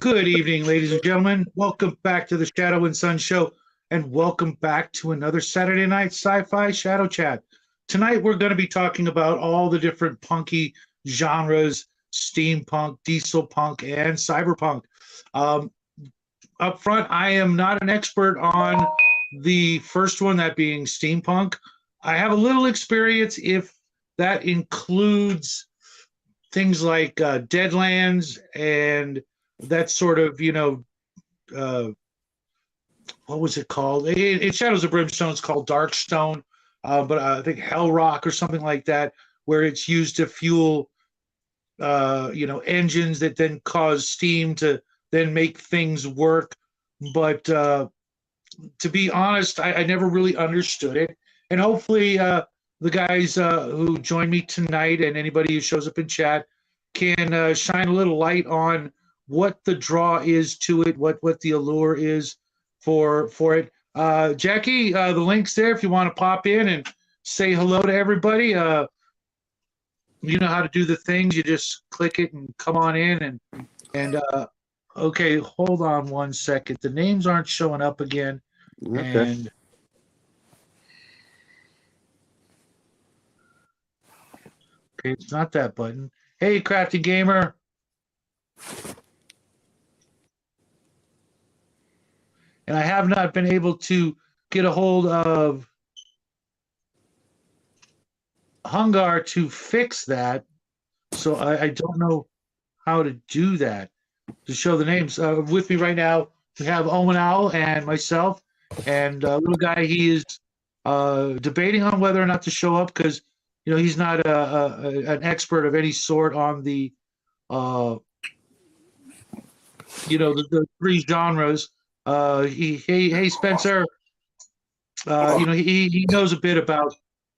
Good evening, ladies and gentlemen. Welcome back to the Shadow and Sun Show, and welcome back to another Saturday night sci-fi Shadow Chat. Tonight, we're going to be talking about all the different punky genres: steampunk, diesel punk, and cyberpunk. Um, Up front, I am not an expert on the first one, that being steampunk. I have a little experience if that includes things like Deadlands and that sort of, uh, what was it called? In Shadows of Brimstone, it's called Darkstone, but I think Hell Rock or something like that, where it's used to fuel, engines that then cause steam to then make things work. But to be honest, I never really understood it. And hopefully, the guys who join me tonight and anybody who shows up in chat can shine a little light on what the draw is to it, what the allure is for it. Jackie, the link's there if you want to pop in and say hello to everybody. You know how to do the things. You just click it and come on in and okay, hold on one second. The names aren't showing up again. Okay. And okay, it's not that button. Hey, Crafty Gamer. And I have not been able to get a hold of Hungar to fix that. So I don't know how to do that, to show the names. With me right now, we have Owen Owl and myself. And little guy, he is debating on whether or not to show up because, he's not an expert of any sort on the, the three genres. Hey, Spencer. He knows a bit about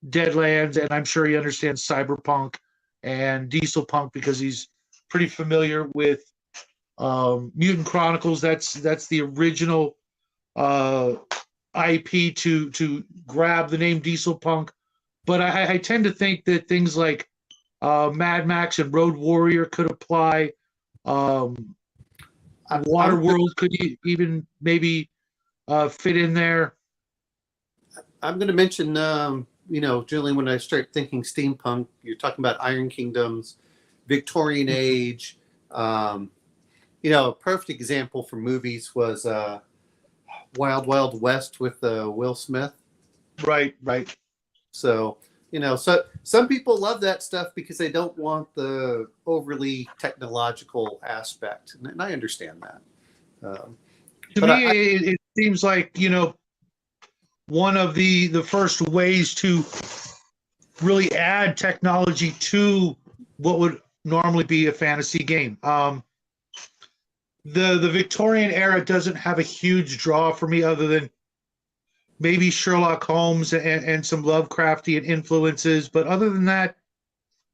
Deadlands, and I'm sure he understands cyberpunk and diesel punk because he's pretty familiar with Mutant Chronicles. That's the original IP to grab the name diesel punk. But I tend to think that things like Mad Max and Road Warrior could apply. Waterworld could even maybe fit in there. I'm going to mention, generally when I start thinking steampunk, you're talking about Iron Kingdoms, Victorian Age. A perfect example for movies was Wild Wild West with Will Smith. Right. So, so some people love that stuff because they don't want the overly technological aspect. And I understand that. To me, it seems like, one of the first ways to really add technology to what would normally be a fantasy game. The Victorian era doesn't have a huge draw for me other than maybe Sherlock Holmes and some Lovecraftian influences. But other than that,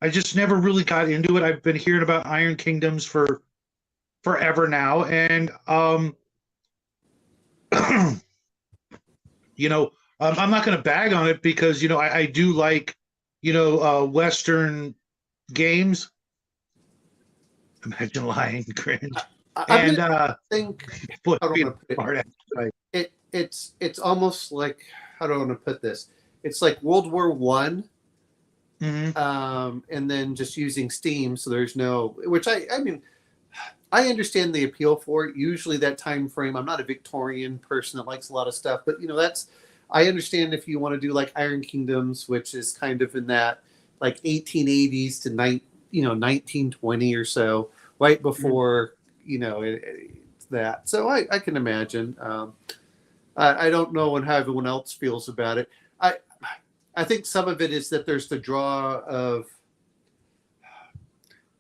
I just never really got into it. I've been hearing about Iron Kingdoms for forever now. And, I'm not going to bag on it because, I do like, Western games. Imagine lying, cringe. It's almost like, how do I want to put this? It's like World War One, and then just using Steam, so there's no. Which I mean, I understand the appeal for it. Usually, that time frame. I'm not a Victorian person that likes a lot of stuff, but that's. I understand if you want to do like Iron Kingdoms, which is kind of in that like 1880s to 1920 or so, right before that. So I can imagine. I don't know how everyone else feels about it. I think some of it is that there's the draw of,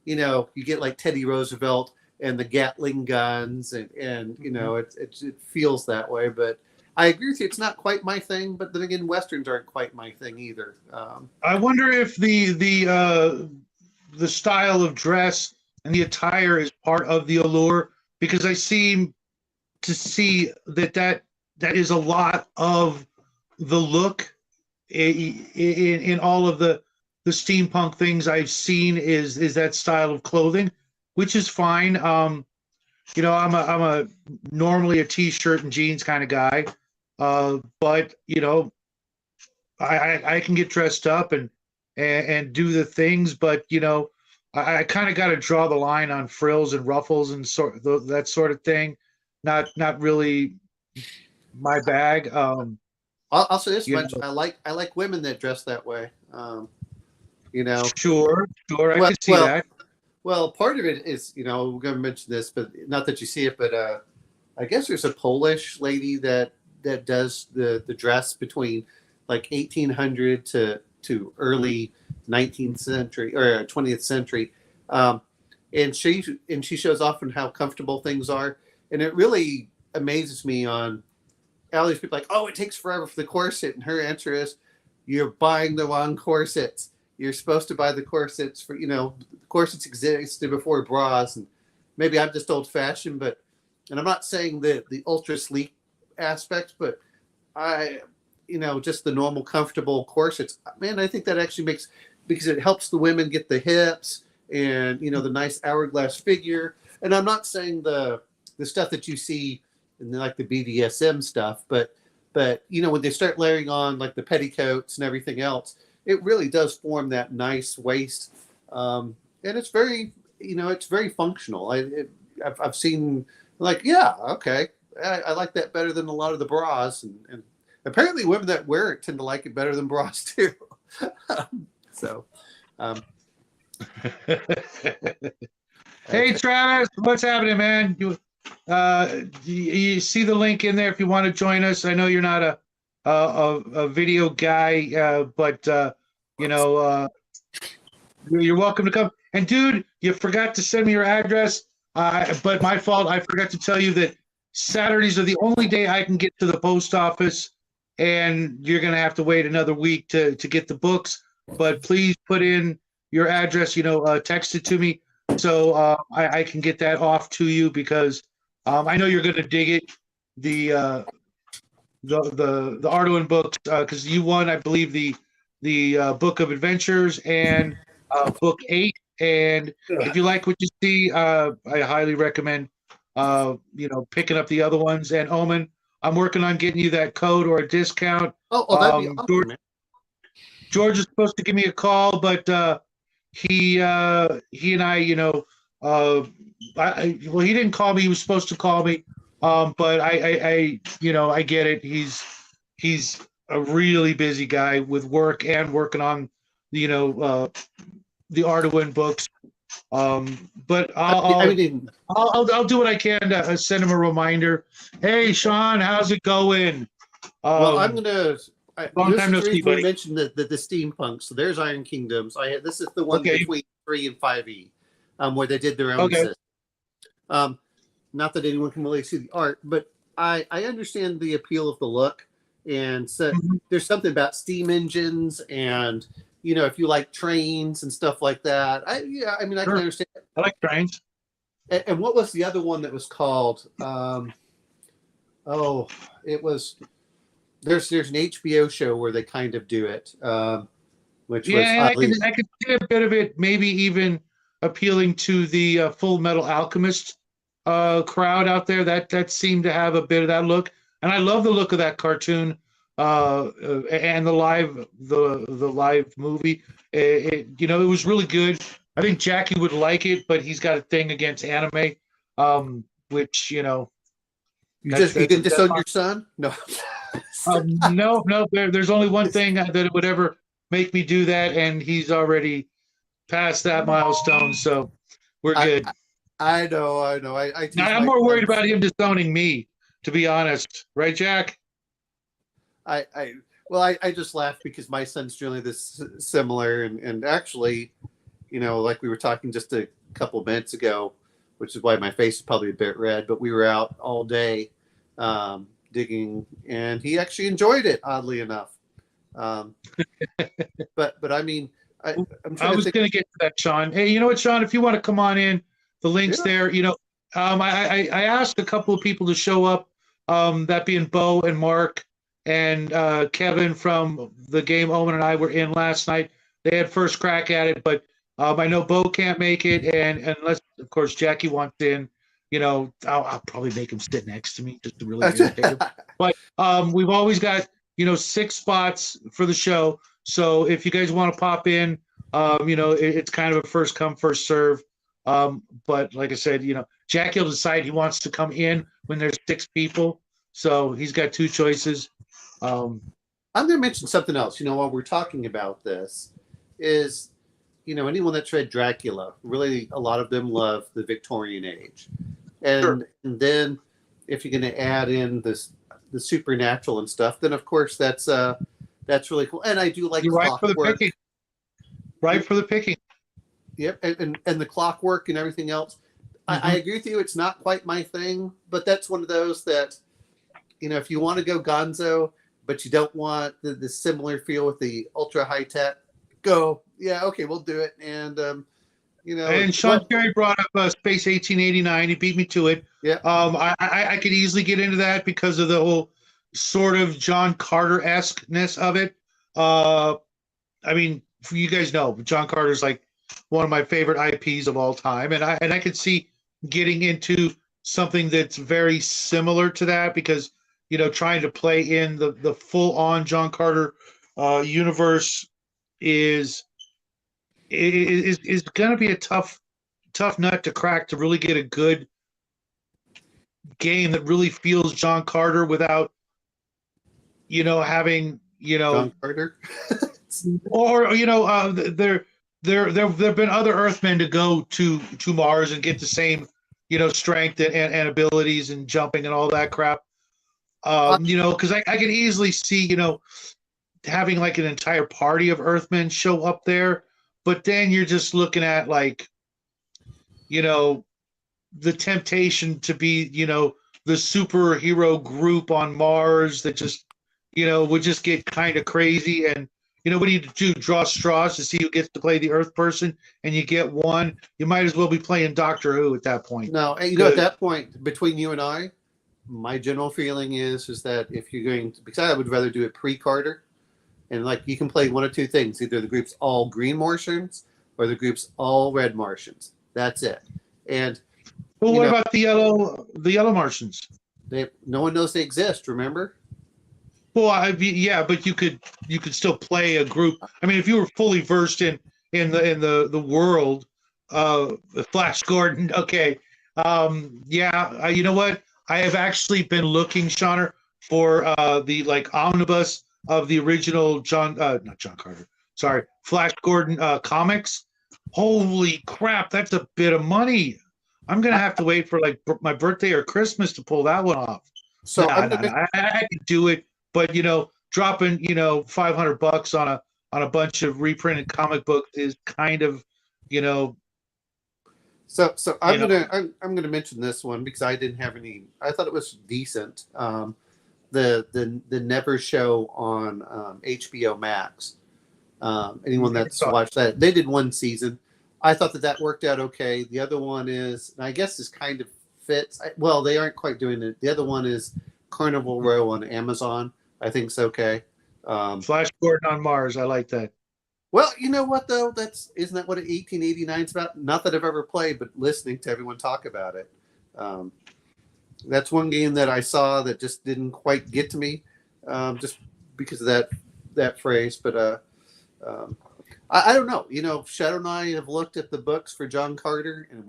you get like Teddy Roosevelt and the Gatling guns, and it feels that way. But I agree with you; it's not quite my thing. But then again, westerns aren't quite my thing either. I wonder if the style of dress and the attire is part of the allure, because I seem to see that is a lot of the look in all of the steampunk things I've seen is that style of clothing, which is fine. I'm a normally a t-shirt and jeans kind of guy, but I can get dressed up and do the things, but I kind of got to draw the line on frills and ruffles and that sort of thing. Not really my bag. I'll say this You much: know, I like women that dress that way. sure, I Well, can see that. well, part of it is, we're going to mention this, but not that you see it, but I guess there's a Polish lady that does the dress between like 1800 to early 19th century or 20th century, and she shows often how comfortable things are, and it really amazes me on all these people like, oh, it takes forever for the corset, and her answer is, you're buying the wrong corsets. You're supposed to buy the corsets for, corsets existed before bras, and maybe I'm just old fashioned, and I'm not saying the ultra sleek aspect, but just the normal comfortable corsets, man, I think that actually because it helps the women get the hips and, the nice hourglass figure. And I'm not saying the stuff that you see in like the BDSM stuff, but when they start layering on like the petticoats and everything else, it really does form that nice waist, and it's very functional. I've seen like, yeah, okay, I like that better than a lot of the bras, and apparently women that wear it tend to like it better than bras too. So, Hey Travis, what's happening, man? You see the link in there if you want to join us. I know you're not a video guy, but you're welcome to come. And dude, you forgot to send me your address, but my fault. I forgot to tell you that Saturdays are the only day I can get to the post office, and you're gonna have to wait another week to get the books. But please put in your address. Text it to me so I can get that off to you, because I know you're gonna dig it. The Arduin books, because you won, I believe, the Book of Adventures and Book 8. And if you like what you see, I highly recommend picking up the other ones. And Omen, I'm working on getting you that code or a discount. oh, that'd be awesome, man. George is supposed to give me a call, but he and I, he didn't call me. He was supposed to call me. But I get it. He's a really busy guy with work and working on, the Arduin books. But I'll do what I can to send him a reminder. Hey, Sean, how's it going? Well, I'm gonna. Long time no see, buddy. We mentioned the Steampunk. So there's Iron Kingdoms. This is the one between 3 and 5e, where they did their own system. Not that anyone can really see the art, but I understand the appeal of the look, and so there's something about steam engines, and if you like trains and stuff like that. I can understand. I like trains. And what was the other one that was called? It was. There's an HBO show where they kind of do it, which was oddly... I could see a bit of it, maybe even appealing to the Full Metal Alchemist crowd out there. That seemed to have a bit of that look, and I love the look of that cartoon and the live movie. It was really good. I think Jackie would like it, but he's got a thing against anime, which You didn't disown your son? No. No. There's only one thing that would ever make me do that, and he's already past that milestone, so we're good. I know. I'm more worried about him disowning me, to be honest. Right, Jack? I just laughed because my son's generally this similar, and actually, like we were talking just a couple of minutes ago, which is why my face is probably a bit red, but we were out all day digging, and he actually enjoyed it, oddly enough. But I mean, I was going to get to that, Sean. Hey, you know what, Sean? If you want to come on in, the link's there. I asked a couple of people to show up, that being Bo and Mark and Kevin from the game Omen and I were in last night. They had first crack at it, but I know Bo can't make it, and unless, of course, Jackie wants in, I'll probably make him sit next to me just to really irritate him. But we've always got 6 spots for the show. So if you guys want to pop in, it's kind of a first come first serve. But like I said, Jackie will decide he wants to come in when there's 6 people. So he's got 2 choices. I'm going to mention something else. While we're talking about this, is anyone that's read Dracula, really a lot of them love the Victorian age, and then if you're going to add in the supernatural and stuff, then of course that's really cool. And I do like Clockwork. Right for the picking. Yep, and the Clockwork and everything else. I agree with you. It's not quite my thing, but that's one of those that if you want to go Gonzo, but you don't want the similar feel with the ultra high tech, go. Yeah, okay, we'll do it. And and Sean Terry brought up Space 1889. He beat me to it. Yeah. I could easily get into that because of the whole sort of John Carter-esque-ness of it. I mean, you guys know John Carter's like one of my favorite IPs of all time, and I could see getting into something that's very similar to that because trying to play in the full-on John Carter universe is going to be a tough nut to crack to really get a good game that really feels John Carter without having John Carter or there have been other Earthmen to go to Mars and get the same strength and abilities and jumping and all that crap. Because I can easily see having like an entire party of Earthmen show up there, but then you're just looking at like the temptation to be the superhero group on Mars that just would just get kind of crazy. And what do you do? Draw straws to see who gets to play the Earth person, and you get one. You might as well be playing Doctor Who at that point. No, and at that point, between you and I, my general feeling is that if you're going to, because I would rather do it pre-Carter, and like you can play one of 2 things: either the group's all green Martians or the group's all red Martians. That's it. And what about the yellow Martians? No one knows they exist. Remember? Well, yeah, but you could still play a group. I mean, if you were fully versed in the world of Flash Gordon, okay, yeah, you know what? I have actually been looking, Shauner, for the like omnibus of the original not John Carter, sorry, Flash Gordon comics. Holy crap, that's a bit of money. I'm gonna have to wait for like my birthday or Christmas to pull that one off. So I could do it. But dropping $500 on a bunch of reprinted comic books is kind of So I'm gonna mention this one because I didn't have any. I thought it was decent. The Never show on HBO Max. Anyone that's watched that, they did 1 season. I thought that worked out okay. The other one is, and I guess this kind of fits. Well, they aren't quite doing it. The other one is Carnival Row on Amazon. I think it's okay. Flash Gordon on Mars. I like that. Well, you know what though? Isn't that what 1889 is about? Not that I've ever played, but listening to everyone talk about it. That's one game that I saw that just didn't quite get to me, just because of that phrase. But I don't know. Shadow and I have looked at the books for John Carter, and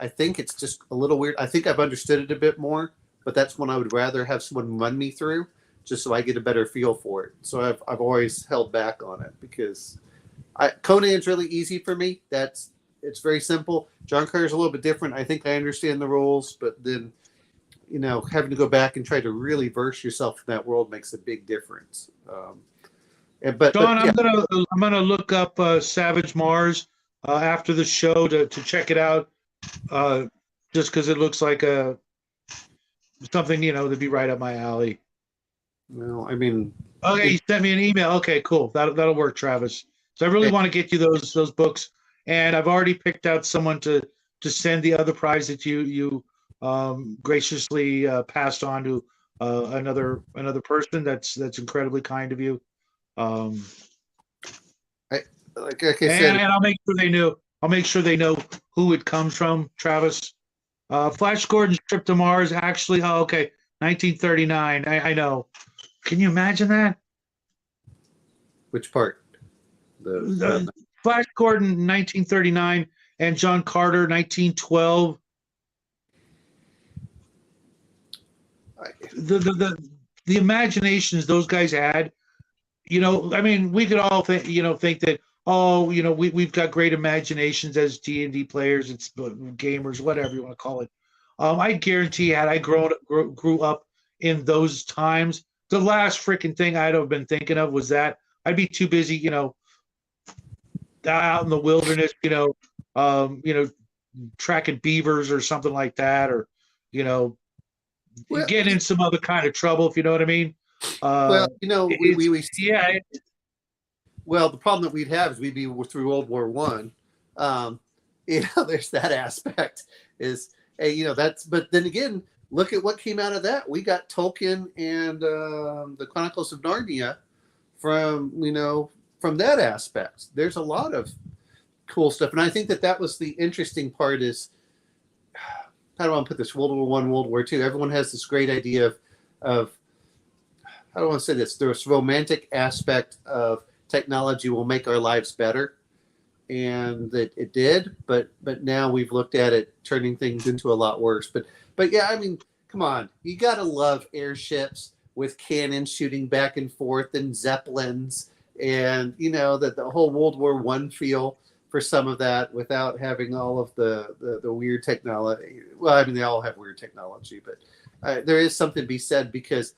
I think it's just a little weird. I think I've understood it a bit more, but that's one I would rather have someone run me through, just so I get a better feel for it. So I've always held back on it because Conan's really easy for me. It's very simple. John Carter's a little bit different. I think I understand the rules, but then having to go back and try to really verse yourself in that world makes a big difference. But Don, yeah. I'm gonna look up Savage Mars after the show to check it out, just because it looks like something that'd be right up my alley. Well, I mean, okay, you sent me an email. Okay, cool. That'll work, Travis. So I really want to get you those books, and I've already picked out someone to send the other prize that you graciously passed on to another person. That's incredibly kind of you. Like I said, and I'll make sure they know. I'll make sure they know who it comes from, Travis. Flash Gordon's trip to Mars actually. Oh, okay, 1939. I know. Can you imagine that? Which part? Flash Gordon, 1939, and John Carter, 1912. The imaginations those guys had. I mean, we could all think that, oh, we've got great imaginations as D&D players, it's gamers, whatever you want to call it. I guarantee, had I grew up in those times, the last freaking thing I'd have been thinking of was that I'd be too busy, out in the wilderness, tracking beavers or something like that, or Well, get in some other kind of trouble, if you know what I mean. Yeah. Well, the problem that we'd have is we'd be through World War One. There's that aspect. But then again, look at what came out of that. We got Tolkien and the Chronicles of Narnia from that aspect. There's a lot of cool stuff, and I think that was the interesting part. Is how do I put this? World War One, World War Two. Everyone has this great idea of how do I want to say this? There's romantic aspect of technology will make our lives better, and that it did. But now we've looked at it turning things into a lot worse. But yeah, I mean, come on, you gotta love airships with cannons shooting back and forth and zeppelins, and that the whole World War One feel for some of that without having all of the weird technology. Well, I mean, they all have weird technology, but there is something to be said because,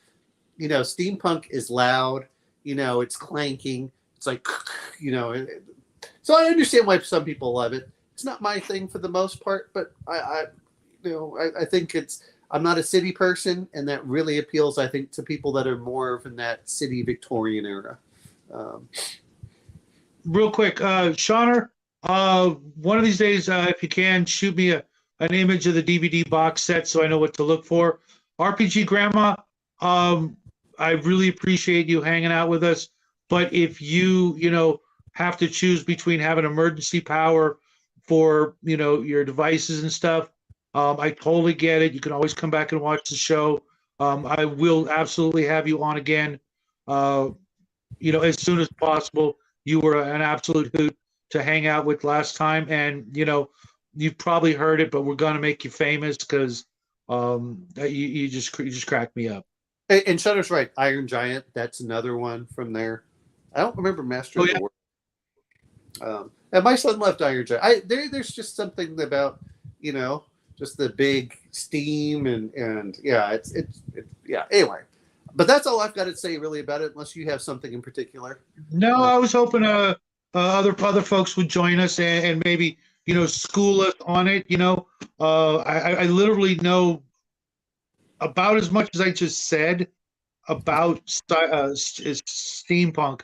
steampunk is loud, it's clanking. It's like, so I understand why some people love it. It's not my thing for the most part, but I think I'm not a city person, and that really appeals, I think, to people that are more in that city Victorian era. Real quick, Shauner, one of these days, if you can, shoot me an image of the DVD box set so I know what to look for. RPG Grandma, I really appreciate you hanging out with us, but if you have to choose between having emergency power for your devices and stuff, I totally get it. You can always come back and watch the show. I will absolutely have you on again, as soon as possible. You were an absolute hoot to hang out with last time, and you've probably heard it, but we're gonna make you famous because you just cracked me up. And Shutter's right. Iron Giant, that's another one from there. I don't remember Master of the World. And my son loved Iron Giant. There's just something about just the big steam and yeah, it's yeah. Anyway, but that's all I've got to say really about it. Unless you have something in particular. No, I was hoping other folks would join us and maybe school us on it. I literally know about as much as I just said about steampunk.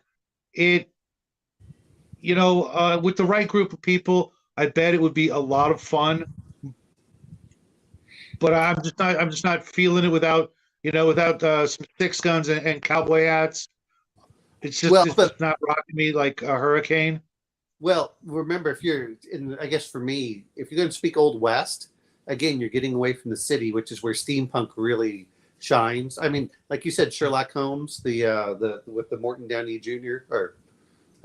It with the right group of people, I bet it would be a lot of fun. But I'm just not feeling it without some six guns and cowboy hats. It's just not rocking me like a hurricane. Well, remember, if you're in, I guess for me, if you're going to speak Old West, again, you're getting away from the city, which is where steampunk really shines. I mean, like you said, Sherlock Holmes, the with the Morton Downey Jr. or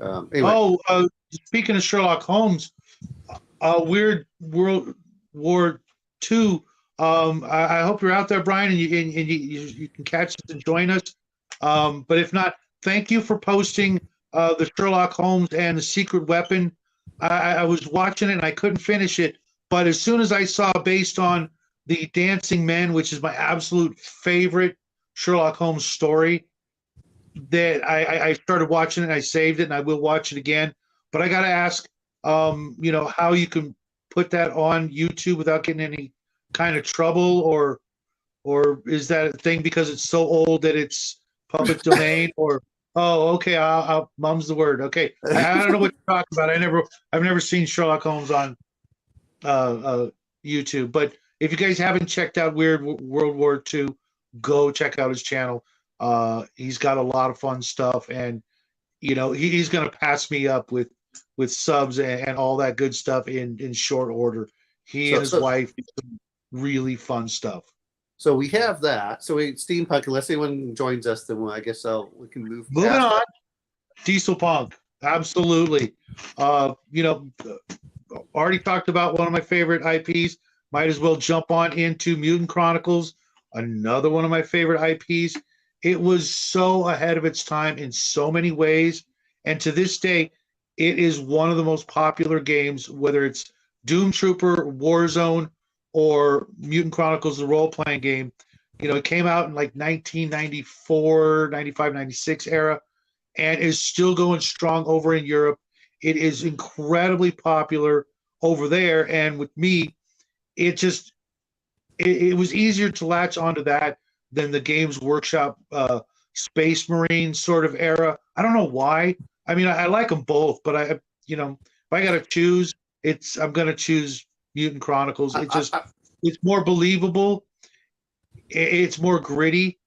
anyway. Oh, speaking of Sherlock Holmes, Weird World War II. I hope you're out there, Brian, and you can catch us and join us. But if not, thank you for posting the Sherlock Holmes and the Secret Weapon. I was watching it and I couldn't finish it, but as soon as I saw based on the Dancing Men, which is my absolute favorite Sherlock Holmes story, that I started watching it. I saved it and I will watch it again. But I got to ask, how you can put that on YouTube without getting any kind of trouble, or is that a thing because it's so old that it's public domain? Or okay, I'll mum's the word. Okay, I don't know what you're talking about. I've never seen Sherlock Holmes on YouTube. But if you guys haven't checked out Weird World War II, go check out his channel. He's got a lot of fun stuff, and he's gonna pass me up with subs and all that good stuff in short order. He and his wife really fun stuff. So we have that. So Steampunk. Unless anyone joins us, then I guess we can move Moving past on, that. Diesel Punk, absolutely. You know, already talked about one of my favorite IPs. Might as well jump on into Mutant Chronicles, another one of my favorite IPs. It was so ahead of its time in so many ways, and to this day, it is one of the most popular games. Whether it's Doom Trooper, Warzone, or Mutant Chronicles, the role-playing game. You know, it came out in like 1994, 95, 96 era, and is still going strong over in Europe. It is incredibly popular over there. And with me, it just it was easier to latch onto that than the Games Workshop Space Marine sort of era. I don't know why. I mean, I like them both, but if I got to choose, I'm going to choose Mutant Chronicles. It's more believable. It's more gritty,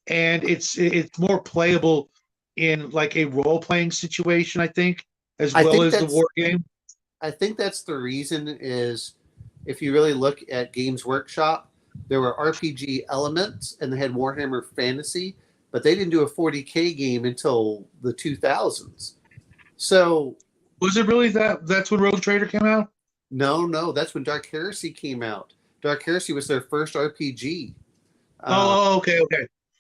and it's more playable in like a role playing situation. I think as well as the war game. I think that's the reason is if you really look at Games Workshop, there were RPG elements and they had Warhammer Fantasy, but they didn't do a 40K game until the 2000s. So was it really that's when Rogue Trader came out? No, that's when Dark Heresy came out. Dark Heresy was their first RPG. Okay.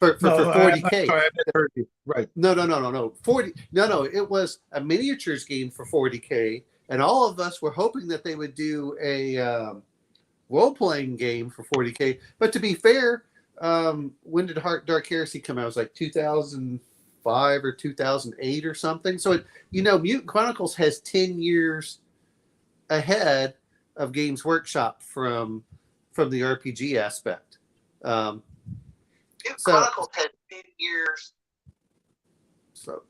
For 40K. Sorry, I heard you. Right. No. 40. No. It was a miniatures game for 40K, and all of us were hoping that they would do a role-playing game for 40K. But to be fair, when did Dark Heresy come out? It was like 2005 or 2008 or something. So Mutant Chronicles has 10 years ahead of Games Workshop from the RPG aspect. Chronicles had 10 years.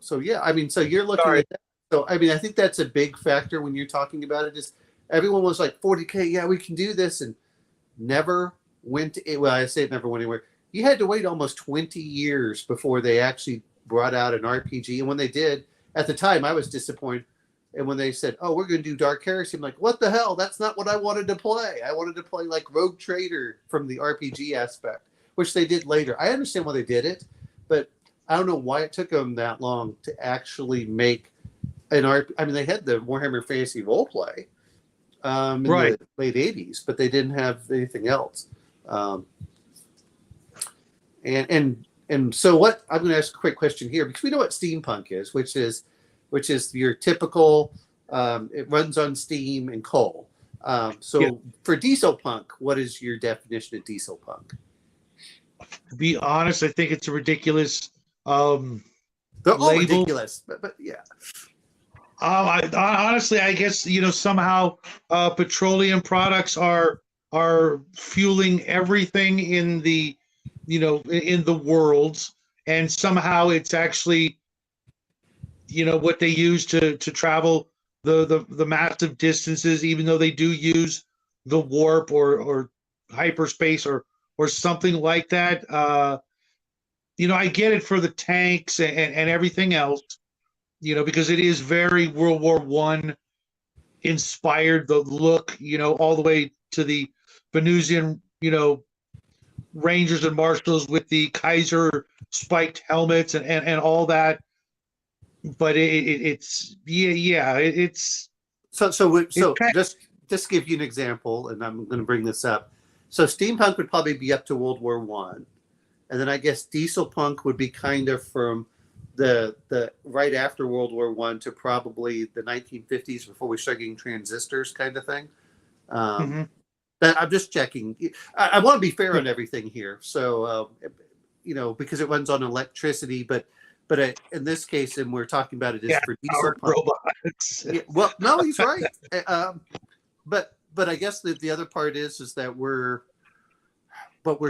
So yeah, I mean, so you're looking at that. So I mean, I think that's a big factor when you're talking about it. Is everyone was like 40K, yeah, we can do this, and never went. Well, I say it never went anywhere. You had to wait almost 20 years before they actually brought out an RPG, and when they did, at the time, I was disappointed. And when they said, "Oh, we're going to do Dark Heresy," I'm like, "What the hell? That's not what I wanted to play. I wanted to play like Rogue Trader from the RPG aspect." Which they did later. I understand why they did it, but I don't know why it took them that long to actually make an art. I mean, they had the Warhammer Fantasy roleplay in the late 80s, but they didn't have anything else. And so what I'm going to ask a quick question here, because we know what steampunk is, which is your typical. It runs on steam and coal. For diesel punk, what is your definition of diesel punk? To be honest, I think it's a ridiculous they're all ridiculous, but yeah. Honestly, I guess somehow petroleum products are fueling everything in the in the worlds, and somehow it's actually what they use to travel the massive distances, even though they do use the warp or hyperspace or something like that. I get it for the tanks and everything else, because it is very World War I inspired, the look, all the way to the Venusian, Rangers and Marshals with the Kaiser spiked helmets and all that. But it's just give you an example, and I'm going to bring this up. So steampunk would probably be up to World War I, and then I guess diesel punk would be kind of from the right after World War I to probably the 1950s before we started getting transistors, kind of thing. I'm just checking. I want to be fair on everything here, so because it runs on electricity, but in this case, and we're talking about it is for diesel punk. Robots. Yeah, well, no, he's right. But I guess the other part is that we're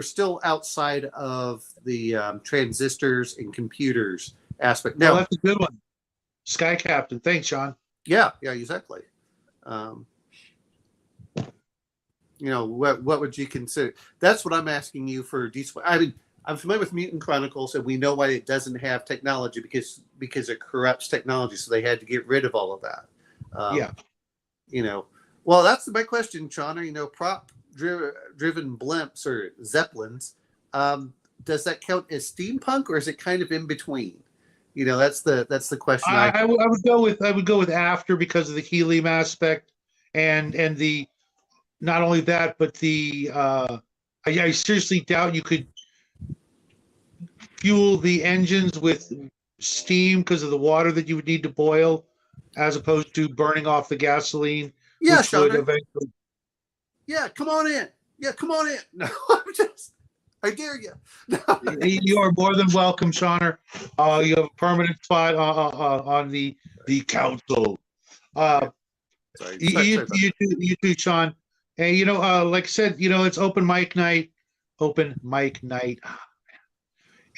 still outside of the transistors and computers aspect. Now, that's a good one. Sky Captain. Thanks, Sean. Yeah, exactly. What would you consider? That's what I'm asking you for diesel. I mean, I'm familiar with Mutant Chronicles, and we know why it doesn't have technology because it corrupts technology, so they had to get rid of all of that. Well, that's my question, Sean. driven blimps or zeppelins. Does that count as steampunk, or is it kind of in between? That's the question. I would go with after because of the helium aspect and the not only that but the I seriously doubt you could fuel the engines with steam because of the water that you would need to boil, as opposed to burning off the gasoline, Yeah, which would Sean. eventually. Yeah, come on in. Yeah, come on in. No, I dare you. No. You are more than welcome, Shauner. You have a permanent spot on the council. Sorry, You too, Sean. And like I said, it's open mic night,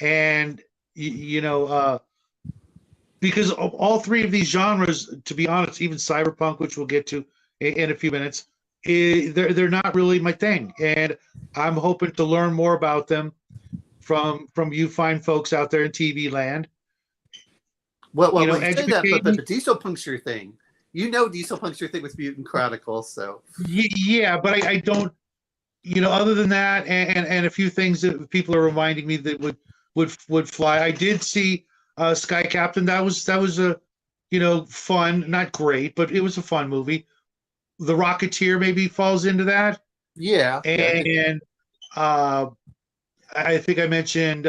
and because of all three of these genres, to be honest, even cyberpunk, which we'll get to in a few minutes, they're not really my thing, and I'm hoping to learn more about them from you fine folks out there in TV land. Well, you say that, but the diesel puncture thing. Diesel puncture thing with Mutant Chronicles, so yeah, but I don't, other than that, and a few things that people are reminding me that would fly. I did see Sky Captain. That was a fun, not great, but it was a fun movie. The Rocketeer maybe falls into that. Yeah, and I think I mentioned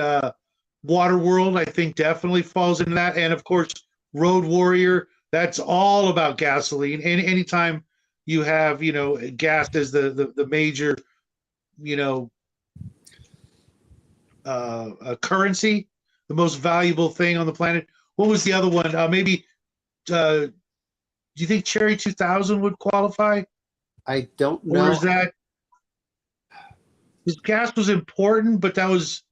Waterworld. I think definitely falls into that, and of course Road Warrior. That's all about gasoline. And anytime you have gas as the major currency, the most valuable thing on the planet. What was the other one? Maybe. Do you think Cherry 2000 would qualify? I don't know. Or is that his gas was important, but that was,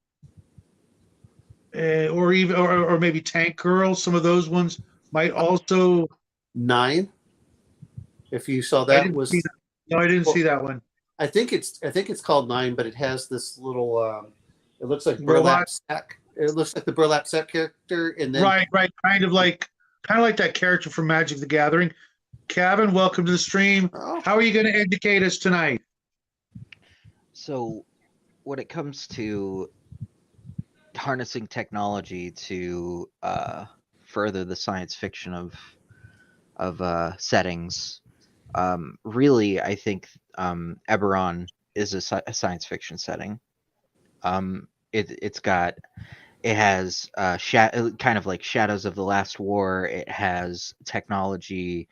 or maybe Tank Girl. Some of those ones might also. 9. If you saw that, no, I didn't see that one. I think it's called 9, but it has this little. It looks like burlap sack. It looks like the burlap sack character, and then right, kind of like that character from Magic the Gathering. Kevin, welcome to the stream. Oh. How are you going to educate us tonight? So, when it comes to harnessing technology to further the science fiction of settings, really, I think Eberron is a science fiction setting. It has kind of like Shadows of the Last War. It has technology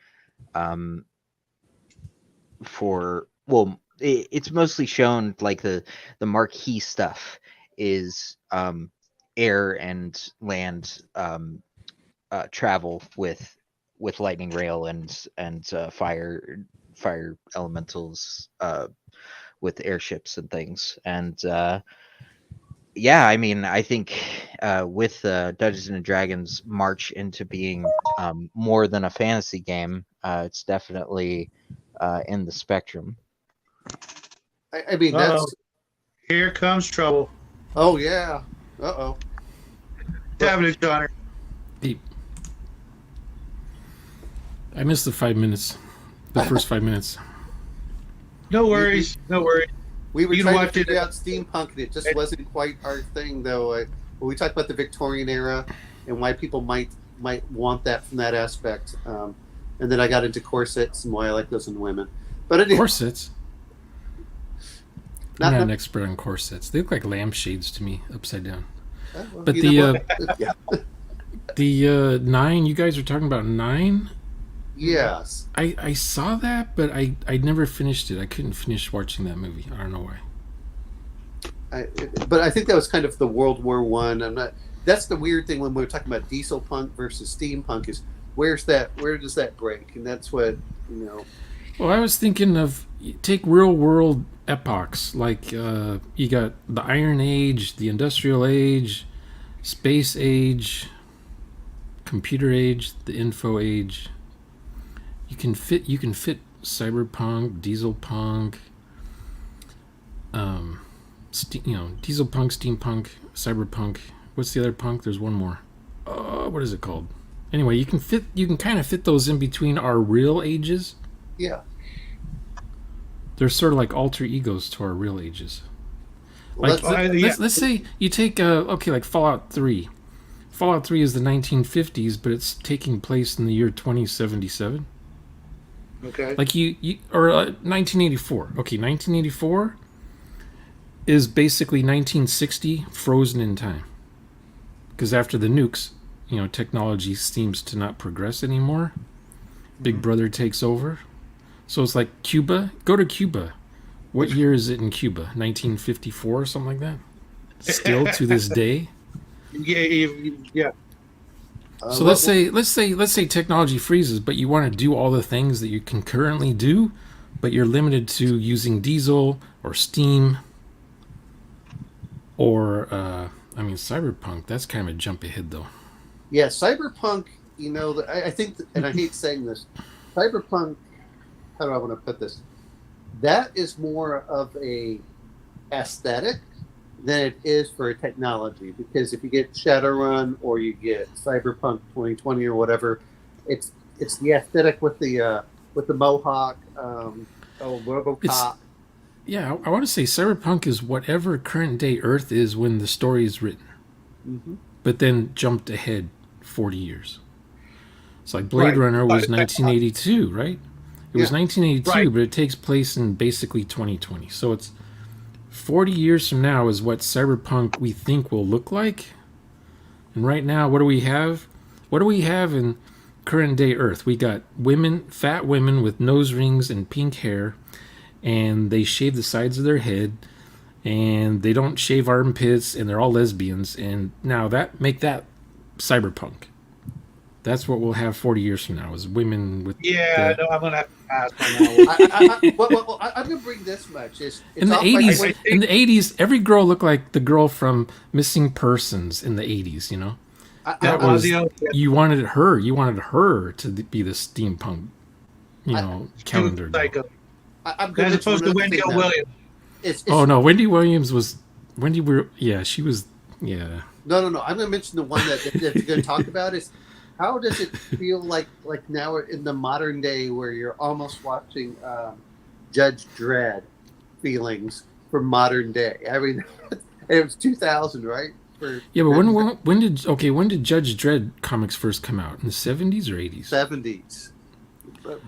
it's mostly shown like the marquee stuff is air and land travel with lightning rail and fire elementals with airships and things. And yeah, I mean, I think with Dungeons and Dragons march into being more than a fantasy game, it's definitely in the spectrum. I mean, that's. Here comes trouble. Oh yeah. Uh-oh. Having it, Johnny. Deep. I missed the 5 minutes. The first 5 minutes. No worries. We were You trying watched to figure it. out steampunk, and it just wasn't quite our thing, though. When we talked about the Victorian era and why people might want that from that aspect, and then I got into corsets and why I like those in women. But anyway, Corsets? I'm not an expert on corsets. They look like lampshades to me, upside down. Well, But yeah. the 9, you guys are talking about 9? Yes. I saw that, but I never finished it. I couldn't finish watching that movie. I don't know why. But I think that was kind of the World War One. That's the weird thing when we're talking about diesel punk versus steampunk is where does that break? And that's what Well, I was thinking of take real world epochs like you got the Iron Age, the Industrial Age, Space Age, Computer Age, the Info Age. You can fit cyberpunk, diesel punk, diesel punk, steampunk, cyberpunk. What's the other punk? There's one more. What is it called? Anyway, you can kind of fit those in between our real ages. Yeah. They're sort of like alter egos to our real ages. Well, Like, let's say you take like Fallout 3. Fallout 3 is the 1950s, but it's taking place in the year 2077. Okay. Like or 1984. Okay, 1984 is basically 1960 frozen in time. Because after the nukes, technology seems to not progress anymore. Big Brother takes over. So it's like Cuba. Go to Cuba. What year is it in Cuba? 1954 or something like that? Still to this day. Yeah. So let's say technology freezes, but you want to do all the things that you can currently do, but you're limited to using diesel or steam or Cyberpunk. That's kind of a jump ahead, though. Yeah, Cyberpunk. I think, and I hate saying this, Cyberpunk. How do I want to put this? That is more of a aesthetic than it is for a technology, because if you get Shadowrun or you get Cyberpunk 2020 or whatever, it's the aesthetic with the mohawk, RoboCop. I want to say Cyberpunk is whatever current day Earth is when the story is written, but then jumped ahead 40 years. It's like Blade Runner was 1982, right? It was 1982, but it takes place in basically 2020. So it's 40 years from now is what Cyberpunk we think will look like. And right now, what do we have? What do we have in current day Earth? We got fat women with nose rings and pink hair, and they shave the sides of their head, and they don't shave armpits, and they're all lesbians. And now make that Cyberpunk. That's what we'll have 40 years from now, is women with... Yeah, no, I'm going to have to pass on that one. I'm going to bring this much. In the 80s, every girl looked like the girl from Missing Persons in the 80s, You wanted her to be the steampunk, calendar. As opposed to Wendy O. Williams. No, Wendy Williams was... she was... Yeah. No. I'm going to mention the one that you're going to talk about is... How does it feel like now in the modern day where you're almost watching Judge Dredd feelings from modern day? I mean, it was 2000, right? But when did Judge Dredd comics first come out? In the 70s or 80s? 70s.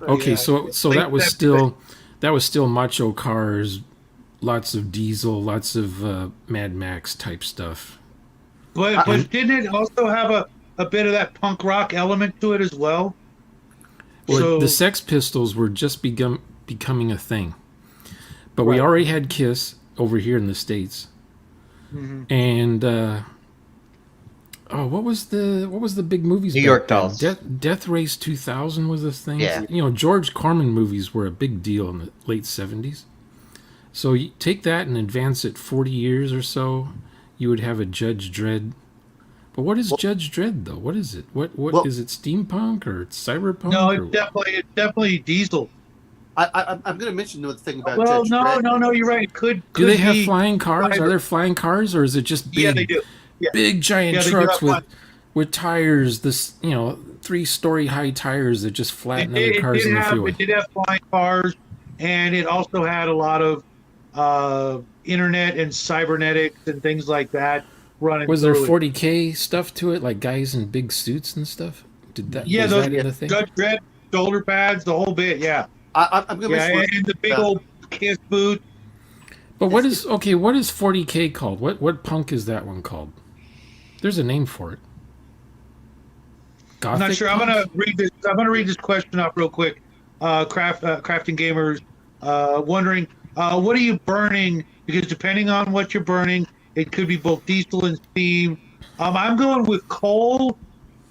Okay, so that was still macho cars, lots of diesel, lots of Mad Max type stuff. But didn't it also have a bit of that punk rock element to it as well? Well, the Sex Pistols were just becoming a thing, but we already had Kiss over here in the States, and what was the big movies? New York Dolls. Death Race 2000 was this thing. Yeah. George Corman movies were a big deal in the late 70s. So you take that and advance it 40 years or so, you would have a Judge Dredd. But what is Judge Dredd, though? What is it? What is it? Steampunk or cyberpunk? No, it's definitely diesel. I'm going to mention the thing about. Well, Judge Dredd. no, you're right. Could do they have flying cars? Are there flying cars, or is it just big? Yeah, they do. Yeah. Big giant trucks with tires. This 3-story high tires that just flatten other cars in the freeway. It did have flying cars, and it also had a lot of internet and cybernetics and things like that. Was there 40K stuff to it, like guys in big suits and stuff? Did that? Yeah, was that in the thing? Judge Dredd, shoulder pads, the whole bit. Yeah, I'm gonna and the big old Kiss boot. But what is 40K called? What punk is that one called? There's a name for it. Gothic I'm not sure. punk? I'm gonna read this question off real quick. Crafting gamers wondering what are you burning? Because depending on what you're burning, it could be both diesel and steam. I'm going with coal,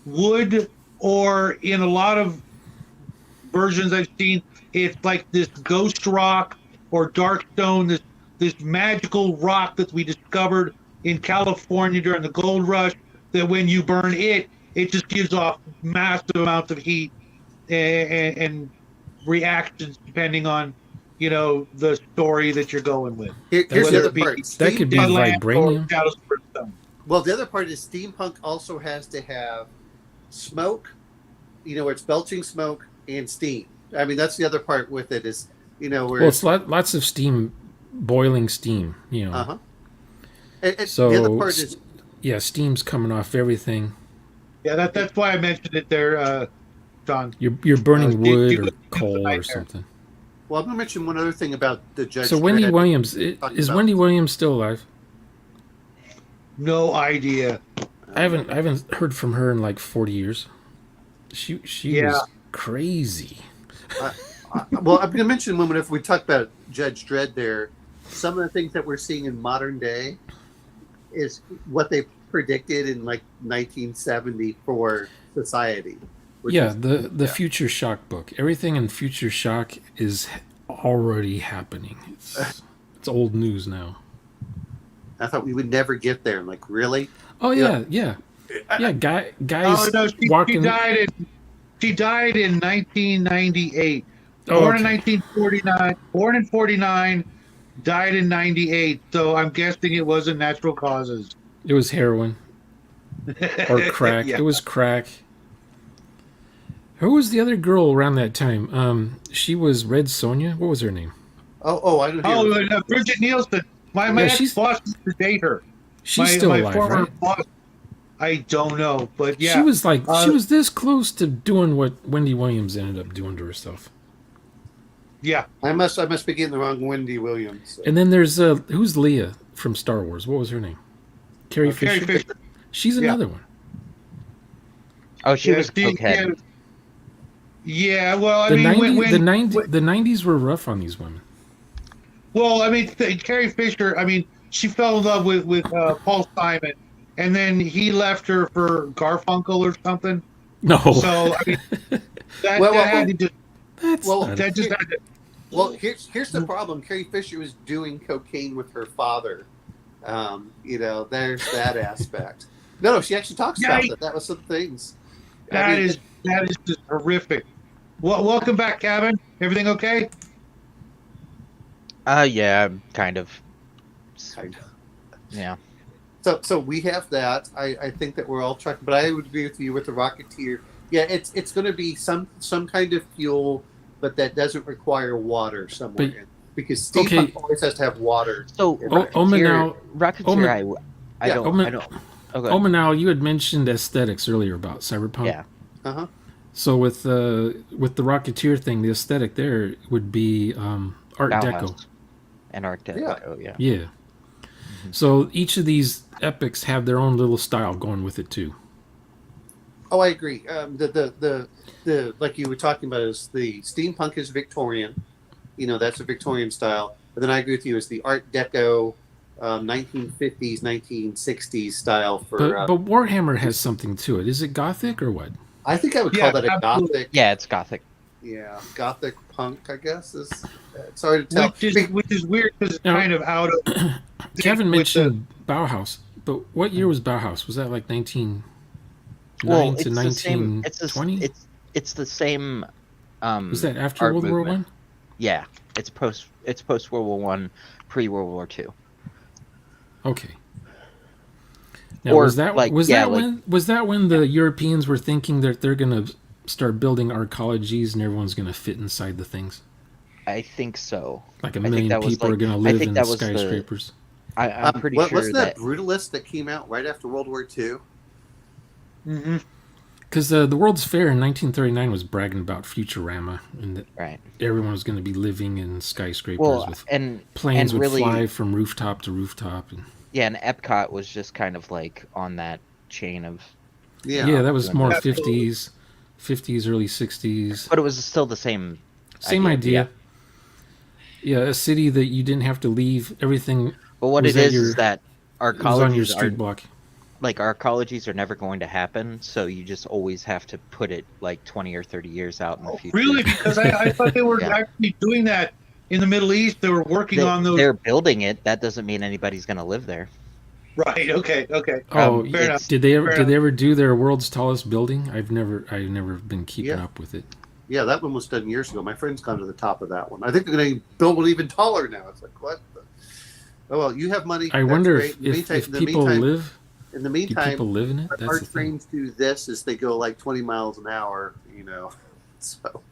wood, or in a lot of versions I've seen, it's like this ghost rock or dark stone, this magical rock that we discovered in California during the gold rush, that when you burn it just gives off massive amounts of heat and reactions depending on the story that you're going with. Here's the other part. That could be vibranium. Well, the other part is steampunk also has to have smoke, where it's belching smoke and steam. I mean, that's the other part with it is Where Well, it's lots of steam, boiling steam. uh-huh. And So the other part is yeah, steam's coming off everything. Yeah, that's why I mentioned it there, John. You're burning She wood or was coal or nightmare. something. well, I'm gonna mention one other thing about the Judge. So Wendy Dredd Williams talking is about- Wendy Williams still alive? No idea. I haven't heard from her in like 40 years. She Yeah. was crazy. Well, I'm gonna mention when if we talk about Judge Dredd there, some of the things that we're seeing in modern day is what they predicted in like 1970 for society. which Yeah, is- the Future Shock book. Everything in Future Shock is already happening. It's old news now. I thought we would never get there. I'm like, really? Oh yeah. Guys Oh no, she walking. She died in 1998. Oh, Born in okay. 1949. Born in 49. Died in 98. So I'm guessing it wasn't natural causes. It was heroin or crack. Yeah. It was crack. Who was the other girl around that time? She was Red Sonja. What was her name? I don't hear. Oh, Bridget Nielsen. My Yeah, ex-boss used to date her. She's still my alive, former right? boss. I don't know, but yeah. She was like Uh, she was this close to doing what Wendy Williams ended up doing to herself. Yeah. I must be getting the wrong Wendy Williams. And then there's who's Leia from Star Wars? What was her name? Carrie Fisher. Carrie Fisher. She's Yeah. another one. Oh, she Yeah, was cokehead. Yeah, well, I The mean, 90, the 90s were rough on these women. well, I mean, Carrie Fisher. I mean, she fell in love with Paul Simon, and then he left her for Garfunkel or something. No, So I mean, that had to just that's well, not- that just had to. Well, here's the problem. Carrie Fisher was doing cocaine with her father. There's that aspect. No, she actually talks about that. That was some things. That is just horrific. Well, welcome back, Kevin. Everything okay? Yeah, kind of. kind of. Yeah. So we have that. I think that we're all tracking, but I would agree with you with the Rocketeer. Yeah, it's going to be some kind of fuel, but that doesn't require water somewhere But- in. Because steampunk Okay. always has to have water. So Omanal- Rocketeer, I Yeah, don't. Oman- I don't. Okay. Omanal, you had mentioned aesthetics earlier about cyberpunk. Yeah. Uh-huh. So with the Rocketeer thing, the aesthetic there would be Art Deco. Bauhaus and Art Deco. Yeah. Oh, yeah. Yeah. So each of these epics have their own little style going with it too. Oh, I agree. The like you were talking about is the steampunk is Victorian. That's a Victorian style. But then I agree with you is the Art Deco, 1950s, 1960s style for. But Warhammer has something to it. Is it gothic or what? I think I would Yeah, call that a absolutely. gothic. Yeah, it's gothic. Yeah, gothic punk. I guess is. It's hard to tell. Which is weird because it's Now- kind of out of. Kevin with the- mentioned Bauhaus, but what year was Bauhaus? Was that like 1909 Well, to it's the same. 1920? It's the same. Was that after art World War movement. One? Yeah, it's post World War One, pre World War Two. Okay. Now, Or, was that like, yeah, when the Europeans were thinking that they're gonna start building arcologies and everyone's gonna fit inside the things? I think so. Like a I think million that was people are like- gonna I live think in that was the- skyscrapers. I'm pretty sure wasn't that that. Brutalist that came out right after World War II? Mm-hmm. Because the World's Fair in 1939 was bragging about Futurama and that Right. everyone was going to be living in skyscrapers Well, with and planes and would really, fly from rooftop to rooftop. And, yeah, and Epcot was just kind of like on that chain of, yeah, that was Yeah. more Absolutely. 50s, early 60s. but it was still the same. Same idea. Yeah, a city that you didn't have to leave. Everything But what Was it that is your- that our was on your colleges street are block. like our colleges are never going to happen, so you just always have to put it like 20 or 30 years out in the future. Really? Because I thought they were Yeah. actually doing that in the Middle East. They were working on those. They're building it. That doesn't mean anybody's going to live there. Right. Okay. Oh, fair enough. did they ever Fair did they ever do their world's tallest building? I've never been keeping Yeah. up with it. Yeah, that one was done years ago. My friend's gone to the top of that one. I think they're going to build one even taller now. It's like, what? Oh, well, you have money. I That's wonder great. if people live. In the Do meantime, people live in it? our That's the art thing. trains do this as they go like 20 miles an hour, So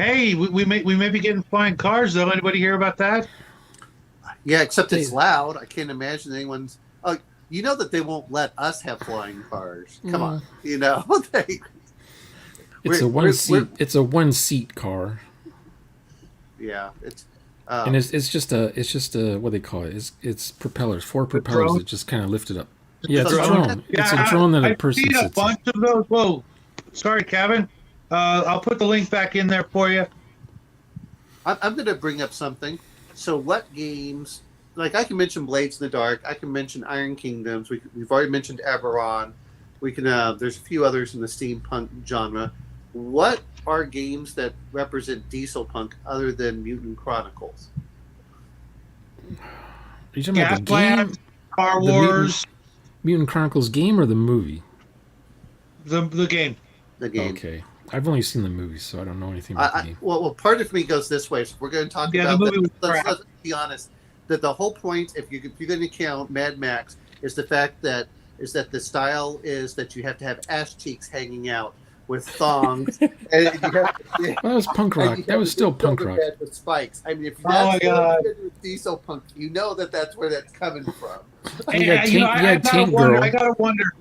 Hey, we may be getting flying cars though. Anybody hear about that? Yeah, except it's loud. I can't imagine anyone's. Oh, you know that they won't let us have flying cars. Come on, you know. It's a one seat. It's a 1-seat car. Yeah, it's. And it's just a what they call it. It's propellers, 4 propellers that just kind of lift it up. Yeah, it's a drone. It's a drone that a person seen a sits in. bunch of those. Whoa, sorry, Kevin. I'll put the link back in there for you. I'm going to bring up something. So, what games? Like I can mention Blades in the Dark. I can mention Iron Kingdoms. We've already mentioned Eberron. We can. There's a few others in the steampunk genre. What are games that represent diesel punk other than Mutant Chronicles? Are you talking about the Gasland, game? Star The Wars, Mutant Chronicles game or the movie? the game. The game. Okay. I've only seen the movie, so I don't know anything about the game. Well, part of me goes this way. So we're going to talk Yeah, about the movie was that. crap. Let's be honest. That the whole point, if you're going to count Mad Max, is the fact that the style is that you have to have ass cheeks hanging out with thongs. And you have to, Well, that was punk rock. That was still punk rock. with spikes. I mean, if Oh my that's God. with diesel punk, you know that's where that's coming from. You got And, Tank- Tank Girl. I gotta wonder.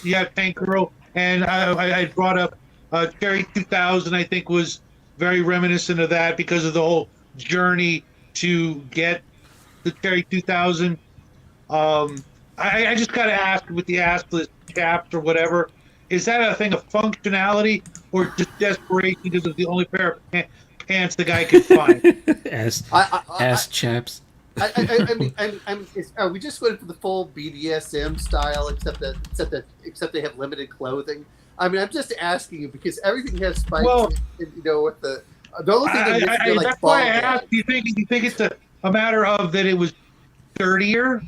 Yeah, Tank Girl, and I brought up Cherry 2000. I think was very reminiscent of that because of the whole journey to get the Cherry 2000. I just gotta ask with the assless chaps or whatever. Is that a thing of functionality or just desperation because it's the only pair of pants the guy could find? Ass chaps. I mean, are we just going for the full BDSM style, except they have limited clothing? I mean, I'm just asking you because everything has spikes. Well, and, with the only thing that makes me like that's why I asked. Do you think it's a matter of that it was sturdier,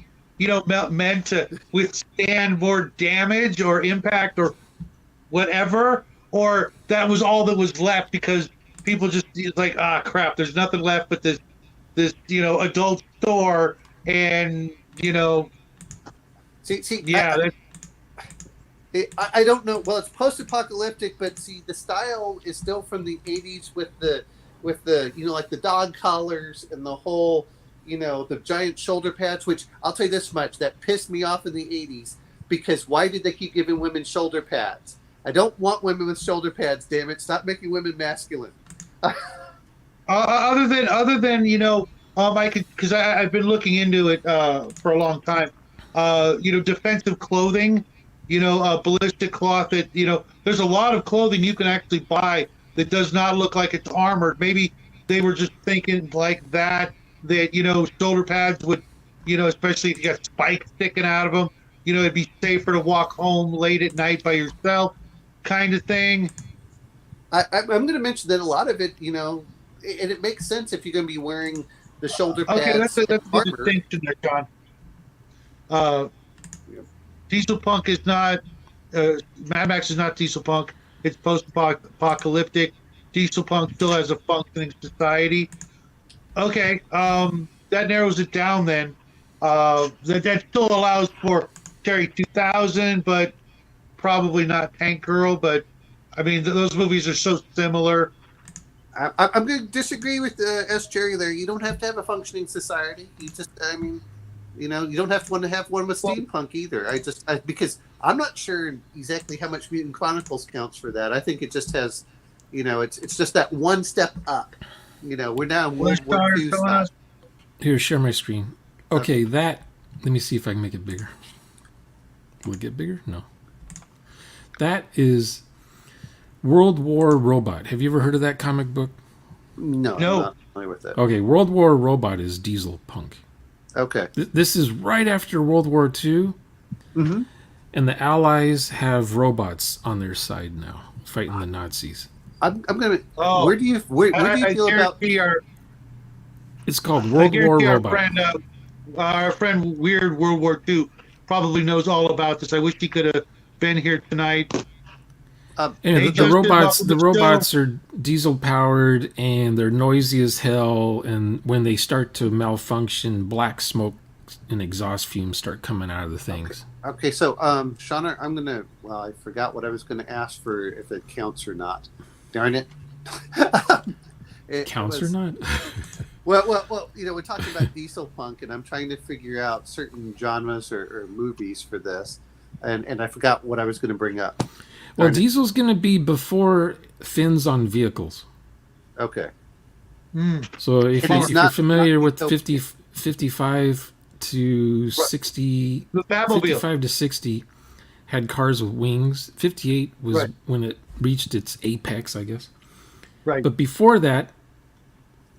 meant to withstand more damage or impact or whatever, or that was all that was left because people just like, crap, there's nothing left but this adult store and see yeah. I don't know. Well, it's post-apocalyptic, but see, the style is still from the '80s with the like the dog collars and the whole the giant shoulder pads. Which I'll tell you this much, that pissed me off in the '80s because why did they keep giving women shoulder pads? I don't want women with shoulder pads. Damn it! Stop making women masculine. Other than I could because I've been looking into it for a long time. Defensive clothing. Ballistic cloth that, there's a lot of clothing you can actually buy that does not look like it's armored. Maybe they were just thinking like that, shoulder pads would, especially if you got spikes sticking out of them, it'd be safer to walk home late at night by yourself kind of thing. I'm going to mention that a lot of it, and it makes sense if you're going to be wearing the shoulder pads. Okay, that's a good distinction there, John. Diesel Punk is not Mad Max is not Diesel Punk. It's post-apocalyptic. Diesel Punk still has a functioning society. Okay, that narrows it down then. That still allows for Cherry 2000, but probably not Tank Girl. But I mean, those movies are so similar. I'm going to disagree with S. Cherry there. You don't have to have a functioning society. You don't have to want to have one with steampunk either. Because I'm not sure exactly how much Mutant Chronicles counts for that. I think it just has, it's just that one step up. We're now in World War II stuff. Here, share my screen. Okay, let me see if I can make it bigger. Will it get bigger? No. That is World War Robot. Have you ever heard of that comic book? No. I'm not familiar with that. Okay, World War Robot is Diesel Punk. Okay. This is right after World War II, mm-hmm. and the Allies have robots on their side now, fighting the Nazis. I'm gonna. Where do you feel about? It's called World War Robot. Our friend Weird World War II probably knows all about this. I wish he could have been here tonight. The robots are diesel powered and they're noisy as hell. And when they start to malfunction, black smoke and exhaust fumes start coming out of the things. Okay, so Shauna, I'm gonna. Well, I forgot what I was gonna ask for if it counts or not. Darn it. counts or not. Well. We're talking about diesel punk, and I'm trying to figure out certain genres or movies for this, and I forgot what I was going to bring up. Well, Darn it. diesel's going to be before fins on vehicles. Okay. So if, It you, is if you're not- familiar not with so- 55 to 60, The Batmobile. 55 to 60 had cars with wings. 58 was Right. when it reached its apex, I guess. Right. But before that,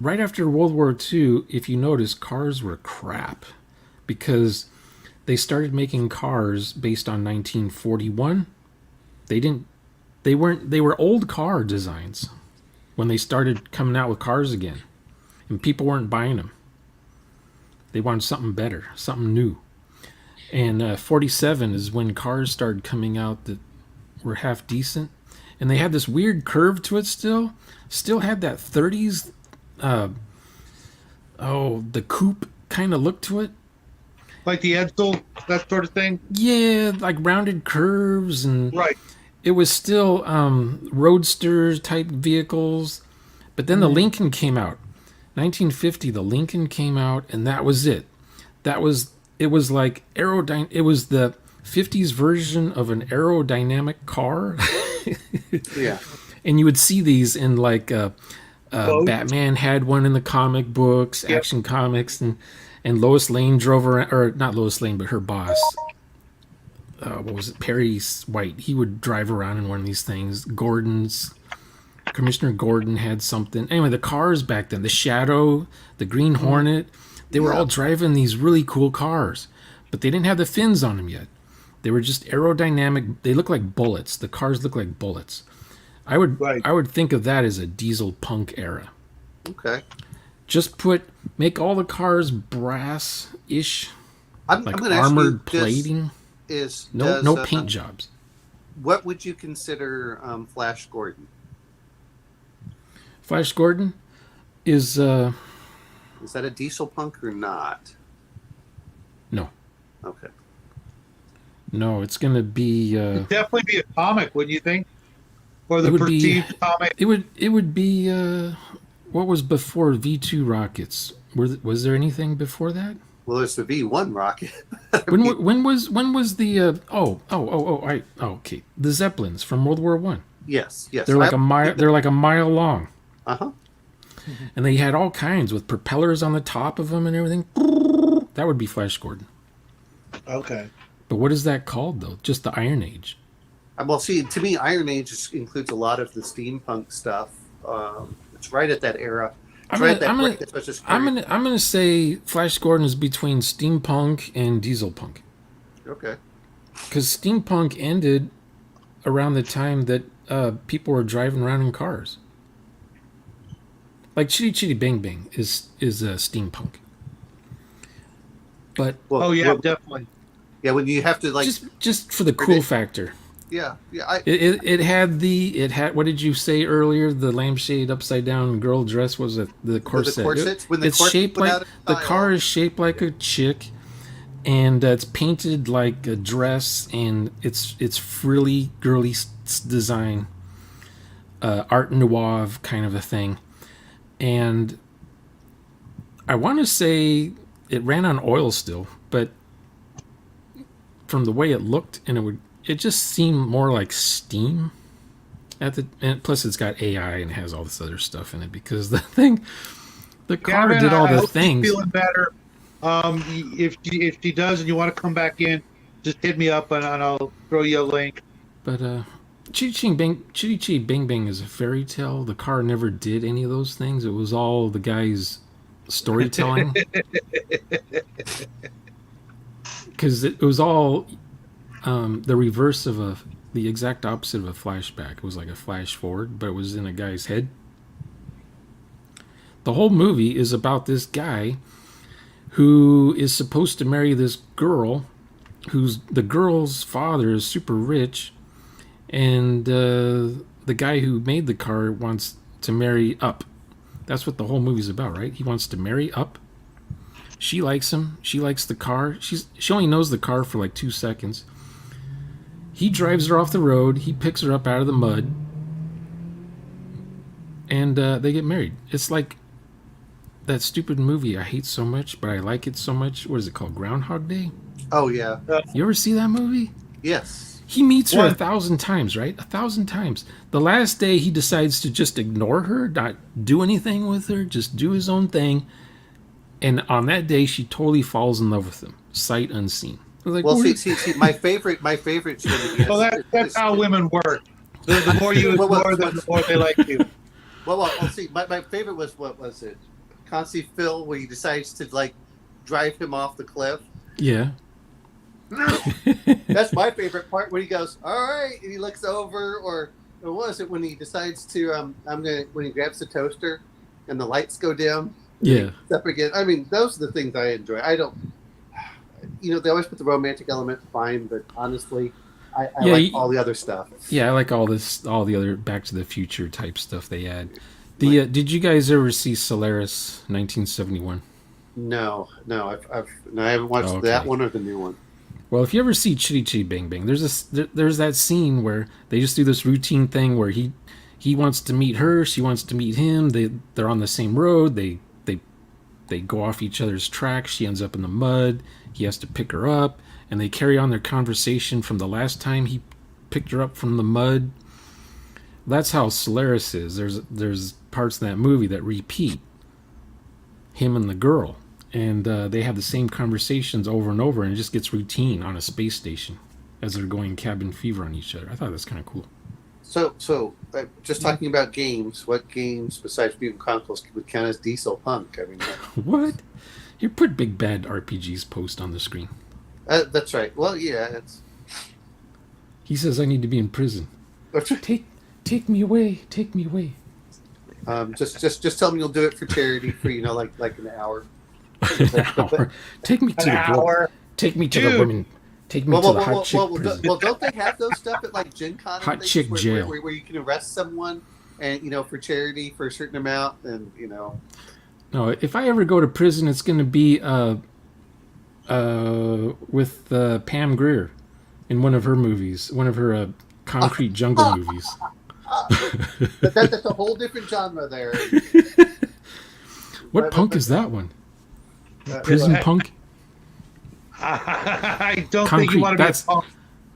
right after World War II, if you notice, cars were crap because they started making cars based on 1941. They were old car designs when they started coming out with cars again, and people weren't buying them. They wanted something better, something new. And 47 is when cars started coming out that were half decent, and they had this weird curve to it still had that 30s the coupe kind of look to it. Like the Edsel, that sort of thing. Yeah, like rounded curves, and Right. it was still roadster type vehicles. But then the Lincoln came out. 1950, the Lincoln came out, and that was it. It was like it was the 50s version of an aerodynamic car. Yeah. And you would see these in like Boats. Batman had one in the comic books, Yep. Action Comics, and Lois Lane drove around, or not Lois Lane, but her boss. What was it? Perry White. He would drive around in one of these things. Commissioner Gordon had something. Anyway, the cars back then, the Shadow, the Green Hornet, they were all driving these really cool cars, but they didn't have the fins on them yet. They were just aerodynamic. They look like bullets. The cars look like bullets. I would think of that as a diesel punk era. Okay. Just make all the cars brass-ish, I'm like going to ask you, armored plating. No paint jobs. What would you consider Flash Gordon? Flash Gordon is Is that a diesel punk or not? no, Okay. it's gonna be. It'd definitely be a comic, wouldn't you think? Or the It would be- perceived comic. It would be what was before V2 rockets? Was there anything before that? Well, it's the V1 rocket. When was the okay, the Zeppelins from World War One? Yes. They're like a mile. They're like a mile long, Uh-huh. and they had all kinds with propellers on the top of them and everything. That would be Flash Gordon. Okay. But what is that called though? Just the Iron Age. Well, see, to me, Iron Age includes a lot of the steampunk stuff. It's right at that era. It's right at that break that's supposed to I'm gonna say Flash Gordon is between steampunk and diesel punk, Okay. because steampunk ended around the time that people were driving around in cars. Like Chitty Chitty Bang Bang is steampunk. But Well, Oh yeah, well, definitely. yeah. When you have to just for the cool factor. yeah. It had what did you say earlier? The lampshade upside down girl dress was the corset. The corsets. When the It's corset shaped went like out of the style. car is shaped like a chick, and it's painted like a dress, and it's frilly girly design, art nouveau kind of a thing, and I want to say it ran on oil still, but from the way it looked, and it just seemed more like steam and plus it's got AI and has all this other stuff in it because the car Gavin, did all I the hope things. She's feeling better. If she does, and you want to come back in, just hit me up and I'll throw you a link. But Chitty Chitty Bang Bang is a fairy tale. The car never did any of those things. It was all the guy's storytelling. Because it was all the reverse of the exact opposite of a flashback. It was like a flash forward, but it was in a guy's head. The whole movie is about this guy who is supposed to marry this girl, who's the girl's father is super rich, and the guy who made the car wants to marry up. That's what the whole movie's about, right? He wants to marry up. She likes him. She likes the car. She only knows the car for like 2 seconds. He drives her off the road. He picks her up out of the mud. and they get married. It's like that stupid movie I hate so much, but I like it so much. What is it called? Groundhog Day? Oh yeah. You ever see that movie? Yes. He meets her One. 1,000 times, right? 1,000 times. The last day he decides to just ignore her, not do anything with her, just do his own thing. And on that day, she totally falls in love with him, sight unseen. I was like, Well, "What are you-" see, my favorite Trinity. Well, that's how women work. The more you ignore them, the more they like you. Well, see, my favorite was, what was it? Concy Phil, where he decides to like drive him off the cliff. Yeah. That's my favorite part, when he goes, "All right," and he looks over, or was it when he decides to when he grabs the toaster and the lights go dim? Yeah. Up again. I mean, those are the things I enjoy. I don't, they always put the romantic element, fine, but honestly, I like all the other stuff. Yeah, I like all the other Back to the Future type stuff they add. Did you guys ever see Solaris 1971? No, I haven't watched that one or the new one. Well, if you ever see Chitty Chitty Bang Bang, there's that scene where they just do this routine thing where he wants to meet her, she wants to meet him. They're on the same road. They go off each other's tracks. She ends up in the mud. He has to pick her up, and they carry on their conversation from the last time he picked her up from the mud. That's how Solaris is. There's parts in that movie that repeat, him and the girl, and they have the same conversations over and over, and it just gets routine on a space station as they're going cabin fever on each other. I thought that's kind of cool. So just talking about games, what games besides Mutant Chronicles would count as diesel punk? I mean, What? Here, put Big Bad RPG's post on the screen. that's right. Well, yeah, it's. He says, "I need to be in prison. Take me away. Take me away." Just tell me you'll do it for charity for like an hour. An hour. Take me to An hour. Take me to the women. Take me to the hot chick prison. Well, don't they have those stuff at like Gen Con? Hot chick jail. Where you can arrest someone and for charity for a certain amount, and No, if I ever go to prison, it's going to be with Pam Grier in one of her movies, one of her concrete jungle movies. But that's a whole different genre there. What punk is that one? Prison punk? I don't think Concrete, you want to be a that's punk.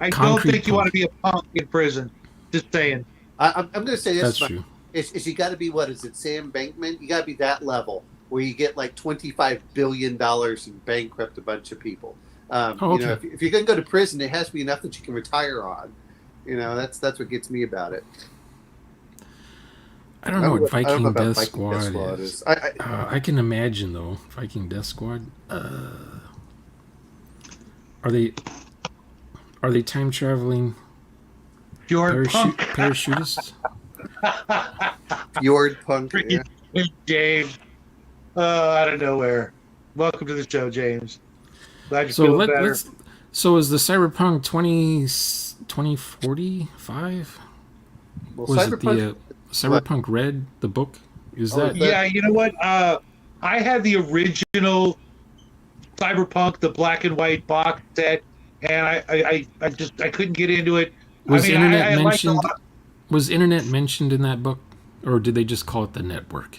I don't concrete think you want to punk. be a punk in prison. Just saying. I'm going to say this. That's true. Is you got to be, what is it, Sam Bankman? You got to be that level where you get like $25 billion and bankrupt a bunch of people. Okay. If you're going to go to prison, it has to be enough that you can retire on. That's what gets me about it. I don't know what I don't Viking know about Death Viking Squad Death Squad is. is. I can imagine, though, Viking Death Squad. Are they time traveling Fjord punk. parachutists? Fjord punk. Yeah. James. Out of nowhere. Welcome to the show, James. Glad you feel better. So is the Cyberpunk 2045? Well, Was it the Cyberpunk Red, the book? Is that? Yeah, you know what? I had the original Cyberpunk, the black and white box set, and I couldn't get into it. Was internet I liked mentioned? Was internet mentioned in that book, or did they just call it the network?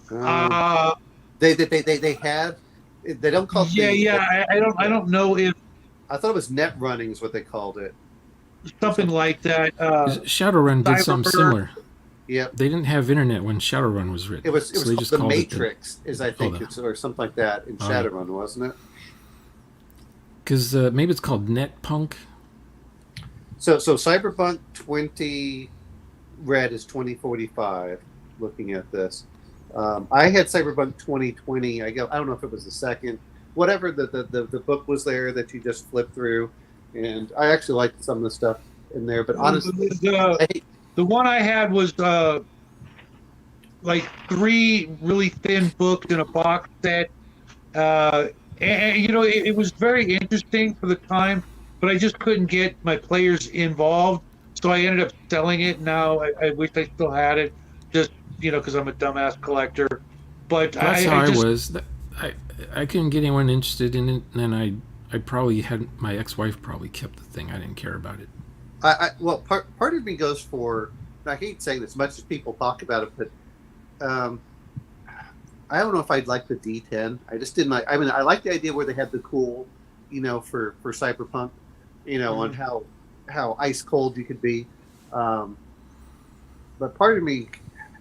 They have. They don't call. I don't know if I thought it was net running is what they called it. something like that. Shadowrun did something similar. Yep. They didn't have internet when Shadowrun was written. It was so they just the called Matrix, I think, or something like that in Shadowrun, wasn't it? Because maybe it's called Netpunk. So Cyberpunk 20 Red is 2045. Looking at this, I had Cyberpunk 2020. I don't know if it was the second, whatever the book was there that you just flipped through, and I actually liked some of the stuff in there. But honestly, the one I had was like 3 really thin books in a box set. And it was very interesting for the time, but I just couldn't get my players involved, so I ended up selling it. Now I wish I still had it, just because I'm a dumbass collector. But that's how I was. I couldn't get anyone interested in it, and then I probably had my ex-wife probably kept the thing. I didn't care about it. Well, part of me goes for I hate saying this much as people talk about it, but I don't know if I'd like the D10. I just didn't like. I mean, I like the idea where they had the cool, for cyberpunk, on how ice cold you could be. But part of me,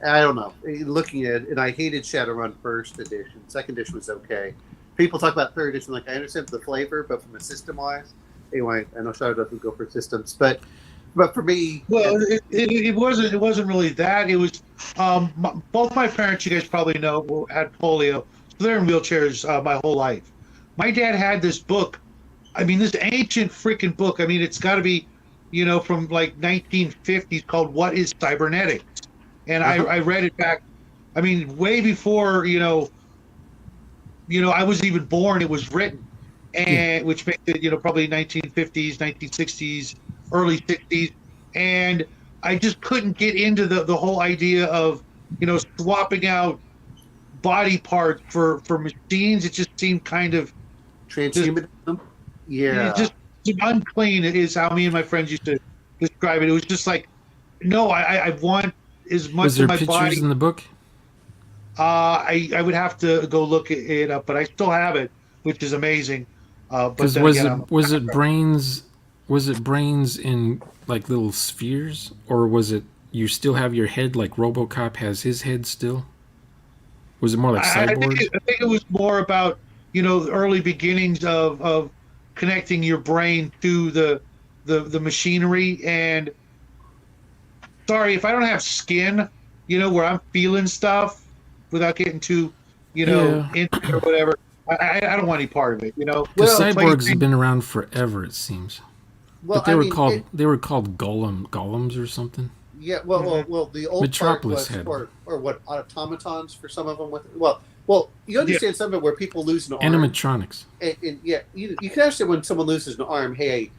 I don't know. Looking at it, and I hated Shadowrun first edition. Second edition was okay. People talk about third edition, like I understand the flavor, but from a system wise, anyway, I know Shadow doesn't go for systems, but for me, well, it wasn't really that. It was both my parents, you guys probably know, had polio, so they're in wheelchairs my whole life. My dad had this book. I mean, this ancient freaking book. I mean, it's got to be, from like 1950s, called "What Is Cybernetics," and I read it back. I mean, way before I was even born. It was written, and which makes it probably 1950s, 1960s, early 60s, and I just couldn't get into the whole idea of swapping out body parts for machines. It just seemed kind of transhumanism. Yeah, just unclean. It is how me and my friends used to describe it. It was just like, no, I want as much Was there of my pictures body. in the book? I would have to go look it up, but I still have it, which is amazing. But Because then again, was it brains? Was it brains in like little spheres, or was it you still have your head like RoboCop has his head still? Was it more like I cyborg? think it was more about the early beginnings of connecting your brain to the machinery. And sorry if I don't have skin, where I'm feeling stuff without getting too into it or whatever. I don't want any part of it. Because cyborgs have been around forever, it seems. Well, But they were called golems or something. Yeah, well, the old Metropolis part had was, or what, automatons for some of them. You understand some of it where people lose an arm. Animatronics. And you can understand when someone loses an arm. Hey,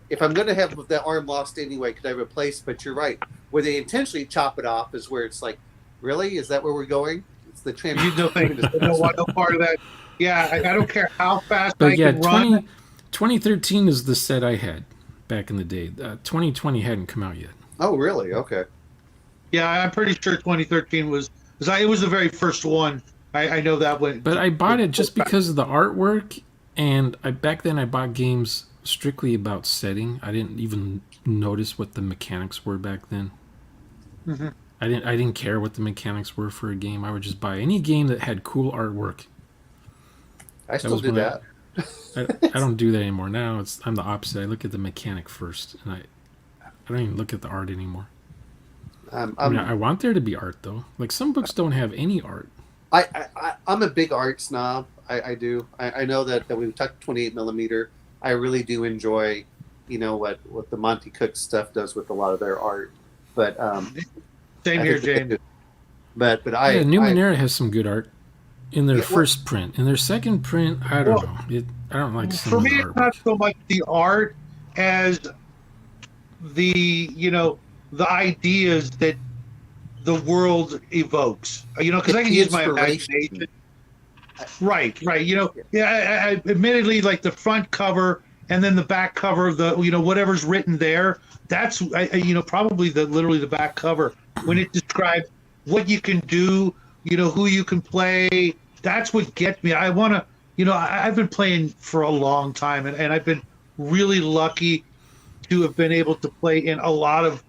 if I'm going to have that arm lost anyway, could I replace? But you're right. Where they intentionally chop it off is where it's like, really, is that where we're going? It's the trans. You don't want no part of that. Yeah, I don't care how fast But I yeah, can run. 2013 is the set I had back in the day. 2020 hadn't come out yet. Oh, really? Okay. Yeah, I'm pretty sure 2013 was it was the very first one. I know that one. But I bought it just because of the artwork, and back then I bought games strictly about setting. I didn't even notice what the mechanics were back then. Mm-hmm. I didn't care what the mechanics were for a game. I would just buy any game that had cool artwork. I still do that. I don't do that anymore. Now I'm the opposite. I look at the mechanic first, and I don't even look at the art anymore. I want there to be art though. Like some books don't have any art. I'm a big art snob. I do. I know that we talked 28 millimeter. I really do enjoy, what the Monty Cook stuff does with a lot of their art. But same here, James. But Numenera has some good art in their first print. In their second print, I don't know. I don't like some for me. of the It's not so much the art as the the ideas that the world evokes. Because I can use my imagination. Right. I admittedly, like the front cover and then the back cover of the whatever's written there. That's probably literally the back cover when it describes what you can do. Who you can play. That's what gets me. I want to. I've been playing for a long time, and I've been really lucky to have been able to play in a lot of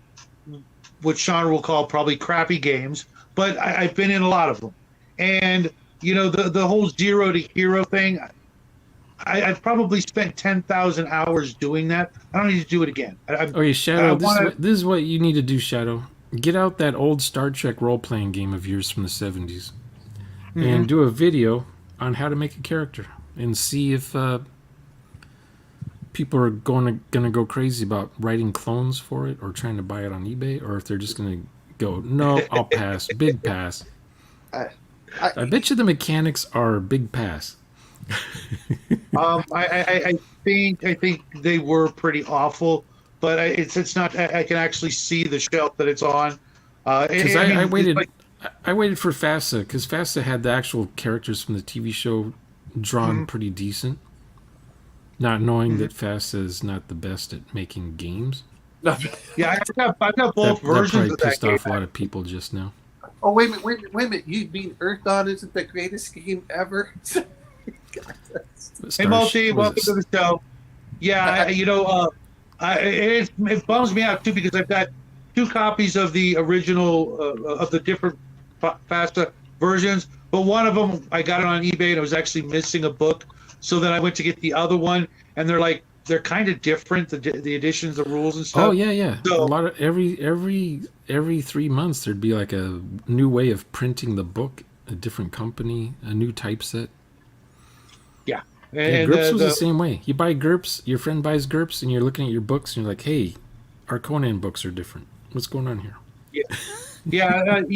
what Sean will call probably crappy games, but I've been in a lot of them. And the whole zero to hero thing, I've probably spent 10,000 hours doing that. I don't need to do it again. Shadow, this is what you need to do, Shadow. Get out that old Star Trek role-playing game of yours from the 70s and do a video on how to make a character and see if people are going to go crazy about writing clones for it or trying to buy it on eBay, or if they're just going to go, no, I'll pass. Big pass. I bet you the mechanics are big pass. I think they were pretty awful, but it's not. I can actually see the shelf that it's on. Because I waited. I waited for FASA because FASA had the actual characters from the TV show drawn pretty decent. Not knowing that FASA is not the best at making games. Yeah, I've got both That versions probably of that pissed game. off a lot of people just now. Oh, wait a minute. You mean Earth Dawn isn't the greatest game ever? Hey, Multi, welcome to the show. Yeah, it bums me out too because I've got 2 copies of the original of the different FASTA versions, but one of them I got it on eBay and it was actually missing a book. So then I went to get the other one, and they're kind of different, the editions, the rules and stuff. Oh yeah. So- a lot of every 3 months there'd be like a new way of printing the book, a different company, a new typeset. Yeah, And GURPS was the same way. You buy GURPS, your friend buys GURPS, and you're looking at your books, and you're like, "Hey, our Conan books are different. What's going on here?" Yeah.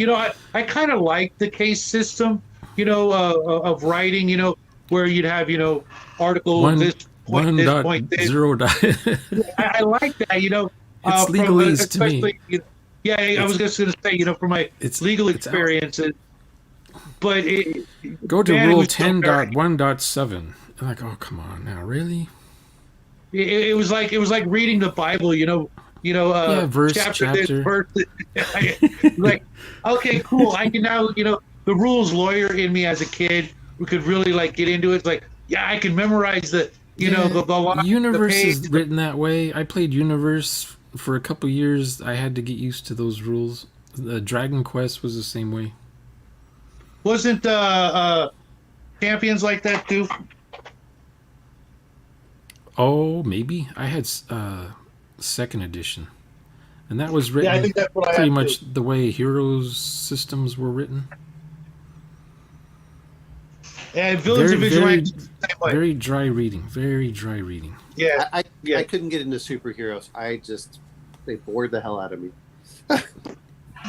I kind of like the case system, of writing, where you'd have, article One this point, one this dot point, this. zero dot. I like that, It's from, legalese to me. especially, I was just going to say, from my It's legal it's out. experiences, but Go to man, it rule was so very- 10.1.7. I'm like, oh come on now, really? it was like reading the Bible, Verse, chapter this, chapter. verse this. Like, okay, cool. I can now, the rules lawyer in me as a kid who could really get into it. It's like, yeah, I can memorize the line, Universe the is page. written that way. I played Universe for a couple years. I had to get used to those rules. The Dragon Quest was the same way. Wasn't Champions like that too? Oh, maybe I had second edition, and that was written Yeah, I think that's what I pretty had much too. the way Heroes systems were written. And Villains of Vigilante, the same way. very dry reading. Very dry reading. Yeah, I Yeah. couldn't get into superheroes. They bored the hell out of me.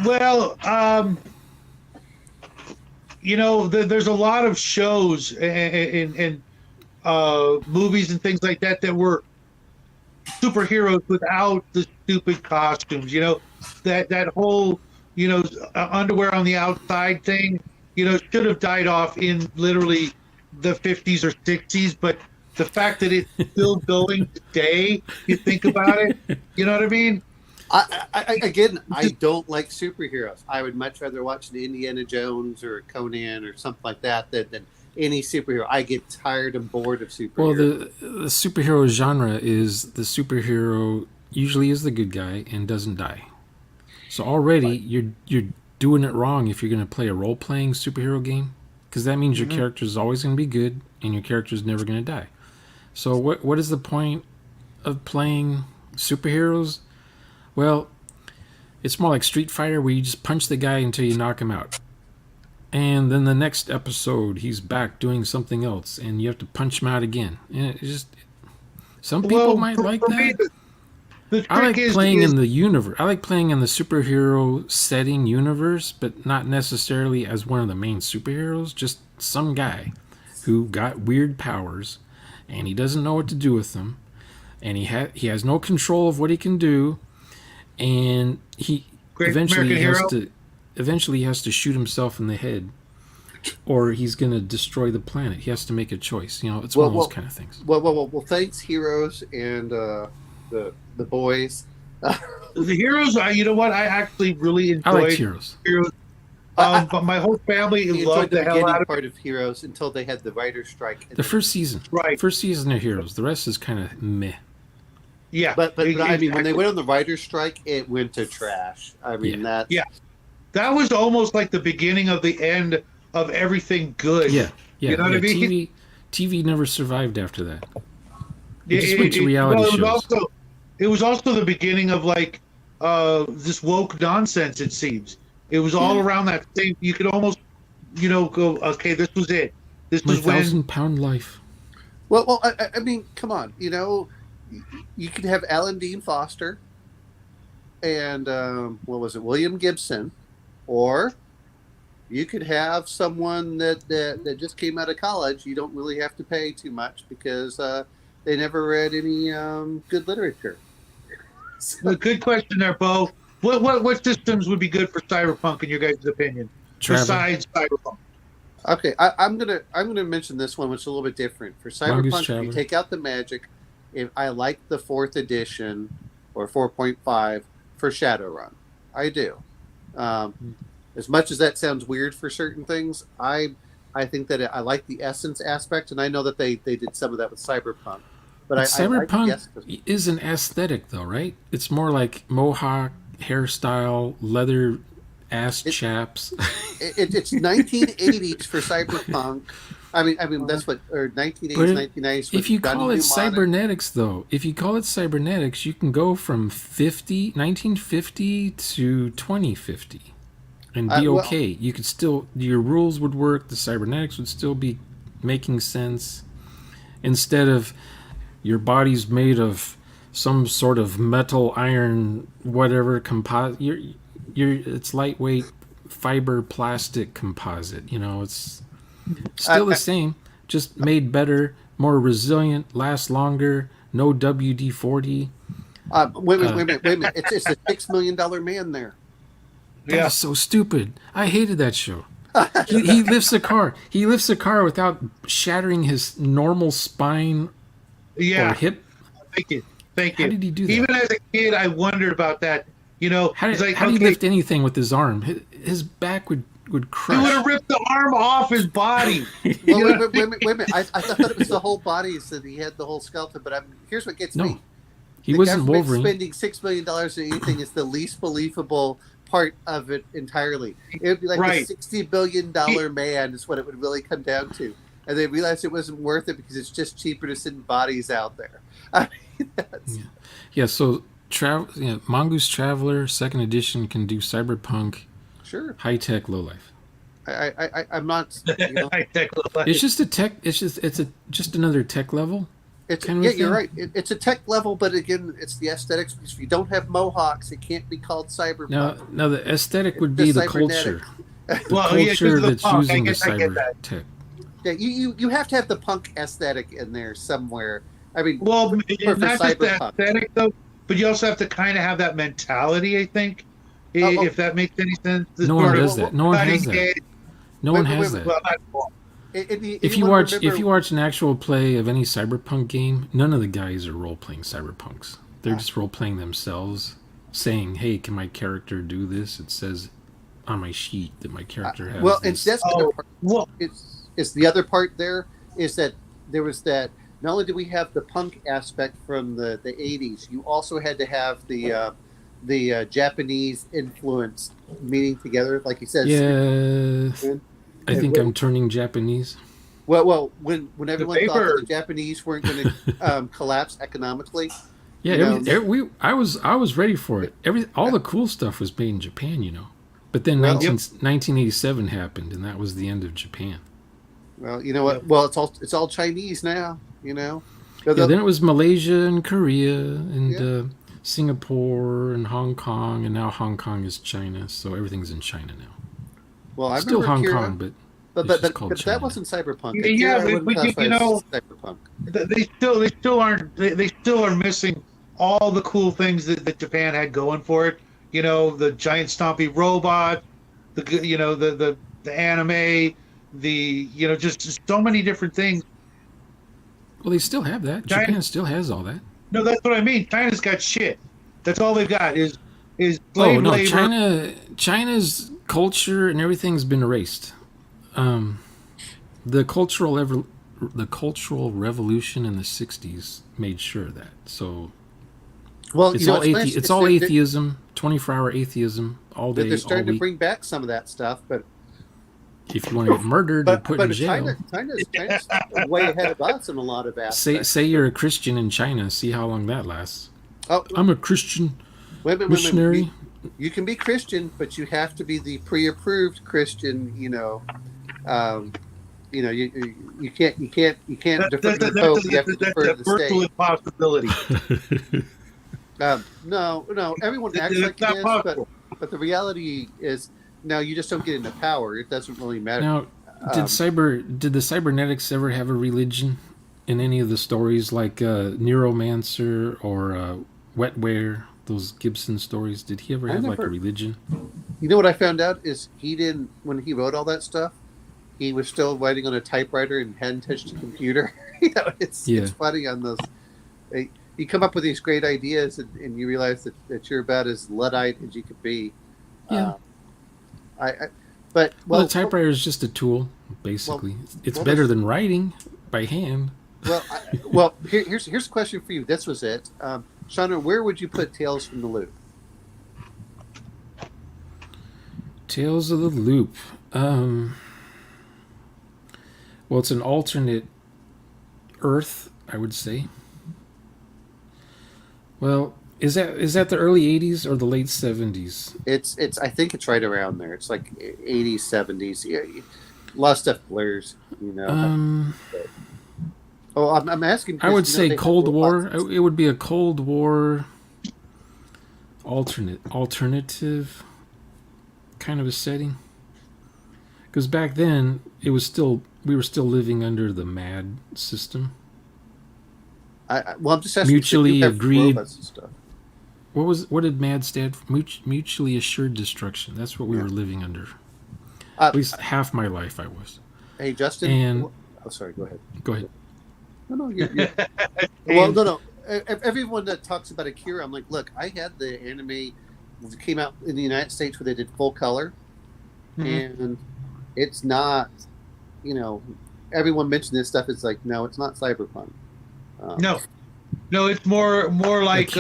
well, there's a lot of shows and movies and things like that were superheroes without the stupid costumes. That whole underwear on the outside thing. Should have died off in literally the 50s or 60s, but the fact that it's still going today, you think about it. You know what I mean? I don't like superheroes. I would much rather watch an Indiana Jones or a Conan or something like that than any superhero. I get tired and bored of superheroes. Well, the superhero genre is the superhero usually is the good guy and doesn't die. So already you're doing it wrong if you're going to play a role-playing superhero game, because that means your character is always going to be good and your character is never going to die. So what is the point of playing superheroes? Well, it's more like Street Fighter, where you just punch the guy until you knock him out. And then the next episode, he's back doing something else, and you have to punch him out again. And it just, some people might like for me, that. the I like trick playing is in the universe. I like playing in the superhero setting universe, but not necessarily as one of the main superheroes. Just some guy who got weird powers, and he doesn't know what to do with them, and he has no control of what he can do, and he Great eventually American he has to shoot himself in the head, or he's going to destroy the planet. He has to make a choice. It's one of those kind of things. Well, thanks, Heroes and the boys. the heroes. You know what? I actually really I like enjoyed Heroes. heroes. But my whole family I enjoyed loved the the hell beginning out of it. part of Heroes until they had the writer's strike. And The first season. Right. First season of Heroes. The rest is kind of meh. Yeah, But I mean, when they exactly. went on the writer's strike, it went to trash. I mean, that's Yeah. That was almost like the beginning of the end of everything good. Yeah. You know what I mean? TV never survived after that. It just went to reality shows. It was also the beginning of this woke nonsense. It seems it was all around that same. You could almost, go, okay, this was it. This My was when 1,000-pound life. well. I mean, come on. You could have Alan Dean Foster and what was it, William Gibson, or you could have someone that just came out of college. You don't really have to pay too much because they never read any good literature. a good question there, Bo. What systems would be good for cyberpunk in your guys' opinion? Travel. Besides cyberpunk, Okay, I'm gonna mention this one, which is a little bit different. For Mongoose Cyberpunk, if Traveler. you take out the magic, I like the 4th edition or 4.5 for Shadowrun. I do. As much as that sounds weird for certain things, I think that I like the essence aspect, and I know that they did some of that with Cyberpunk. But Cyberpunk is an aesthetic, though, right? It's more like mohawk hairstyle, leather ass chaps. It's 1980s for Cyberpunk. I mean that's what, or 1980s, 1990s. If you call it cybernetics, though, if you call it cybernetics, you can go from 1950 to 2050 and be okay. You could still, your rules would work. The cybernetics would still be making sense. Instead of your body's made of some sort of metal, iron, whatever composite. It's lightweight fiber plastic composite. You know, it's still the same, just made better, more resilient, lasts longer. No WD-40. Wait a minute. It's a $6 million man there. That's so stupid. I hated that show. He lifts a car. He lifts a car without shattering his normal spine or hip. Thank you. How did he do that? Even as a kid, I wondered about that. You know, how did he lift anything with his arm? His back would crush. He would have ripped the arm off his body. Well, wait a minute. I thought it was the whole body, so he had the whole skeleton. But here's what gets me. He wasn't Wolverine. Spending $6 million on anything is the least believable part of it entirely. It would be like a $60 billion man is what it would really come down to. And they realized it wasn't worth it because it's just cheaper to send bodies out there. I mean, so Mongoose Traveler 2nd edition can do cyberpunk, high tech, low life. I'm not. High tech, low life. It's just a tech. It's just another tech level. You're right. It's a tech level, but again, it's the aesthetics. Because if you don't have mohawks, it can't be called cyberpunk. Now the aesthetic would be the culture. The culture that's using the cyber tech. Yeah, you have to have the punk aesthetic in there somewhere. I mean, well, not just the aesthetic though, but you also have to kind of have that mentality. I think, if that makes any sense. No one does that. No one has that. No one has that. If you watch an actual play of any cyberpunk game, none of the guys are role playing cyberpunks. They're just role playing themselves, saying, "Hey, can my character do this?" It says on my sheet that my character has. Well, this. It's the other part. There is that there was that. Not only do we have the punk aspect from the 80s, you also had to have the Japanese influence meeting together, like he says. Yeah, I think I'm turning Japanese. Well, when everyone thought that the Japanese weren't going to collapse economically. Yeah, I was ready for it. All the cool stuff was made in Japan, you know. But then 1987 happened, and that was the end of Japan. Well, you know what? Well, it's all Chinese now. You know. Then it was Malaysia and Korea and Singapore and Hong Kong, and now Hong Kong is China, so everything's in China now. Well, I still Hong Kira, Kong, but that wasn't cyberpunk. Cyberpunk. They still are missing all the cool things that Japan had going for it. You know, the giant stompy robot, the anime, just so many different things. Well, they still have that. Japan still has all that. No, that's what I mean. China's got shit. That's all they've got is slave labor. China's culture and everything's been erased. The cultural revolution in the 60s made sure of that. So it's all atheism, 24-hour atheism all day. They're starting to bring back some of that stuff, but if you want to get murdered, you're put in jail. China's way ahead of us in a lot of aspects. Say you're a Christian in China. See how long that lasts. Oh, I'm a Christian missionary. You can be Christian, but you have to be the pre-approved Christian. You can't defer to the Pope. You have to defer to the state. Impossibility. No. Everyone acts like it is, but the reality is. No, you just don't get into power. It doesn't really matter. Now, did the cybernetics ever have a religion in any of the stories, like Neuromancer or Wetware, those Gibson stories? Did he ever have like a religion? You know what I found out is he didn't. When he wrote all that stuff, he was still writing on a typewriter and hadn't touched a computer. It's funny on those. you come up with these great ideas, and you realize that you're about as Luddite as you could be. Yeah. But Well, the typewriter is just a tool, basically. It's better than writing by hand. Here's a question for you. This was it, Shauna. Where would you put Tales from the Loop? Tales of the Loop. Well, it's an alternate Earth, I would say. Well, is that the early '80s or the late '70s? It's. I think it's right around there. It's like '80s, '70s. Yeah, a lot of stuff blurs. I'm asking. I would say Cold War. It would be a Cold War alternative kind of a setting. Because back then we were still living under the MAD system. I'm just asking. Mutually agreed. And stuff. What did MAD stand for? Mutually assured destruction. That's what we were living under. At least half my life I was. Hey, Justin. And sorry. Go ahead. Go ahead. No. Well, no. Everyone that talks about Akira, I'm like, look, I had the anime that came out in the United States where they did full color, and it's not. Everyone mentioned this stuff. It's like, no, it's not cyberpunk. No, it's more like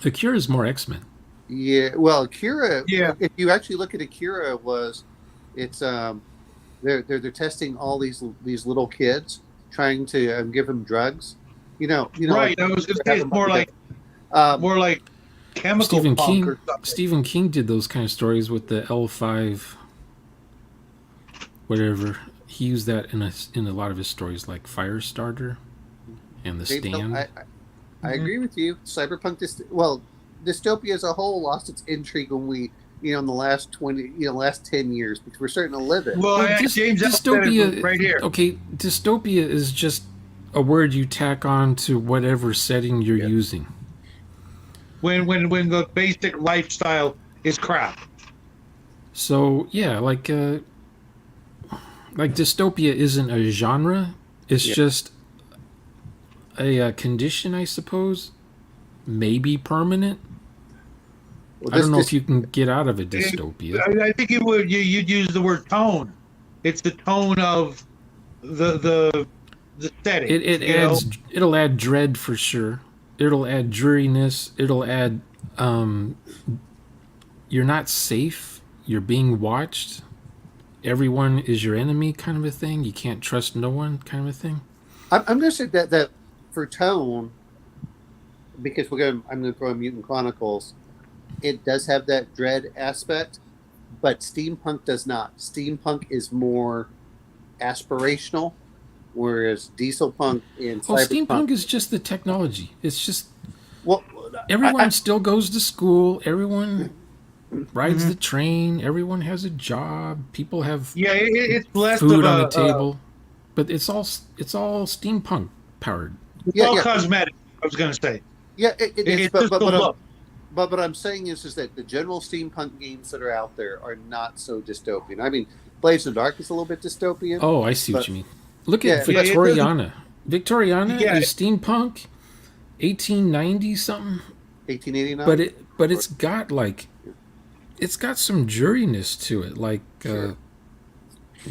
Akira is more X-Men. Yeah, well, Akira. Yeah. If you actually look at Akira, it's they're testing all these little kids, trying to give them drugs. Right. I was going to say it's more like chemical Stephen punk King. or something. Stephen King did those kind of stories with the L5, whatever. He used that in a lot of his stories, like Firestarter and The Stand. I agree with you. Cyberpunk, dystopia as a whole lost its intrigue when we, in the last 10 years, because we're starting to live it. Well, James dystopia right here. Okay, dystopia is just a word you tack on to whatever setting you're using. When the basic lifestyle is crap. So yeah, like dystopia isn't a genre. It's just a condition, I suppose. Maybe permanent. Well, I don't know if you can get out of a dystopia. I think you'd use the word tone. It's the tone of the setting. It'll add dread for sure. It'll add dreariness. It'll add you're not safe. You're being watched. Everyone is your enemy, kind of a thing. You can't trust no one, kind of a thing. I'm going to say that for tone, because I'm going to throw in Mutant Chronicles. It does have that dread aspect, but Steampunk does not. Steampunk is more aspirational, whereas Dieselpunk and Cyberpunk... Steampunk is just the technology. It's just... everyone still goes to school. Everyone rides the train. Everyone has a job. People have it's less food of on the table. But it's all steampunk powered. It's all cosmetic, I was going to say. Yeah, it's just the look. But what I'm saying is that the general steampunk games that are out there are not so dystopian. I mean, Blades of the Dark is a little bit dystopian. Oh, I see what you mean. Look at Victoriana. Victoriana is steampunk, 1890 something. 1889. But it's got some dreariness to it. Like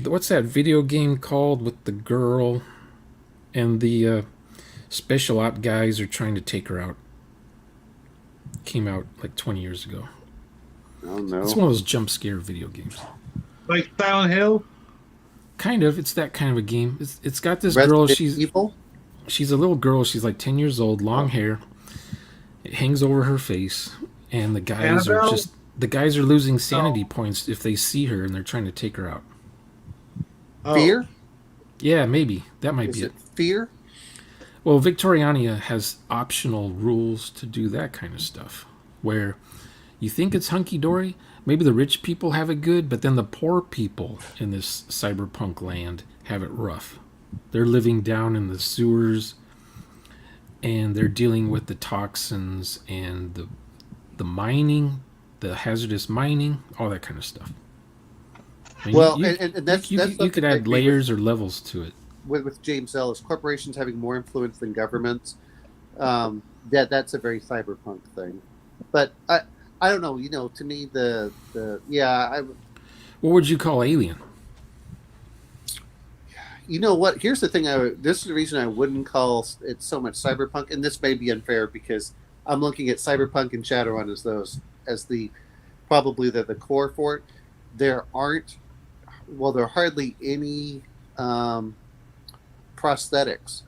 what's that video game called with the girl and the special op guys are trying to take her out? Came out like 20 years ago. Oh no! It's one of those jump scare video games. Like Silent Hill. Kind of. It's that kind of a game. It's got this Resident girl. Evil? She's a little girl. She's like 10 years old. Long hair. It hangs over her face, and the guys are losing sanity points if they see her, and they're trying to take her out. Fear? Yeah, maybe that might be it. Fear? Well, Victoriania has optional rules to do that kind of stuff, where you think it's hunky-dory. Maybe the rich people have it good, but then the poor people in this cyberpunk land have it rough. They're living down in the sewers, and they're dealing with the toxins and the mining, the hazardous mining, all that kind of stuff. I mean, you could add layers or levels to it. With James Ellis, corporations having more influence than governments. That's a very cyberpunk thing. But I don't know. To me What would you call Alien? you know what? Here's the thing. This is the reason I wouldn't call it so much cyberpunk, and this may be unfair because I'm looking at cyberpunk and Shadowrun as the probably the core for it. There are hardly any prosthetics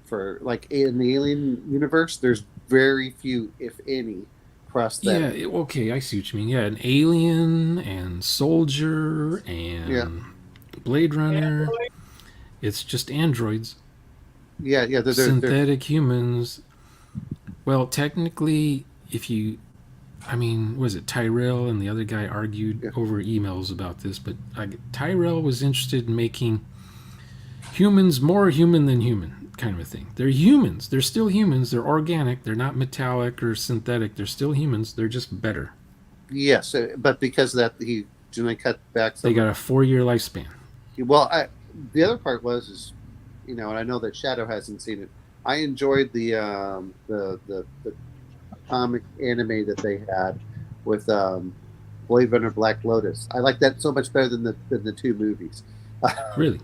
for like in the Alien universe. There's very few, if any, prosthetics. Yeah, okay, I see what you mean. Yeah, an Alien and Soldier and Blade Runner. It's just androids. Yeah. They're Synthetic humans. Well, technically, was it Tyrell and the other guy argued over emails about this, but Tyrell was interested in making humans more human than human, kind of a thing. They're humans. They're still humans. They're organic. They're not metallic or synthetic. They're still humans. They're just better. Yes, but because of that, they cut back. They got a 4-year lifespan. Well, the other part is, and I know that Shadow hasn't seen it. I enjoyed the comic anime that they had with Blade Runner Black Lotus. I like that so much better than the two movies. Really?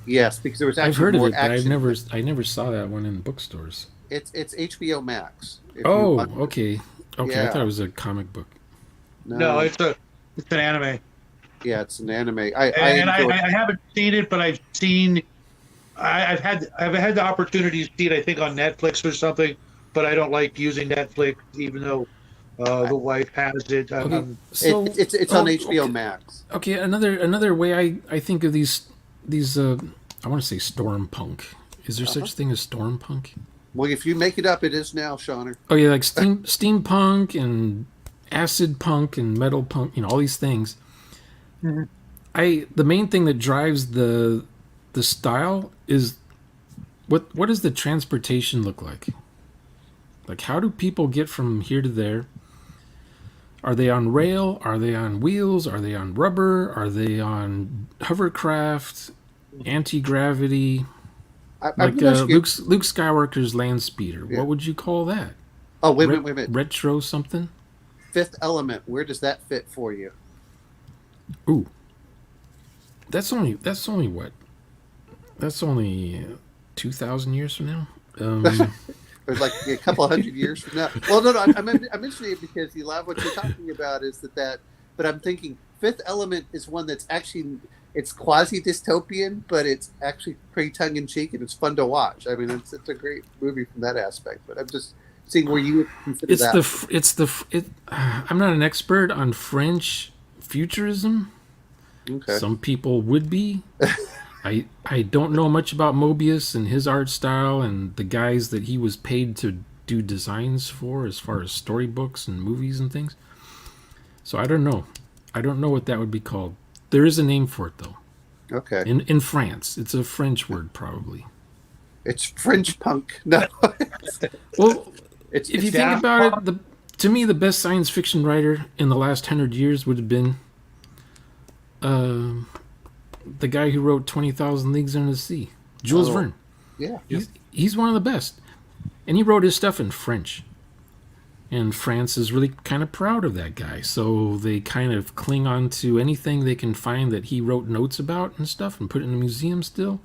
Yes, because there was actually I've heard of more it, but action. I never saw that one in bookstores. It's HBO Max. Oh, okay. Okay, Yeah. I thought it was a comic book. No, it's an anime. Yeah, it's an anime. I haven't seen it, but I've had the opportunity to see it. I think on Netflix or something, but I don't like using Netflix, even though the wife has it. Okay, so it's on HBO Max. Okay, another way I think of these I want to say stormpunk. Is there such thing as stormpunk? Well, if you make it up, it is now, Shawner. Oh yeah, like steampunk and acid punk and metal punk, all these things. Mm-hmm. The main thing that drives the style is what does the transportation look like? Like, how do people get from here to there? Are they on rail? Are they on wheels? Are they on rubber? Are they on hovercraft? Anti-gravity? Like Luke Skywalker's land speeder. Yeah. What would you call that? Oh, wait a minute. Retro something? Fifth Element. Where does that fit for you? Ooh. That's only what? That's only 2,000 years from now? Or like a couple hundred years from now. Well, no, I'm mentioning it because you love what you're talking about is that, but I'm thinking Fifth Element is one that's actually, it's quasi-dystopian, but it's actually pretty tongue-in-cheek and it's fun to watch. I mean, it's a great movie from that aspect, but I'm just seeing where you would consider that. I'm not an expert on French futurism. Okay. Some people would be. I don't know much about Mobius and his art style and the guys that he was paid to do designs for as far as storybooks and movies and things. So I don't know. I don't know what that would be called. There is a name for it, though. Okay. In France. It's a French word, probably. It's French punk. No. Well, if you think about it, to me, the best science fiction writer in the last 100 years would have been the guy who wrote 20,000 Leagues Under the Sea, Jules Verne. Yeah. He's one of the best. And he wrote his stuff in French. And France is really kind of proud of that guy. So they kind of cling on to anything they can find that he wrote notes about and stuff and put it in a museum still.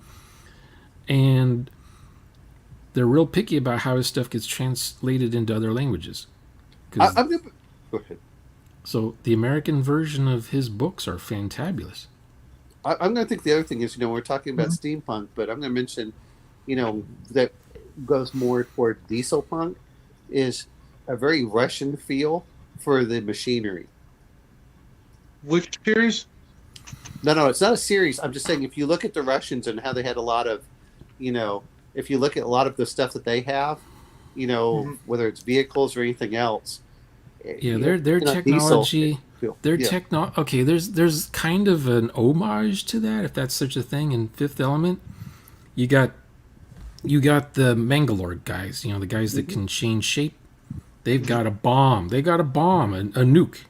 And they're real picky about how his stuff gets translated into other languages. Go ahead. So the American version of his books are fantabulous. I'm going to think the other thing is, we're talking about steampunk, but I'm going to mention, that goes more toward diesel punk is a very Russian feel for the machinery. Which series? No, it's not a series. I'm just saying if you look at the Russians and how they had a lot of, if you look at a lot of the stuff that they have, whether it's vehicles or anything else. Yeah, their technology. Okay, there's kind of an homage to that, if that's such a thing. In Fifth Element, you got the Mangalore guys, the guys that can change shape. They've got a bomb. They got a bomb, a nuke,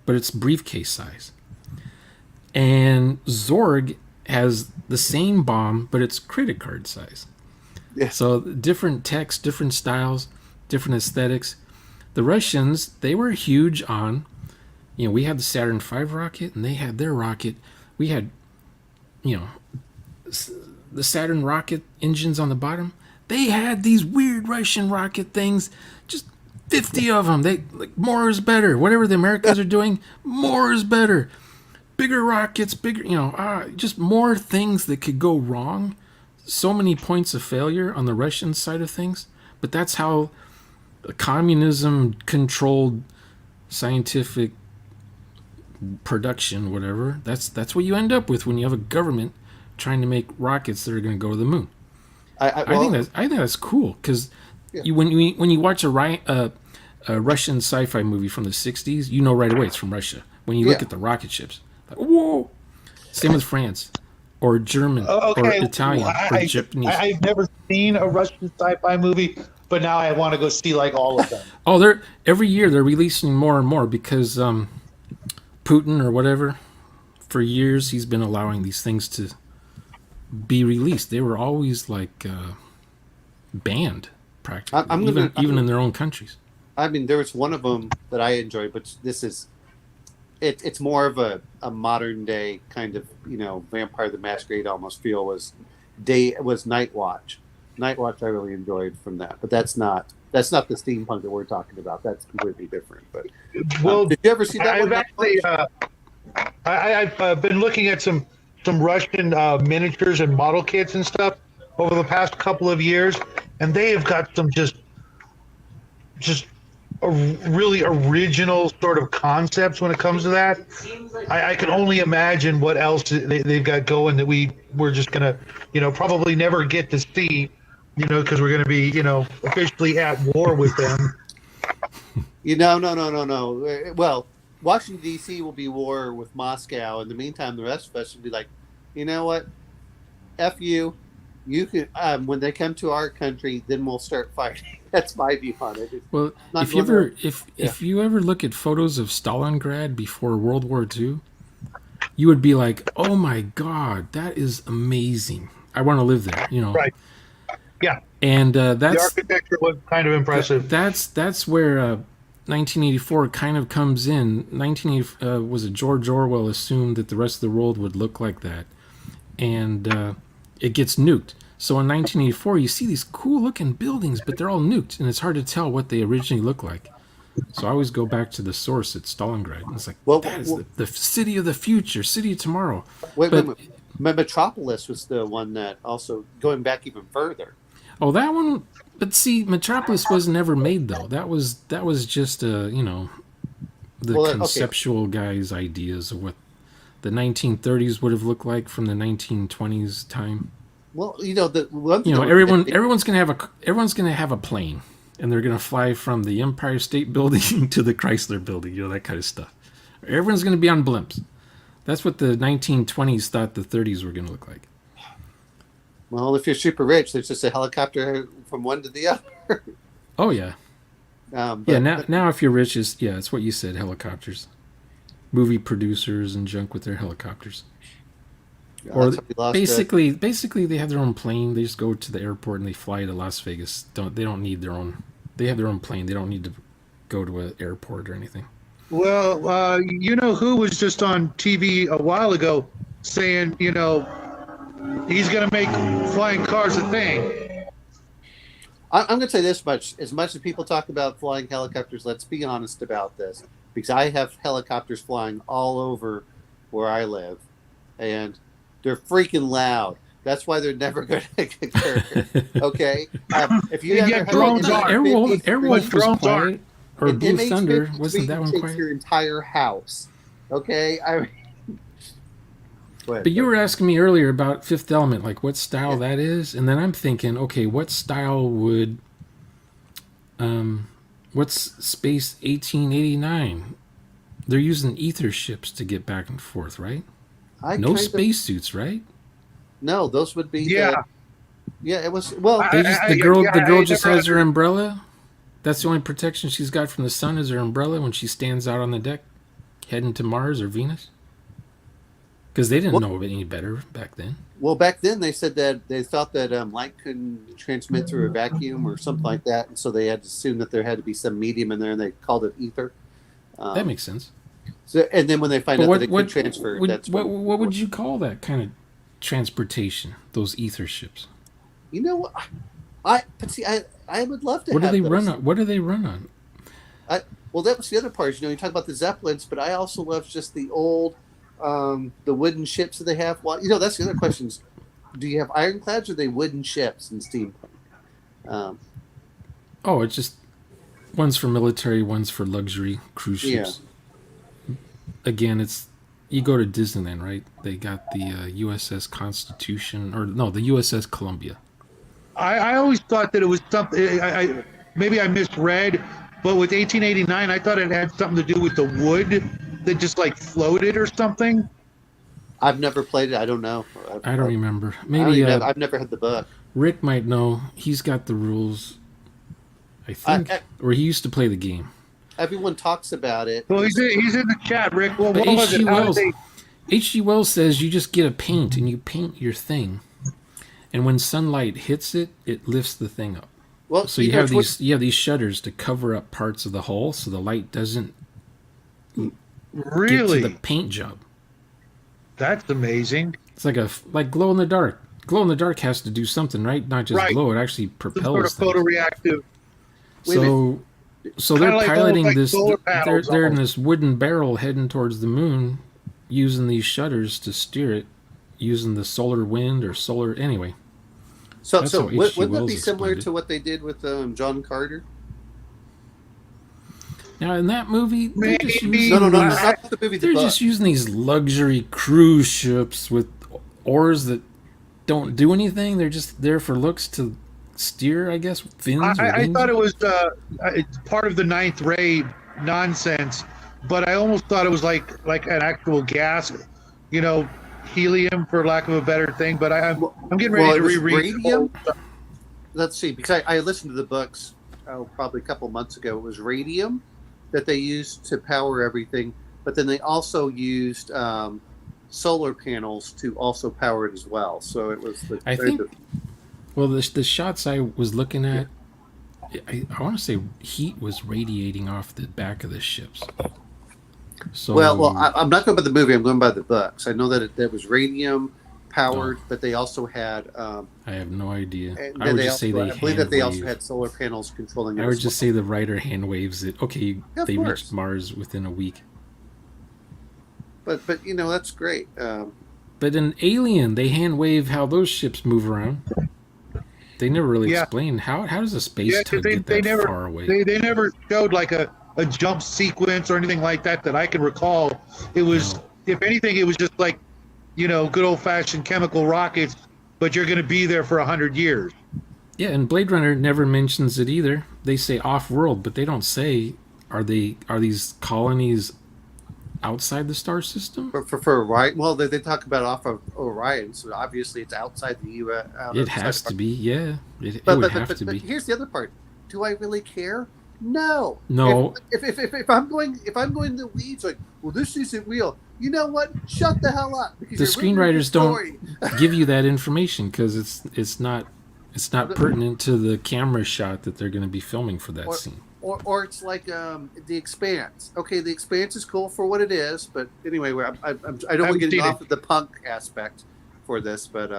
but it's briefcase size. And Zorg has the same bomb, but it's credit card size. Yeah. So different texts, different styles, different aesthetics. The Russians, they were huge on, we had the Saturn V rocket and they had their rocket. We had, you know, the Saturn rocket engines on the bottom. They had these weird Russian rocket things, just 50 of them. They like more is better. Whatever the Americans are doing, more is better. Bigger rockets, bigger, just more things that could go wrong. So many points of failure on the Russian side of things. But that's how communism controlled scientific production, whatever. That's what you end up with when you have a government trying to make rockets that are going to go to the moon. I think that's cool because when you watch a Russian sci-fi movie from the 60s, you know right away it's from Russia. When you look at the rocket ships, like, whoa. Same with France or German or Italian or Japanese. I've never seen a Russian sci-fi movie, but now I want to go see like all of them. Oh, every year they're releasing more and more because Putin or whatever, for years he's been allowing these things to be released. They were always like banned practically, even in their own countries. I mean, there was one of them that I enjoyed, but this is it's more of a modern day kind of Vampire the Masquerade almost feel was Night Watch. Night Watch I really enjoyed from that, but that's not the steampunk that we're talking about. That's completely different. But did you ever see that? I've been looking at some Russian miniatures and model kits and stuff over the past couple of years, and they have got some just a really original sort of concepts when it comes to that. I can only imagine what else they've got going that we're just gonna probably never get to see, because we're gonna be officially at war with them. No. Well, Washington D.C. will be war with Moscow. In the meantime, the rest of us will be like, you know what? F you. You can when they come to our country, then we'll start fighting. That's my view on it. Well, if you ever look at photos of Stalingrad before World War II, you would be like, "Oh my God, that is amazing! I want to live there." Right? Yeah. And the architecture was kind of impressive. That's where 1984 kind of comes in. 1980 was it George Orwell assumed that the rest of the world would look like that, and it gets nuked. So in 1984, you see these cool-looking buildings, but they're all nuked, and it's hard to tell what they originally look like. So I always go back to the source at Stalingrad. And it's like, that is the city of the future, city of tomorrow. Wait. Metropolis was the one that also, going back even further. Oh, that one. But see, Metropolis was never made, though. That was just, the conceptual guy's ideas of what the 1930s would have looked like from the 1920s time. Well, the one thing everyone's gonna have a plane, and they're gonna fly from the Empire State Building to the Chrysler Building, that kind of stuff. Everyone's gonna be on blimps. That's what the 1920s thought the 30s were gonna look like. Well, if you're super rich, there's just a helicopter from one to the other. Oh yeah. Now if you're rich, it's what you said, helicopters. Movie producers and junk with their helicopters. Or basically they have their own plane. They just go to the airport and they fly to Las Vegas. They don't need their own. They have their own plane. They don't need to go to an airport or anything. Well, who was just on TV a while ago saying, he's going to make flying cars a thing. I'm going to say this much. As much as people talk about flying helicopters, let's be honest about this. Because I have helicopters flying all over where I live. And they're freaking loud. That's why they're never going to occur. Okay? If you ever drones are. Airwolf was quiet. Or Blue Thunder, wasn't that one quiet? Your entire house. Okay? But you were asking me earlier about Fifth Element, like what style that is, and then I'm thinking, okay, what style would what's Space 1889? They're using ether ships to get back and forth, right? No spacesuits, right? No, those would be. Yeah. It was. Well, the girl just has her umbrella. That's the only protection she's got from the sun is her umbrella when she stands out on the deck, heading to Mars or Venus. Because they didn't Well- know any better back then. Well, back then they said that they thought that light couldn't transmit through a vacuum or something like that, and so they had to assume that there had to be some medium in there, and they called it ether. That makes sense. So, and then when they find But out what that it what, could transfer, would, that's what would you call that kind of transportation? Those ether ships. You know what? But see, I would love to. What do have they those. run on? What do they run on? Well, that was the other part. You talk about the Zeppelins, but I also love just the old, the wooden ships that they have. Well, that's the other question: is, do you have ironclads or are they wooden ships in Steampunk? Oh, it's just one's for military, one's for luxury cruise ships. Again, it's you go to Disneyland, right? They got the USS Constitution, or no, the USS Columbia. I always thought that it was something. Maybe I misread, but with 1889, I thought it had something to do with the wood that just like floated or something. I've never played it. I don't know. I don't remember. I don't Maybe even I've never had the book. Rick might know. He's got the rules, I think, or he used to play the game. Everyone talks about it. Well, he's in the chat, Rick. Well, But what was H.G. it? How did Wells, they- H.G. Wells says you just get a paint and you paint your thing, and when sunlight hits it, it lifts the thing up. Well, So you have these shutters to cover up parts of the hull, so the light doesn't get Really? to the paint job. That's amazing. It's like glow in the dark. Glow in the dark has to do something, right? Not just Right. glow; it actually Some propels sort of things. photoreactive. Wait a So Kinda they're like piloting almost like this. solar They're panels in almost. this wooden barrel heading towards the moon, using these shutters to steer it, using the solar wind or solar. Anyway, So, That's so how H.G. wouldn't that Wells be similar explained it. to what they did with John Carter? now in that movie, they're just Maybe. using No, these- not the movie. The They're book. just using these luxury cruise ships with oars that don't do anything. They're just there for looks to steer, I guess, fins or I wings. thought it was it's part of the ninth ray nonsense, but I almost thought it was like an actual gas, helium for lack of a better thing. But I'm getting ready to it was reread. radium. Let's see, because I listened to the books probably a couple months ago. It was radium that they used to power everything, but then they also used solar panels to also power it as well. So it was the I think- Well, the shots I was looking at, I want to say heat was radiating off the back of the ships. So I'm not going by the movie. I'm going by the books. I know that it was radium powered, but they also had. I have no idea. And I would they just say also, they I believe that they hand also wave. had solar panels controlling it. I would as just say the writer hand waves it. Okay, Yeah, of they course. reached Mars within a week. well. But that's great. But in Alien, they hand wave how those ships move around. They never really Yeah. explained how does a space Yeah, tug they get that never far away. they never showed like a jump sequence or anything like that I can recall. It was, No. if anything, it was just like, good old fashioned chemical rockets, but you're going to be there for 100 years. Yeah, and Blade Runner never mentions it either. They say off-world, but they don't say are these colonies outside the star system? For Orion, well, they talk about off of Orion, so obviously it's outside the U.S. It has to be, yeah. It But, would but, have but, to but be. here's the other part. Do I really care? No. No. If I'm going in the weeds, like, well, this isn't real. You know what? Shut the hell up. Because The you're ruining screenwriters don't story. give you that information because it's not pertinent to the camera shot that they're going to be filming for that scene. Or it's like The Expanse. Okay, The Expanse is cool for what it is, but anyway, I don't want haven't to get seen off it. of the punk aspect for this, but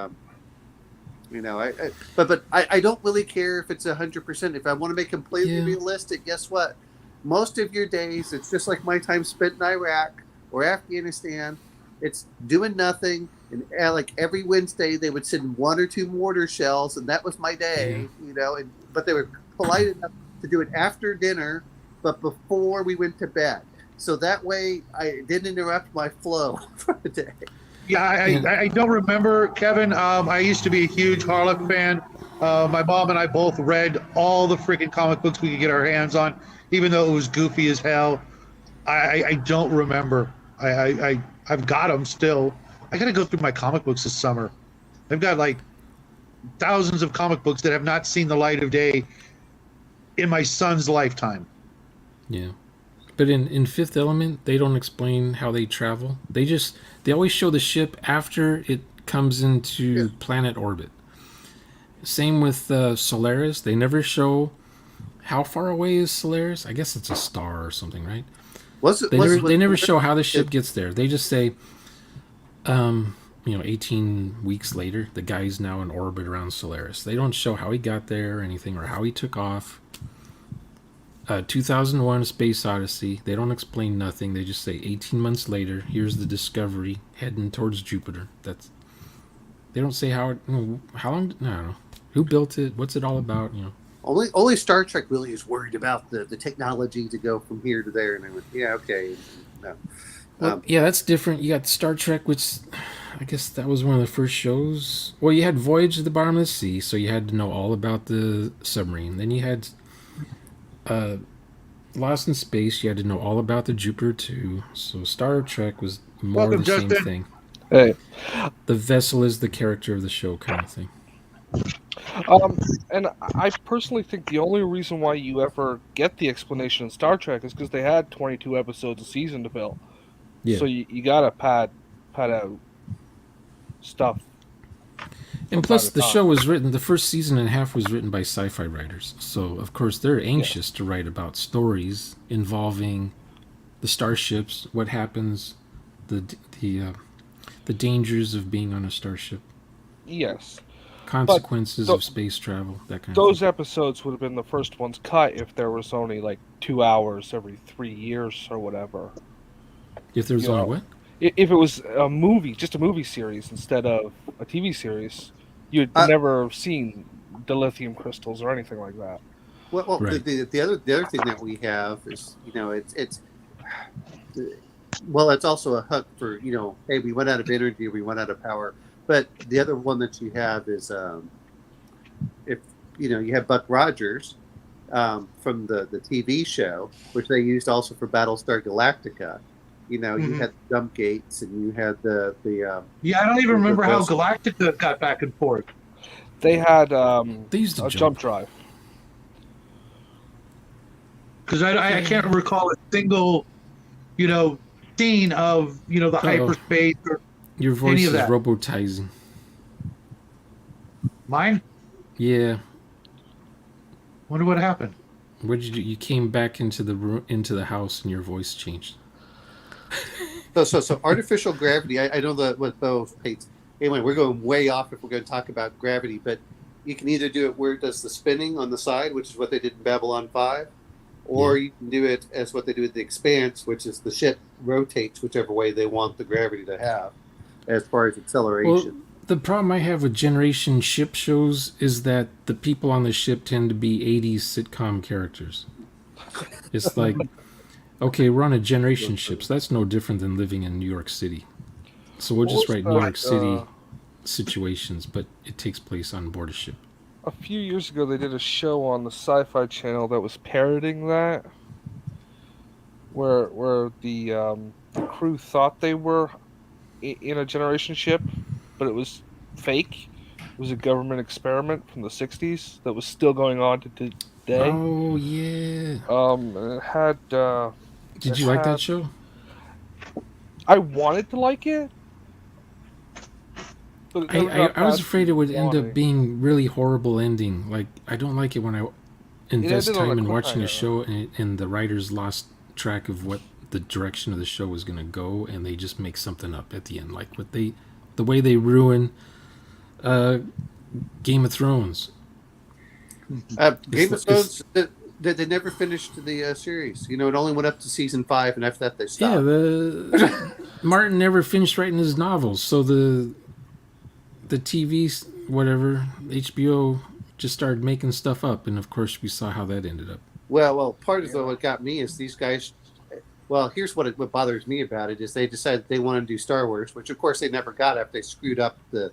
I don't really care if it's 100%. If I want to make completely Yeah. realistic, guess what? Most of your days, it's just like my time spent in Iraq or Afghanistan. It's doing nothing, and like every Wednesday they would send 1 or 2 mortar shells, and that was my day, but they were polite enough to do it after dinner, but before we went to bed. So that way I didn't interrupt my flow for the day. Yeah, I don't remember, Kevin. I used to be a huge Harlock fan. My mom and I both read all the freaking comic books we could get our hands on, even though it was goofy as hell. I don't remember. I've got them still. I got to go through my comic books this summer. I've got like thousands of comic books that have not seen the light of day in my son's lifetime. Yeah. But in Fifth Element, they don't explain how they travel. They always show the ship after it comes into planet orbit. Same with Solaris. They never show how far away is Solaris. I guess it's a star or something, right? They never show how the ship gets there. They just say, 18 weeks later, the guy's now in orbit around Solaris. They don't show how he got there or anything, or how he took off. 2001 Space Odyssey, they don't explain nothing. They just say 18 months later, here's the Discovery heading towards Jupiter. They don't say how long, I don't know. Who built it? What's it all about? Only Star Trek really is worried about the technology to go from here to there. And I went, yeah, okay. No. Well, yeah, that's different. You got Star Trek, which I guess that was one of the first shows. Well, you had Voyage to the Bottom of the Sea, so you had to know all about the submarine. Then you had Lost in Space, you had to know all about the Jupiter 2. So Star Trek was more the same thing. Hey. The vessel is the character of the show kind of thing. And I personally think the only reason why you ever get the explanation in Star Trek is because they had 22 episodes a season to fill. Yeah. So you gotta pad out stuff. And plus, the show was written, the first season and a half was written by sci-fi writers. So, of course, they're anxious to write about stories involving the starships, what happens, the dangers of being on a starship. Yes. Consequences of space travel, that kind of Those thing. episodes would have been the first ones cut if there was only like 2 hours every 3 years or whatever. If there's only what? If it was a movie, just a movie series instead of a TV series, you'd never have seen the lithium crystals or anything like that. Well, Right. the other thing that we have is, it's also a hook for, hey, we went out of energy, we went out of power. But the other one that you have is, if you have Buck Rogers from the TV show, which they used also for Battlestar Galactica. You had the jump gates, and you had the Yeah, I don't even remember how Galactica got back and forth. They had They used to a jump drive. Because I can't recall a single, scene of, the hyperspace or Your voice any is of that. robotizing. Mine. Yeah. Wonder what happened. What did you do? You came back into the house and your voice changed. So artificial gravity. I know that what Bo hates. Anyway, we're going way off if we're going to talk about gravity, but you can either do it where it does the spinning on the side, which is what they did in Babylon 5, or you can do it as what they do with the Expanse, which is the ship rotates whichever way they want the gravity to have as far as acceleration. Well, the problem I have with Generation ship shows is that the people on the ship tend to be 80s sitcom characters. It's like, okay, we're on a Generation ship, so that's no different than living in New York City. So we'll just write New York City situations, but it takes place on board a ship. A few years ago, they did a show on the Sci-Fi Channel that was parroting that, where the crew thought they were in a Generation ship, but it was fake. It was a government experiment from the 60s that was still going on to today. Oh, yeah. It had... Did you like that show? I wanted to like it. But it never got I was past afraid it would end wanting. up being really horrible ending. Like, I don't like it when I invest ended on a time in watching a cliffhanger, show and the writers lost track of what the direction of the show was going to go, and they just make something up at the end. Like the way they ruin Game of Thrones. Game of Thrones, they never finished the series. It only went up to season 5, and after that they stopped. Yeah, Martin never finished writing his novels, so the TV, whatever, HBO just started making stuff up, and of course we saw how that ended up. Well, part of what got me is these guys. Well, here's what bothers me about it is they decided they want to do Star Wars, which of course they never got after they screwed up the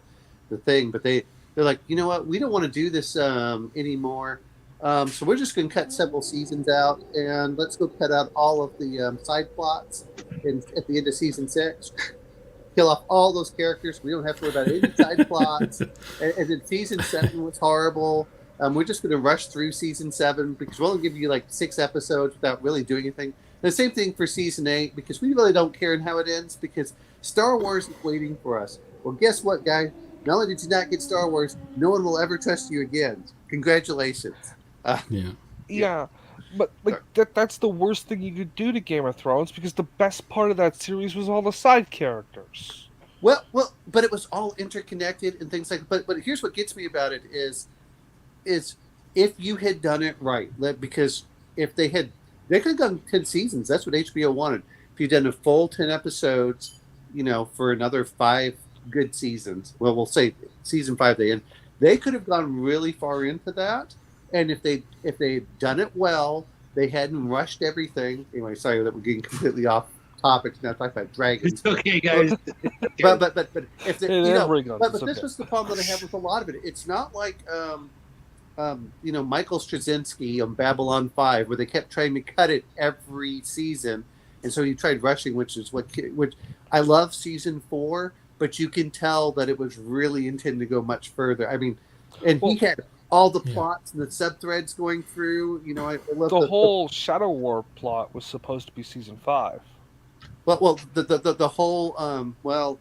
thing. But they're like, you know what, we don't want to do this anymore. So we're just going to cut several seasons out, and let's go cut out all of the side plots. And at the end of season 6, kill off all those characters. We don't have to worry about any side plots. And then season 7 was horrible. We're just going to rush through season 7 because we'll only give you like 6 episodes without really doing anything. The same thing for season 8, because we really don't care in how it ends, because Star Wars is waiting for us. Well, guess what, guy? Not only did you not get Star Wars, no one will ever trust you again. Congratulations. Yeah, but like that's the worst thing you could do to Game of Thrones, because the best part of that series was all the side characters. Well, but it was all interconnected and things like. But here's what gets me about it is if you had done it right, because if they could have done 10 seasons. That's what HBO wanted. If you'd done a full 10 episodes, for another 5 good seasons. Well, we'll say season 5 they could have gone really far into that. And if they'd done it well, they hadn't rushed everything. Anyway, sorry that we're getting completely off topic now. Talking about dragons. It's okay, guys. But if they, but It's this okay. was the problem that I have with a lot of it. It's not like Michael Straczynski on Babylon 5, where they kept trying to cut it every season, and so he tried rushing, which I love season 4, but you can tell that it was really intended to go much further. I mean, and he had all the plots and the sub-threads going through. I love The whole Shadow War plot was supposed to be season 5. the whole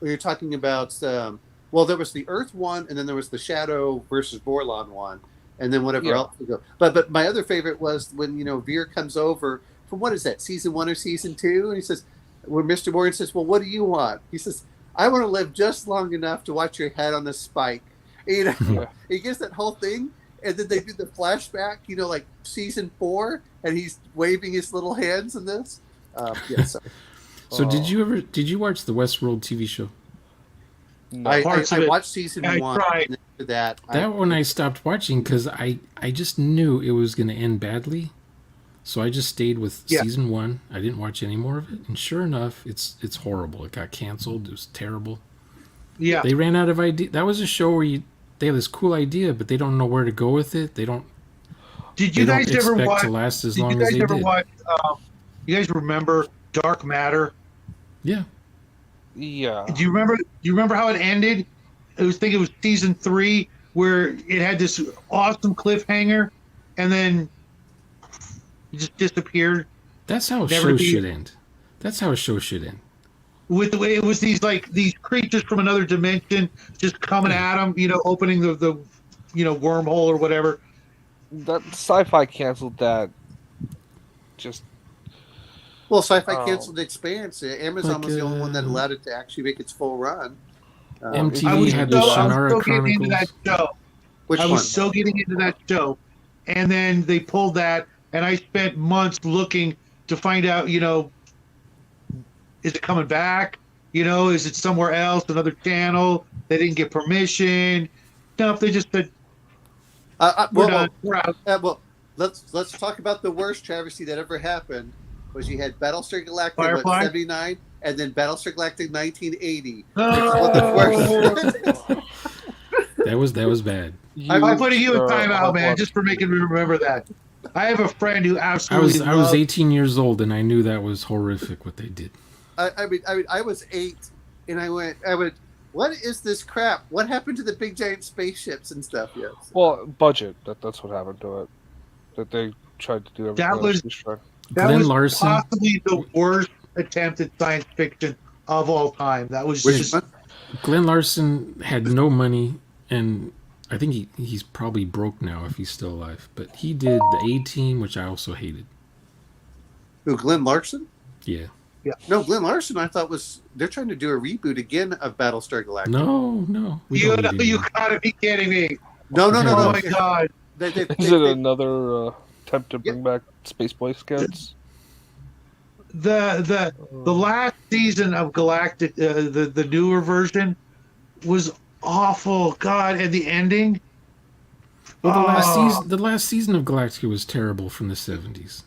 you're talking about there was the Earth one, and then there was the Shadow versus Vorlon one, and then whatever else to go. But my other favorite was when Veer comes over from, what is that, season 1 or season 2, and he says, when Mr. Morgan says, well, what do you want? He says, I want to live just long enough to watch your head on the spike. He gets that whole thing, and then they do the flashback, like season 4, and he's waving his little hands in this. Sorry. So did you watch the Westworld TV show? No. I Parts of it. watched season I 1. tried. And after that, That one I stopped watching because I just knew it was going to end badly. So I just stayed with season 1. I didn't watch any more of it. And sure enough, it's horrible. It got canceled. It was terrible. Yeah. They ran out of idea. That was a show where they have this cool idea, but they don't know where to go with it. They don't. Did you they guys don't ever expect watch? to last as Did long you as guys they ever did. watch? You guys remember Dark Matter? Yeah. Yeah. Do you remember how it ended? I think it was season 3, where it had this awesome cliffhanger, and then it just disappeared. That's how a Never show be- should end. That's how a show should end. With the way it was, these creatures from another dimension just coming at them, opening the wormhole or whatever. That Sci-Fi canceled that. Just Sci-Fi canceled The Expanse. Amazon was the only one that Like, allowed it to actually make its full run. MTV had the Shannara getting into that Chronicles. show. Which I one? was so getting into that show, and then they pulled that, and I spent months looking to find out, is it coming back? Is it somewhere else, another channel? They didn't get permission. No, they just said, we're done. We're out. Let's talk about the worst travesty that ever happened. Was you had Battlestar Galactica Firefly? 79, and then Battlestar Galactica 1980. Oh. That was bad. I'm putting you in timeout, man, just for making me remember that. I have a friend who absolutely I was 18 years old and I knew that was horrific what they did. I was 8, and I went, what is this crap? What happened to the big giant spaceships and stuff? Yes. Well, budget. That's what happened to it. That they tried to do everything. That was- That Glenn was Larson. possibly the worst attempt at science fiction of all time. That was just Glenn Larson had no money, and I think he's probably broke now if he's still alive. But he did the A-Team, which I also hated. Who, Glenn Larson? Yeah. No, Glenn Larson, I thought they're trying to do a reboot again of Battlestar Galactica. No. We don't need you anymore. gotta be kidding me. No. Oh my god. They, Is it another attempt to bring back Space Boy Scouts? The last season of Galactic, the newer version, was awful. God, and the ending. Well, the last season of Galactica was terrible from the 70s.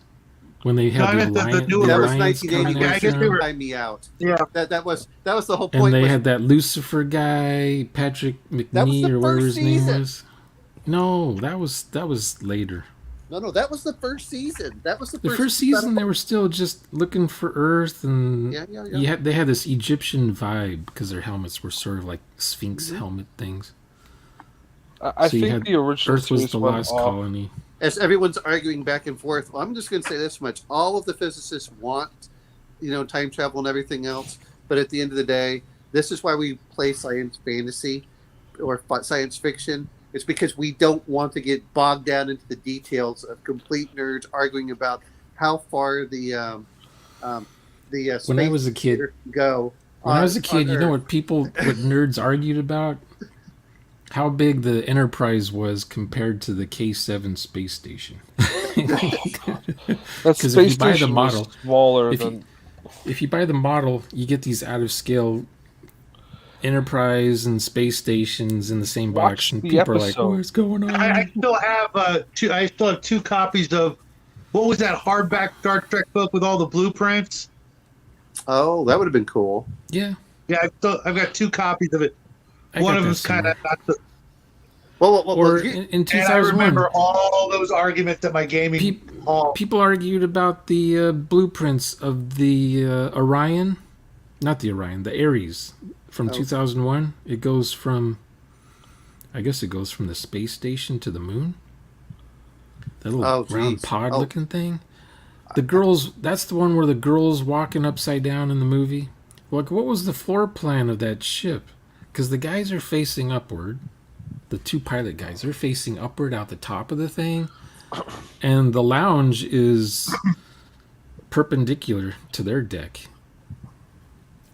When they had No, I meant the newer that was Alliance coming 1980. Yeah, I after guess they them. were- Time me out. Yeah. That was the whole point. And they was- had that Lucifer guy, Patrick That was McNee, the or whatever first his name season. was. No, that was later. No, that was the first season. That was The first season, they were still just looking for Earth, and Yeah. they had this Egyptian vibe because their helmets were sort of like Sphinx Mm-hmm. helmet things. I So you think had the original Earth was series the went lost off. colony. as everyone's arguing back and forth, well, I'm just going to say this much: all of the physicists want, time travel and everything else, but at the end of the day, this is why we play science fantasy or science fiction. It's because we don't want to get bogged down into the details of complete nerds arguing about how far the space When I was a kid, can go. When I was a kid, you know Earth. what nerds argued about? How big the Enterprise was compared to the K7 space station. That 'Cause if space you buy the station model- was smaller if than. If you buy the model, you get these out of scale Enterprise and space stations in the same box, Watch and the people are like, episode. "What's going on?" I still have two. I still have two copies of what was that hardback Star Trek book with all the blueprints? Oh, that would have been cool. Yeah, Yeah, I've got two copies of it. I One got of that them's kind of somewhere. not the. Well, Or you- in And I 2001, remember all those arguments at my gaming hall. people argued about the blueprints of the Orion, not the Orion, the Ares from 2001. It goes from, I guess it goes from the space station to the moon. That little round pod-looking thing. The girls, that's the one where the girls walking upside down in the movie. Like, what was the floor plan of that ship? Because the guys are facing upward. The two pilot guys are facing upward out the top of the thing, and the lounge is perpendicular to their deck,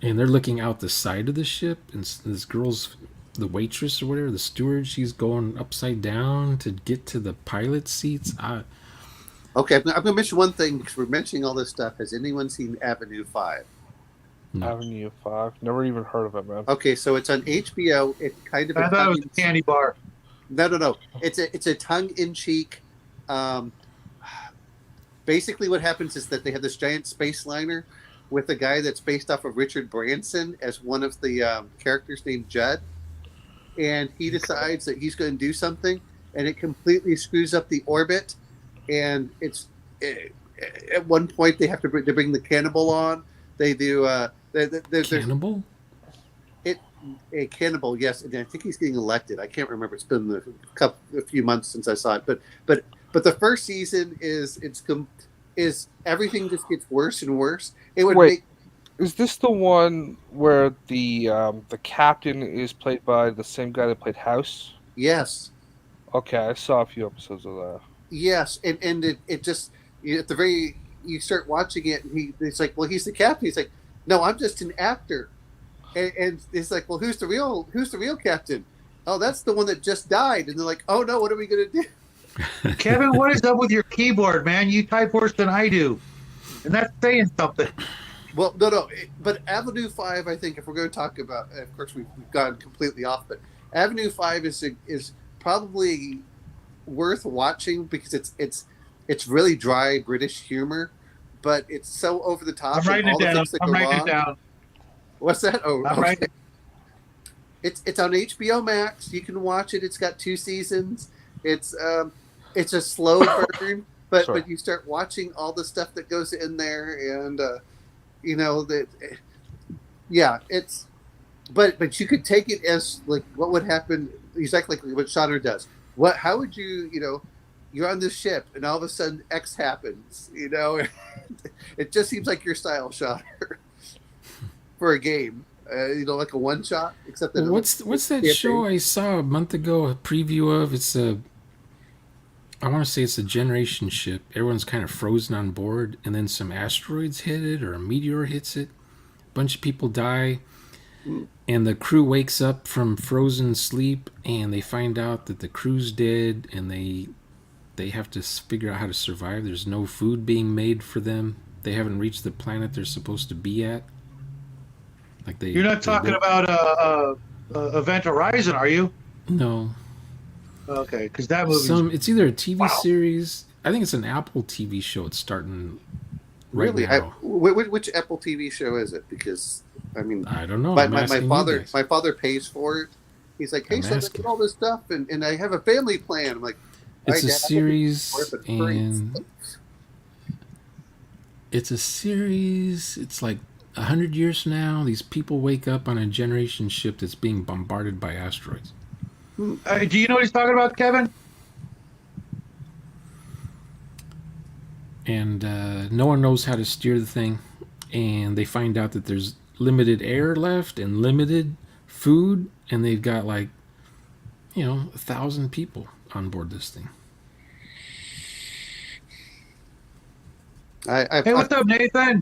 and they're looking out the side of the ship. And this girl's, the waitress or whatever, the steward, she's going upside down to get to the pilot seats. Okay, I'm going to mention one thing because we're mentioning all this stuff. Has anyone seen Avenue 5? No. Avenue 5. Never even heard of it, man. Okay, so it's on HBO. It's kind of I thought it was a candy bar. No. It's a tongue-in-cheek. Basically, what happens is that they have this giant space liner with a guy that's based off of Richard Branson as one of the characters named Judd, and he decides that he's going to do something, and it completely screws up the orbit. And at one point they have to bring the cannibal on. They do. There's Cannibal? a cannibal, yes, and I think he's getting elected. I can't remember. It's been a few months since I saw it, but the first season is everything just gets worse and worse. It would Wait, is this the one where the captain is played by the same guy that played House? yes, Okay, I saw a few episodes of that. yes, and it just at the very you start watching it, and he's like, well, he's the captain. He's like, no, I'm just an actor. And it's like, well, who's the real captain? Oh, that's the one that just died. And they're like, oh no, what are we gonna do? Kevin, what is up with your keyboard, man? You type worse than I do, and that's saying something. Well, no, but Avenue 5, I think, if we're going to talk about, of course, we've gone completely off, but Avenue 5 is probably worth watching because it's really dry British humor, but it's so over the top. I'm writing it down. I'm writing it down. What's that? Oh, I'm okay. writing. It's on HBO Max. You can watch it. It's got 2 seasons. It's a slow burn, Sure. but you start watching all the stuff that goes in there, and it's. But you could take it as like what would happen exactly like what Shawnee does. How would you you're on this ship and all of a sudden X happens. It just seems like your style, Shawnee, for a game. Like a one shot, except that What's that show I saw a month ago? A preview of I want to say it's a generation ship. Everyone's kind of frozen on board, and then some asteroids hit it, or a meteor hits it. A bunch of people die, and the crew wakes up from frozen sleep, and they find out that the crew's dead, and they have to figure out how to survive. There's no food being made for them. They haven't reached the planet they're supposed to be at. You're not talking about Event Horizon, are you? No. Okay, because that movie. It's either a TV series. I think it's an Apple TV show. It's starting right now. Which Apple TV show is it? Because I don't know. My father pays for it. He's like, hey, so I did all this stuff, and I have a family plan. I'm like, it's a Dad, series, and it's a series. It's like 100 years from now, these people wake up on a generation ship that's being bombarded by asteroids. Do you know what he's talking about, Kevin? and no one knows how to steer the thing. And they find out that there's limited air left and limited food, and they've got 1,000 people on board this thing. Hey, what's up, Nathan?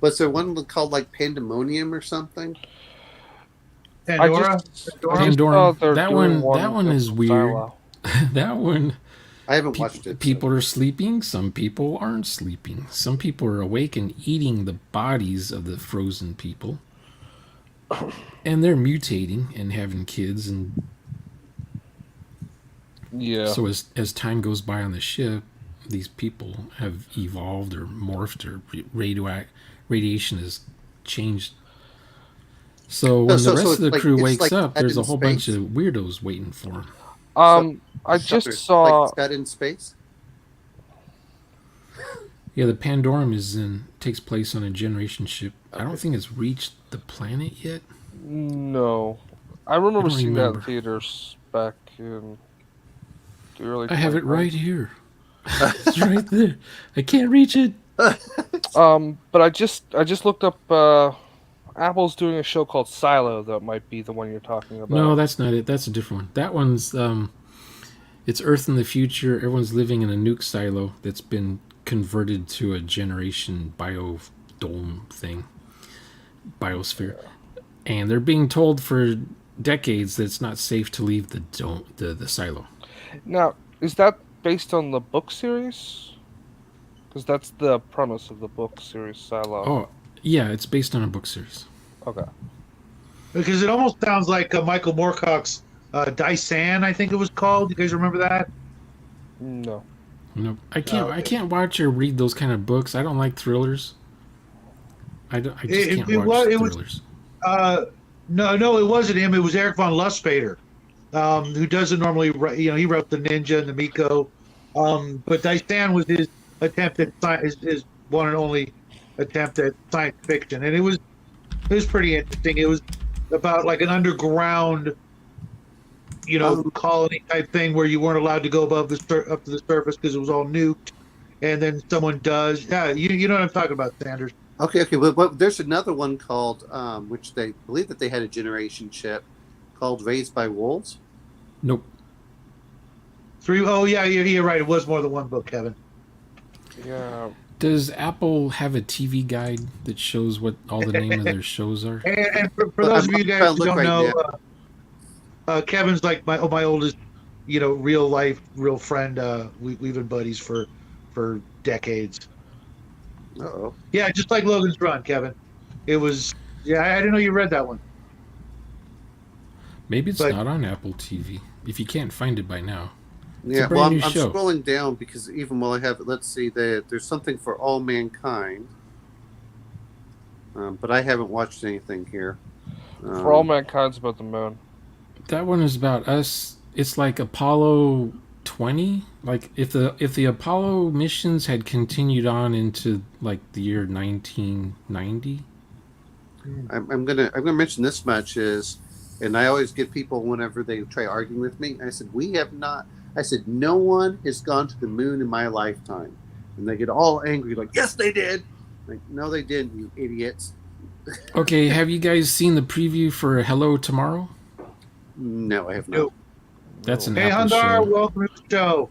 Was there one called like Pandemonium or something? Pandora? Pandora. That one is weird. Silo. That one. I haven't watched it. People are sleeping. Some people aren't sleeping. Some people are awake and eating the bodies of the frozen people. And they're mutating and having kids. And Yeah. so as time goes by on the ship, these people have evolved or morphed, or radiation has changed. So when the rest of the crew wakes up, there's a whole bunch of weirdos waiting for them. I just saw. Like Scott in space. Yeah, the Pandorum takes place on a generation ship. I don't think it's reached the planet yet. No, I remember I don't seeing that in remember. theaters back in the early. I have it 2000s. right here. It's right there. I can't reach it. But I just looked up. Apple's doing a show called Silo. That might be the one you're talking about. No, that's not it. That's a different one. That one's it's Earth in the future. Everyone's living in a nuke silo that's been converted to a generation biodome thing, biosphere, and they're being told for decades that it's not safe to leave the dome, the silo. Now, is that based on the book series? Because that's the premise of the book series Silo. Oh, yeah, it's based on a book series. Okay. Because it almost sounds like Michael Moorcock's Dyson, I think it was called. You guys remember that? No. No, I can't watch or read those kind of books. I don't like thrillers. I just can't watch thrillers. No, it wasn't him. It was Eric von Lustbader, who doesn't normally write. He wrote the Ninja and the Miko, but Dyson was his attempt at his one and only attempt at science fiction, and it was pretty interesting. It was about like an underground, colony type thing where you weren't allowed to go up to the surface because it was all nuked, and then someone does. Yeah, you know what I'm talking about, Sanders. Okay. Well, there's another one called, which they believe that they had a generation ship called Raised by Wolves. Nope. Oh yeah, you're right. It was more than one book, Kevin. Yeah. Does Apple have a TV guide that shows what all the name of their shows are? And for those of you guys who don't know, Kevin's like my oldest, real life, real friend. We've been buddies for decades. Uh-oh. Yeah, just like Logan's Run, Kevin. It was. Yeah, I didn't know you read that one. Maybe it's not on Apple TV. If you can't find it by now. Yeah, a brand new I'm show. scrolling down because even while I have it, let's see, there's something for all mankind. But I haven't watched anything here. For All Mankind's about the moon. That one is about us. It's like Apollo 20. Like if the Apollo missions had continued on into like the year 1990. I'm gonna mention this much is, and I always get people whenever they try arguing with me. I said we have not. I said no one has gone to the moon in my lifetime, and they get all angry like, yes, they did. Like, no, they didn't, you idiots. Okay, have you guys seen the preview for Hello Tomorrow? No, I have not. Nope. That's an Hey, Apple Hundar, show. welcome to the show.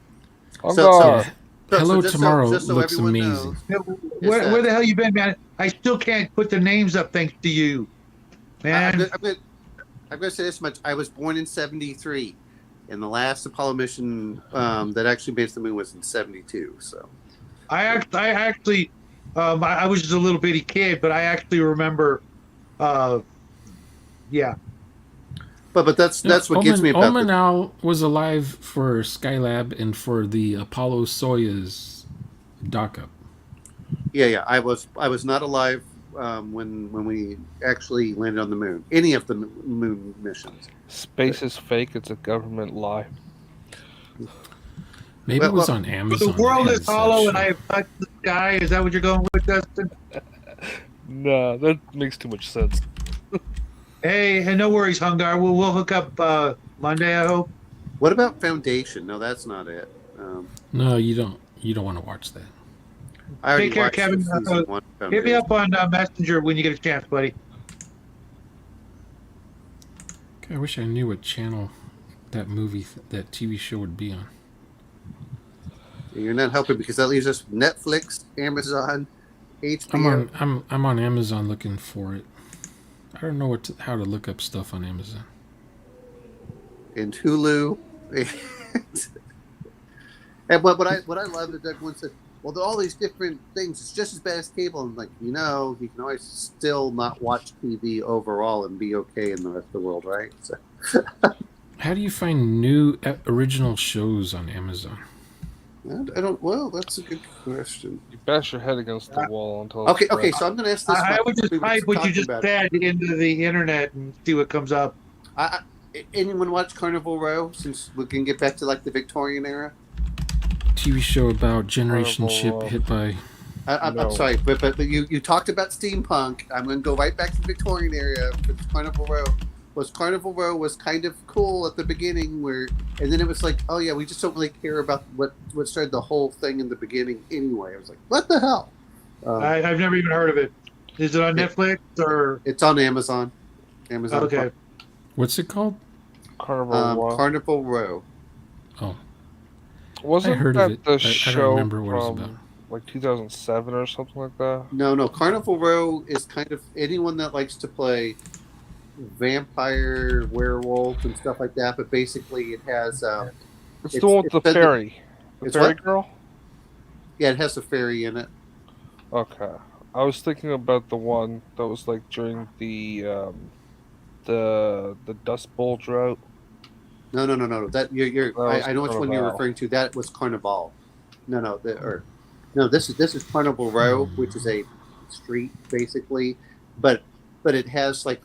Hungar. Hello just Tomorrow just looks everyone amazing. knows, Where the hell you been, man? I still can't put the names up thanks to you, man. I'm going to say this much. I was born in 73, and the last Apollo mission that actually made it to the moon was in 72. So I actually, I was just a little bitty kid, but I actually remember, yeah. But that's what gets me about Omanal was alive for Skylab and for the Apollo Soyuz dock-up. Yeah. I was not alive when we actually landed on the moon. Any of the moon missions. Space is fake. It's a government lie. Maybe it was on But Amazon. the world It is has that hollow, and show. I have touched the sky. Is that what you're going with, Dustin? No, that makes too much sense. Hey, no worries, Hungar. We'll hook up Monday, I hope. What about Foundation? No, that's not it. No, you don't. You don't want to watch that. I already Take care, watched Kevin. season 1. Hit me up on Messenger when you get a chance, buddy. God, I wish I knew what channel that movie, that TV show would be on. You're not helping because that leaves us Netflix, Amazon, HBO. I'm on Amazon looking for it. I don't know how to look up stuff on Amazon. And Hulu. And what I love is everyone said, well, there are all these different things. It's just as bad as cable. I'm like, you can always still not watch TV overall and be okay in the rest of the world, right? So. How do you find new original shows on Amazon? I don't. Well, that's a good question. You bash your head against the wall until. Okay. So I'm going to ask this. I would just we were type what you talking just about. said into the internet and see what comes up. Anyone watch Carnival Row? Since we can get back to like the Victorian era. TV show about generation Carnival, ship hit by. I'm No. sorry, but you talked about steampunk. I'm going to go right back to the Victorian era with Carnival Row. Carnival Row was kind of cool at the beginning, and then it was like, oh yeah, we just don't really care about what started the whole thing in the beginning anyway. I was like, what the hell? I've never even heard of it. Is it on Netflix or? It's on Amazon. Amazon. Okay. What's it called? Carnival Row. Oh, Wasn't I heard that of it. the I show don't remember what it's from about. like 2007 or something like that? No. Carnival Row is kind of anyone that likes to play vampire, werewolf, and stuff like that. But basically, it has. It's the one with the fairy. The it's fairy what? girl? Yeah, it has a fairy in it. Okay. I was thinking about the one that was like during the Dust Bowl drought. No. That you're. I know which one you're Carnival. referring to. That was Carnival. No. This is Carnival Row, which is a street basically, but it has like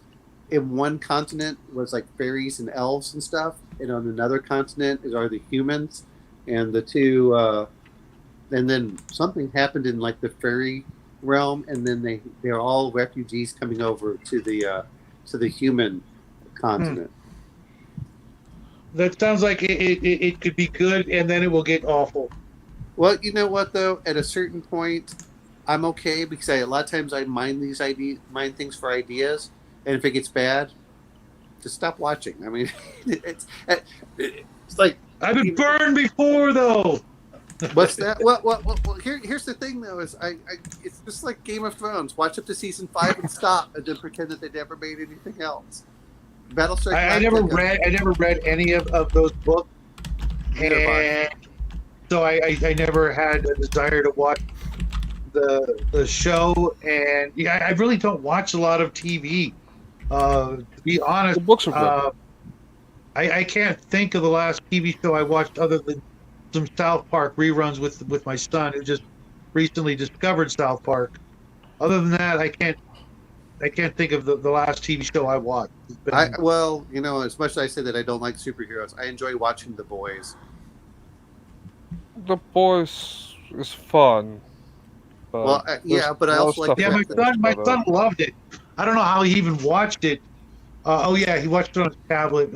in one continent was like fairies and elves and stuff, and on another continent are the humans, and the two. And then something happened in like the fairy realm, and then they're all refugees coming over to the human continent. That sounds like it could be good, and then it will get awful. Well, you know what though? At a certain point, I'm okay because a lot of times I mine things for ideas, and if it gets bad, just stop watching. I mean, it's like I've been burned before, though. what's that? Well, here's the thing though: is it's just like Game of Thrones. Watch up to season 5 and stop, and then pretend that they never made anything else. Battlestar. I never read any of those books, and so I never had a desire to watch the show. And yeah, I really don't watch a lot of TV. To be honest, The books are good. I can't think of the last TV show I watched other than some South Park reruns with my son, who just recently discovered South Park. Other than that, I can't think of the last TV show I watched. It's been- as much as I say that I don't like superheroes, I enjoy watching The Boys. The Boys is fun. But Well, but I also like. yeah, my son loved it. I don't know how he even watched it. He watched it on his tablet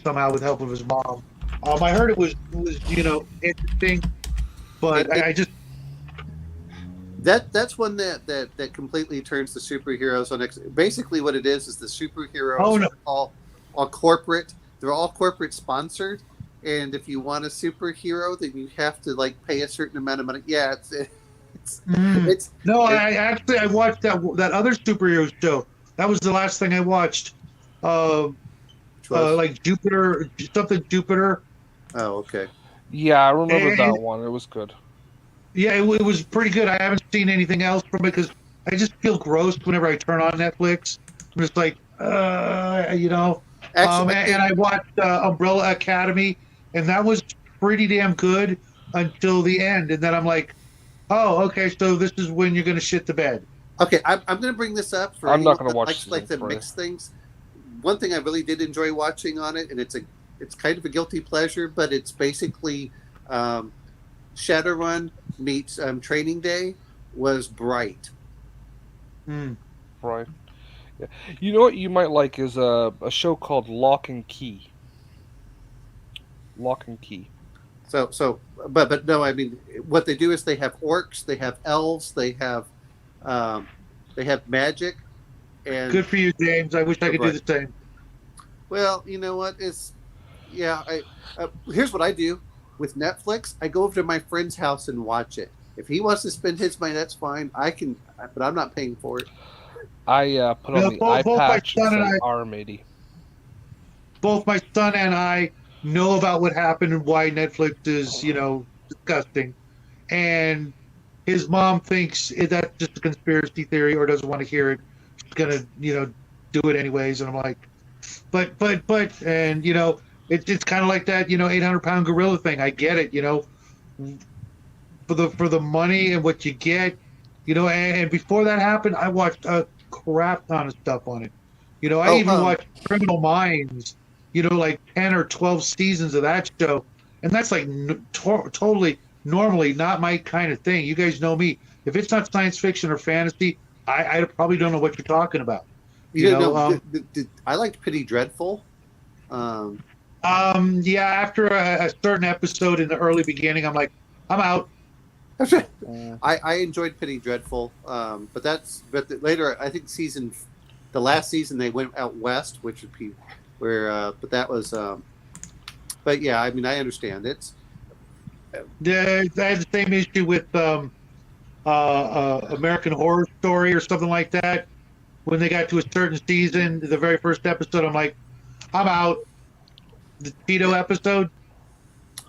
somehow with help of his mom. I heard it was interesting, but I just That's one that completely turns the superheroes on. Basically, what it is the superheroes are all corporate. They're all corporate sponsored, and if you want a superhero, then you have to like pay a certain amount of money. Yeah, it's I watched that other superhero show. That was the last thing I watched. Like Jupiter, something Jupiter. Oh, okay. yeah, I remember that one. It was good. Yeah, it was pretty good. I haven't seen anything else from it because I just feel gross whenever I turn on Netflix. I'm just like, Actually, and I watched Umbrella Academy, and that was pretty damn good until the end. And then I'm like, oh, okay, so this is when you're going to shit the bed. Okay, I'm going to bring this up for I'm not anyone gonna that watch likes the season 3. mixed things. One thing I really did enjoy watching on it, and it's kind of a guilty pleasure, but it's basically Shadowrun meets Training Day was Bright. Right. Yeah. You know what you might like is a show called Lock and Key. Lock and Key. But no, I mean, what they do is they have orcs, they have elves, they have magic, and Good for you, James. I wish I could do the same. well, you know what? Here's what I do with Netflix. I go over to my friend's house and watch it. If he wants to spend his money, that's fine. I can, but I'm not paying for it. I put on the eye patch and say R80. Both my son and I know about what happened and why Netflix is, disgusting. And his mom thinks that's just a conspiracy theory or doesn't want to hear it. She's gonna, do it anyways. And I'm like, but, and it's kind of like that, 800-pound gorilla thing. I get it, for the money and what you get, and before that happened, I watched a crap ton of stuff on it. I even watched Criminal Minds, like 10 or 12 seasons of that show. And that's like totally normally not my kind of thing. You guys know me. If it's not science fiction or fantasy, I probably don't know what you're talking about. I liked Pretty Dreadful. Yeah, after a certain episode in the early beginning, I'm like, I'm out. I enjoyed Pretty Dreadful, but later I think the last season they went out west, which would be where, but that was, but yeah, I mean I understand it's. Yeah, I had the same issue with American Horror Story or something like that. When they got to a certain season, the very first episode, I'm like, I'm out. The Tito episode.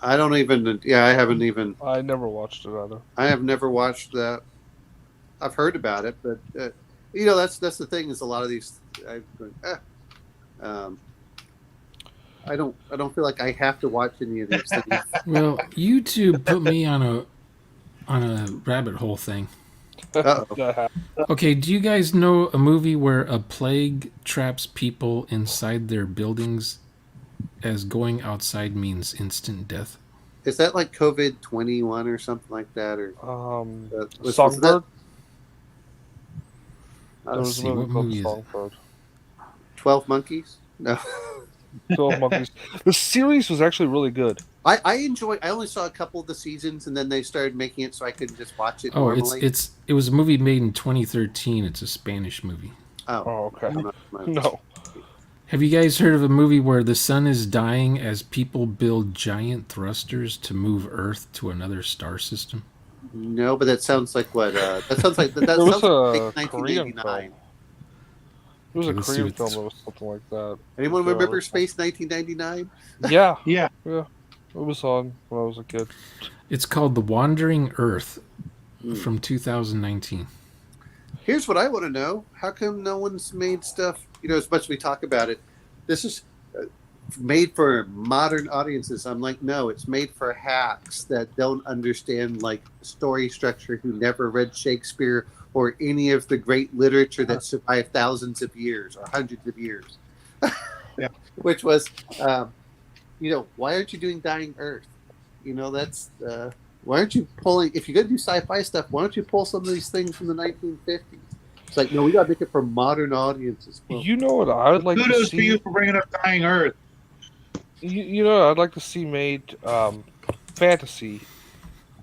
I don't even. Yeah, I haven't even. I never watched it either. I have never watched that. I've heard about it, but that's the thing is a lot of these. I don't feel like I have to watch any of these things. Well, YouTube put me on a rabbit hole thing. Okay, do you guys know a movie where a plague traps people inside their buildings as going outside means instant death? Is that like COVID-21 or something like that? Or Songbird? There was a movie called Songbird. 12 Monkeys? No. 12 Monkeys. The series was actually really good. I only saw a couple of the seasons, and then they started making it so I could just watch it normally. It was a movie made in 2013. It's a Spanish movie. Oh, okay. No. Have you guys heard of a movie where the sun is dying as people build giant thrusters to move Earth to another star system? No, but that sounds like what? That sounds like that was sounds like a Korean 1989. film. It was a Let's see Korean what film this- that was something like that. Anyone remember Space 1999? Yeah. Yeah. It was on when I was a kid. It's called The Wandering Earth from 2019. Here's what I want to know: how come no one's made stuff? As much as we talk about it, this is made for modern audiences. I'm like, no, it's made for hacks that don't understand like story structure, who never read Shakespeare or any of the great literature that survived thousands of years or hundreds of years. Yeah. Which was, why aren't you doing Dying Earth? That's why aren't you pulling? If you're going to do sci-fi stuff, why don't you pull some of these things from the 1950s? It's like, no, we got to make it for modern audiences. Well, You know what I would like to Kudos for see? you for bringing up Dying Earth. You know what I'd like to see made fantasy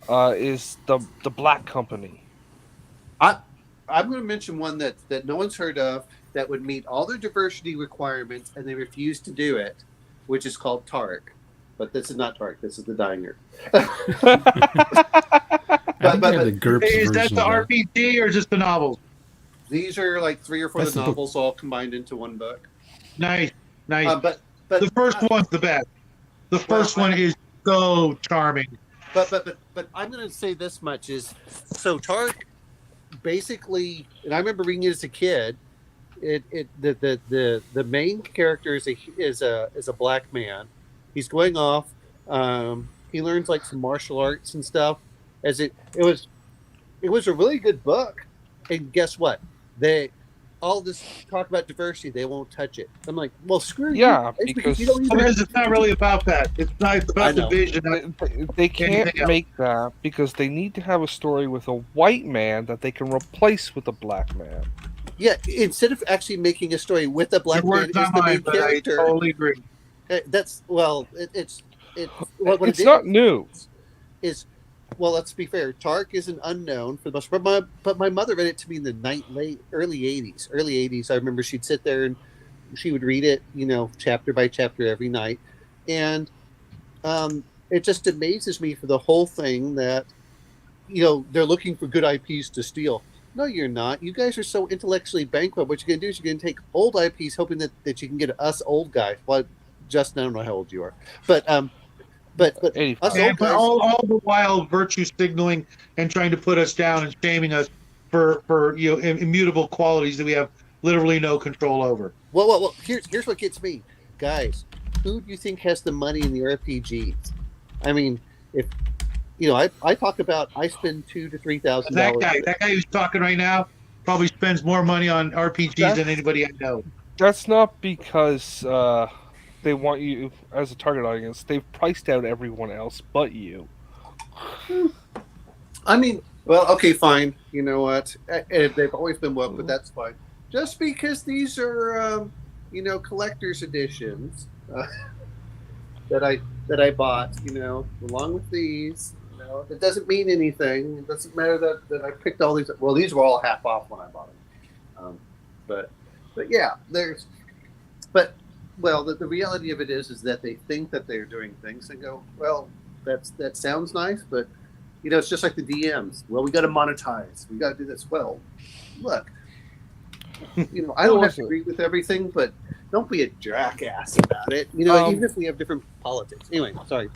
is the Black Company. I'm going to mention one that no one's heard of that would meet all their diversity requirements, and they refuse to do it, which is called Tark. But this is not Tark. This is the Dying Earth. I think they have the GURPS Is version that the of that. RPG or just the novels? These are like 3 or 4 That's of the the book. novels all combined into one book. Nice. But The first one's the best. The first one is so charming. But I'm going to say this much is so Tark basically, and I remember reading it as a kid. The main character is a black man. He's going off. He learns like some martial arts and stuff. It was a really good book. And guess what? All this talk about diversity, they won't touch it. I'm like, well, screw you. Yeah, It's because- you don't even Because it's not really about that. It's not it's I about the know. vision. They can't Anything else? make that because they need to have a story with a white man that they can replace with a black man. Yeah, instead of actually making a story with a black Your man words is not the mine, main but I character. totally agree. It's what It's it not new. is well, let's be fair. Tark is an unknown for the most part. But my mother read it to me in the early '80s. Early '80s. I remember she'd sit there and she would read it, chapter by chapter every night, and it just amazes me for the whole thing that they're looking for good IPs to steal. No, you're not. You guys are so intellectually bankrupt. What you're going to do is you're going to take old IPs, hoping that you can get us old guys. Well, Justin, I don't know how old you are, but but us 85. And old but guys. all the while virtue signaling and trying to put us down and shaming us for immutable qualities that we have literally no control over. Well. Here's what gets me, guys. Who do you think has the money in the RPGs? I mean, if I talk about I spend $2,000 to $3,000. That guy who's talking right now probably spends more money on RPGs than anybody I know. That's not because they want you as a target audience. They've priced out everyone else but you. I mean, well, okay, fine. You know what? They've always been woke, but that's fine. Just because these are, collector's editions that I bought, along with these, it doesn't mean anything. It doesn't matter that I picked all these. Well, these were all half off when I bought them. But yeah, the reality of it is that they think that they're doing things and go, well, that sounds nice, but it's just like the DMs. Well, we got to monetize. We got to do this. Well, look, I don't have to agree with everything, but don't be a jackass about it. Even if we have different politics. Anyway, sorry.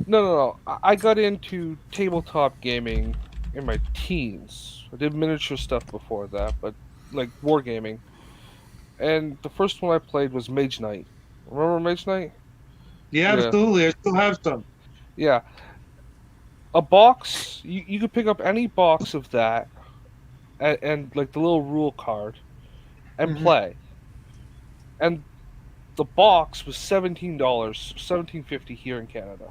No. I got into tabletop gaming in my teens. I did miniature stuff before that, but like wargaming. And the first one I played was Mage Knight. Remember Mage Knight? Yeah, absolutely. I still have some. Yeah. A box, you could pick up any box of that and like the little rule card and play. And the box was $17, $17.50 here in Canada.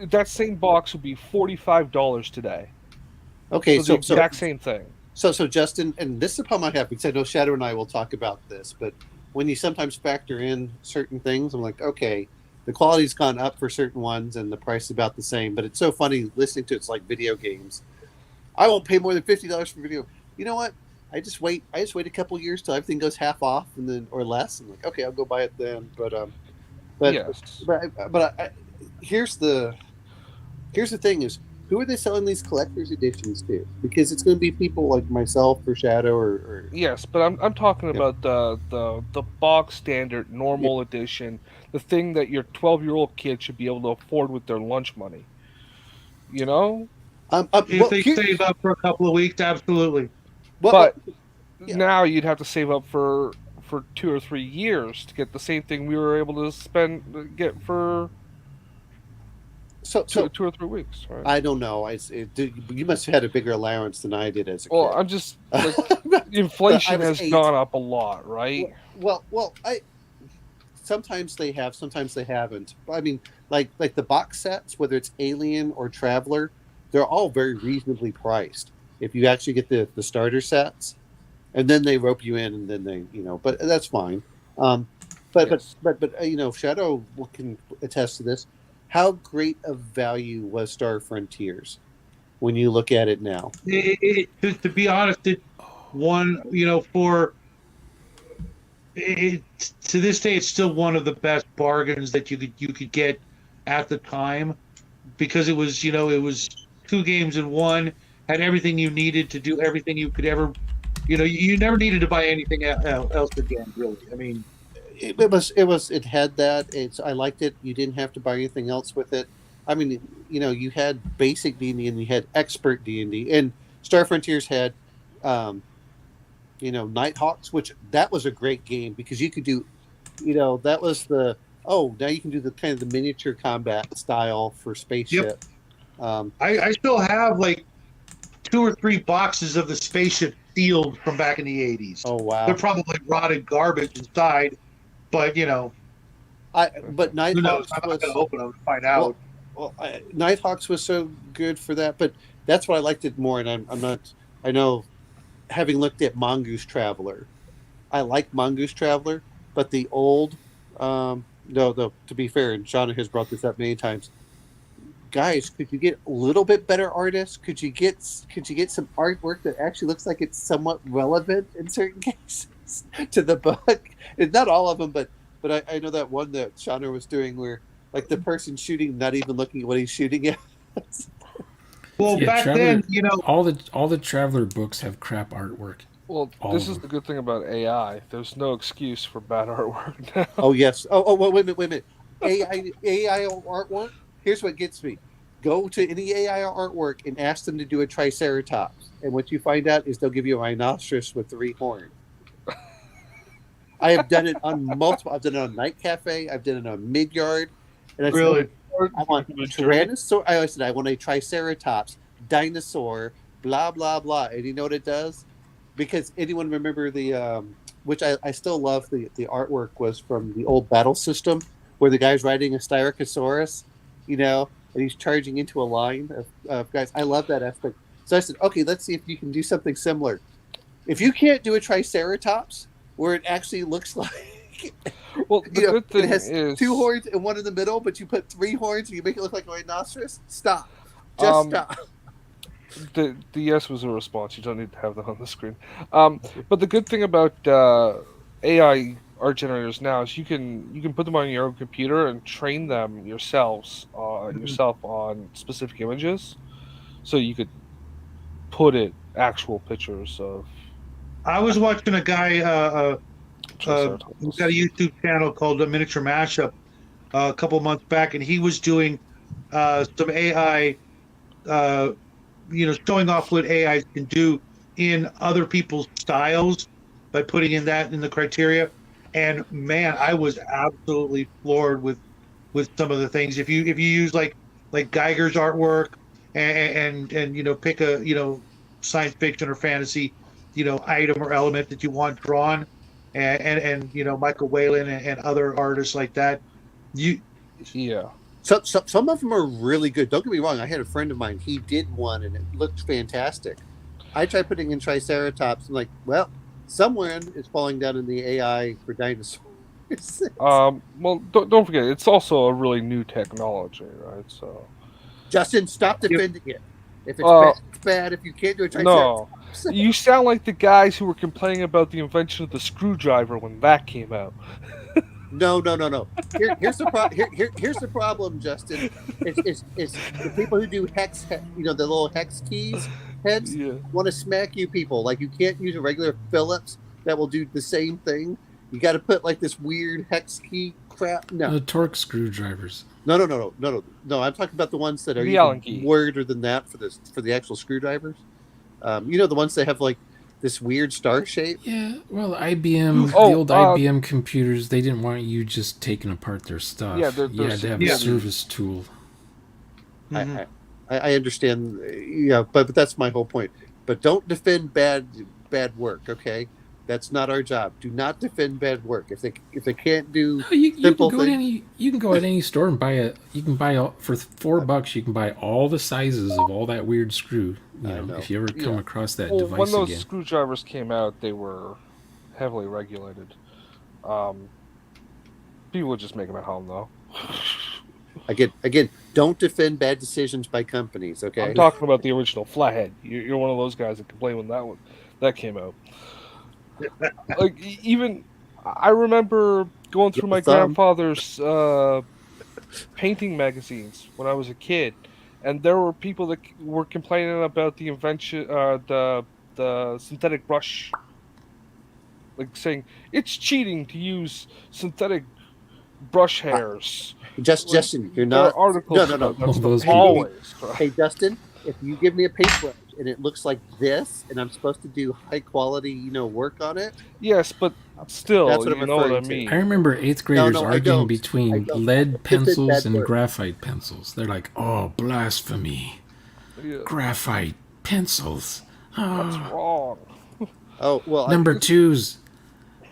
That same box would be $45 today. Okay, so the exact same thing. So Justin, and this is the problem I have because I know Shadow and I will talk about this, but when you sometimes factor in certain things, I'm like, okay, the quality's gone up for certain ones and the price is about the same, but it's so funny listening to it's like video games. I won't pay more than $50 for video. You know what? I just wait a couple of years till everything goes half off and then or less. I'm like, okay, I'll go buy it then. Here's the thing is, who are they selling these collector's editions to? Because it's going to be people like myself or Shadow or yes, but I'm talking about the box standard normal edition, the thing that your 12-year-old kid should be able to afford with their lunch money. If they save up for a couple of weeks, absolutely. But now you'd have to save up for 2 or 3 years to get the same thing we were able to get for. So 2 or 3 weeks, right? I don't know. You must have had a bigger allowance than I did as a kid. Well, I'm just inflation has gone up a lot, right? Well, sometimes they have, sometimes they haven't. I mean, like the box sets, whether it's Alien or Traveler, they're all very reasonably priced. If you actually get the starter sets, and then they rope you in, and then they, but that's fine. But Shadow can attest to this. How great of value was Star Frontiers when you look at it now? To be honest, to this day, it's still one of the best bargains that you could get at the time, because it was 2 games in one, had everything you needed to do everything you could ever, you never needed to buy anything else again, really. I mean, it had that. I liked it. You didn't have to buy anything else with it. I mean, you had basic D&D and you had expert D&D, and Star Frontiers had, Nighthawks, which that was a great game because you could do, that was now you can do the kind of the miniature combat style for spaceship. Yep. I still have like 2 or 3 boxes of the spaceship sealed from back in the 80s. Oh wow! They're probably rotted garbage inside. But but Nighthawks I'm not going to open them to find out. Well, Nighthawks was so good for that, but that's why I liked it more. And I'm not. I know, having looked at Mongoose Traveler, I like Mongoose Traveler, but the old, no, to be fair, and Shauna has brought this up many times. Guys, could you get a little bit better artists? Could you get some artwork that actually looks like it's somewhat relevant in certain cases to the book? And not all of them, but I know that one that Shauna was doing where like the person shooting not even looking at what he's shooting at. Well, Yeah, back Traveler- then, you know, all the Traveler books have crap artworart. Well, All this of is them. the good thing about AI. There's no excuse for bad artwork now. Oh yes. Oh, wait a minute. AI artwork. Here's what gets me. Go to any AI artwork and ask them to do a Triceratops, and what you find out is they'll give you a rhinoceros with 3 horns. I have done it on multiple. I've done it on Night Cafe. I've done it on Midyard. And I said, Really? I want Tyrannosaur. I said I want a Triceratops, dinosaur, blah blah blah. And you know what it does? Because anyone remember the which I still love the artwork was from the old battle system where the guy's riding a Styracosaurus, you know, and he's charging into a line of guys. I love that aspect. So I said, okay, let's see if you can do something similar. If you can't do a Triceratops where it actually looks like, Well, the you know, good thing it has is 2 horns and 1 in the middle, but you put 3 horns and you make it look like a rhinoceros. Stop. Just stop. The yes was a response. You don't need to have that on the screen. But the good thing about AI art generators now is you can put them on your own computer and train them yourself on specific images, so you could put it actual pictures of. I was watching a guy who's got a YouTube channel called the Miniature Mashup a couple months back, and he was doing some AI, showing off what AI can do in other people's styles by putting in that in the criteria. And man, I was absolutely floored with some of the things. If you use like Geiger's artwork and pick a science fiction or fantasy item or element that you want drawn, and Michael Whalen and other artists like that, Yeah. So some of them are really good. Don't get me wrong. I had a friend of mine. He did one, and it looked fantastic. I tried putting in Triceratops. I'm like, well, somewhere it's falling down in the AI for dinosaurs. Well, don't forget, it's also a really new technology, right? So. Justin, stop defending it. If it's bad, it's bad. If you can't do a Triceratops, no, you sound like the guys who were complaining about the invention of the screwdriver when that came out. No. Here's the problem, Justin. It's the people who do hex, the little hex keys heads want to smack you people. Like you can't use a regular Phillips that will do the same thing. You got to put like this weird hex key crap. No, The torque screwdrivers. No. I'm talking about the ones that are The Allen even key. weirder than that for the actual screwdrivers. The ones that have like this weird star shape. Yeah, well, IBM, the old IBM computers, they didn't want you just taking apart their stuff. Yeah, you had to have a service tool. Mhm. I understand, but that's my whole point. But don't defend bad work, okay? That's not our job. Do not defend bad work. If they can't do You simple can go things, you can go at any store and buy for $4. You can buy all the sizes of all that weird screw. know. If you ever come across that Well, device when those again. screwdrivers came out, they were heavily regulated. People would just make them at home, though. again, don't defend bad decisions by companies, okay? I'm talking about the original flathead. You're one of those guys that complained when that came out. Like even I remember going through my grandfather's painting magazines when I was a kid, and there were people that were complaining about the invention, the synthetic brush, like saying it's cheating to use synthetic brush hairs. Justin, you're There not. are articles No. about that stuff Those always. Right? Hey, Justin, if you give me a paintbrush and it looks like this, and I'm supposed to do high quality, work on it. Yes, but still, That's what you I'm know what I referring to. mean. I remember 8th graders I arguing don't. I between don't. lead Just in pencils bad and work. graphite pencils. They're like, oh, blasphemy. Yeah, Graphite pencils. that's Oh. wrong. Oh well, Number 2s.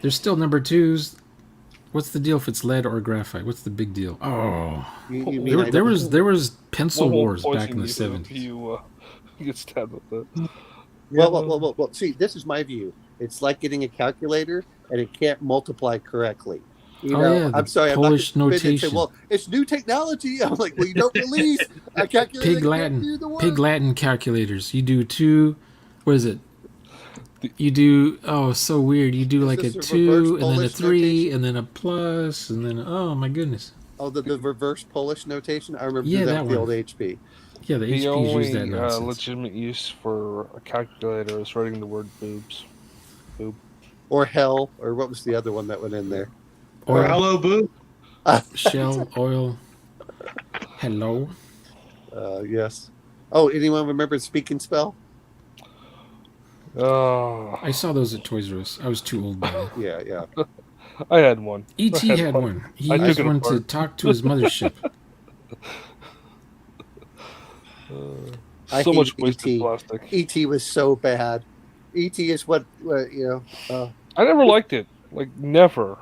There's still number 2s. What's the deal if it's lead or graphite? What's the big deal? Oh. you mean There was pencil One won't wars back poison in the you 70s. if you get stabbed with it. Well. See, this is my view. It's like getting a calculator and it can't multiply correctly. You Oh, know, yeah, the I'm sorry, Polish I'm not gonna fit and say, notation. well, it's new technology. I'm like, well, you don't release a calculator Pig that can't Latin. do the work. Pig Latin calculators. You do two. What is it? You do. Oh, so weird. You do Is like a this a 2 reverse and then a Polish 3 notation? and then a plus and then oh my goodness. Oh, the reverse Polish notation. I remember Yeah, doing that that with the one. old HP. Yeah, the The HPs use that only nonsense. legitimate use for a calculator is writing the word boobs. Or hell, or what was the other one that went in there? Or Oil, hello, boo. shell, oil. Hello. Yes. Oh, anyone remember Speak and Spell? Oh, I saw those at Toys R Us. I was too old by then. Yeah. I had one. E.T. I had one. He I used took it one to apart. talk to his mothership. I So much hate wasted E.T. plastic. E.T. was so bad. E.T. is what you know. I never liked it. Like never.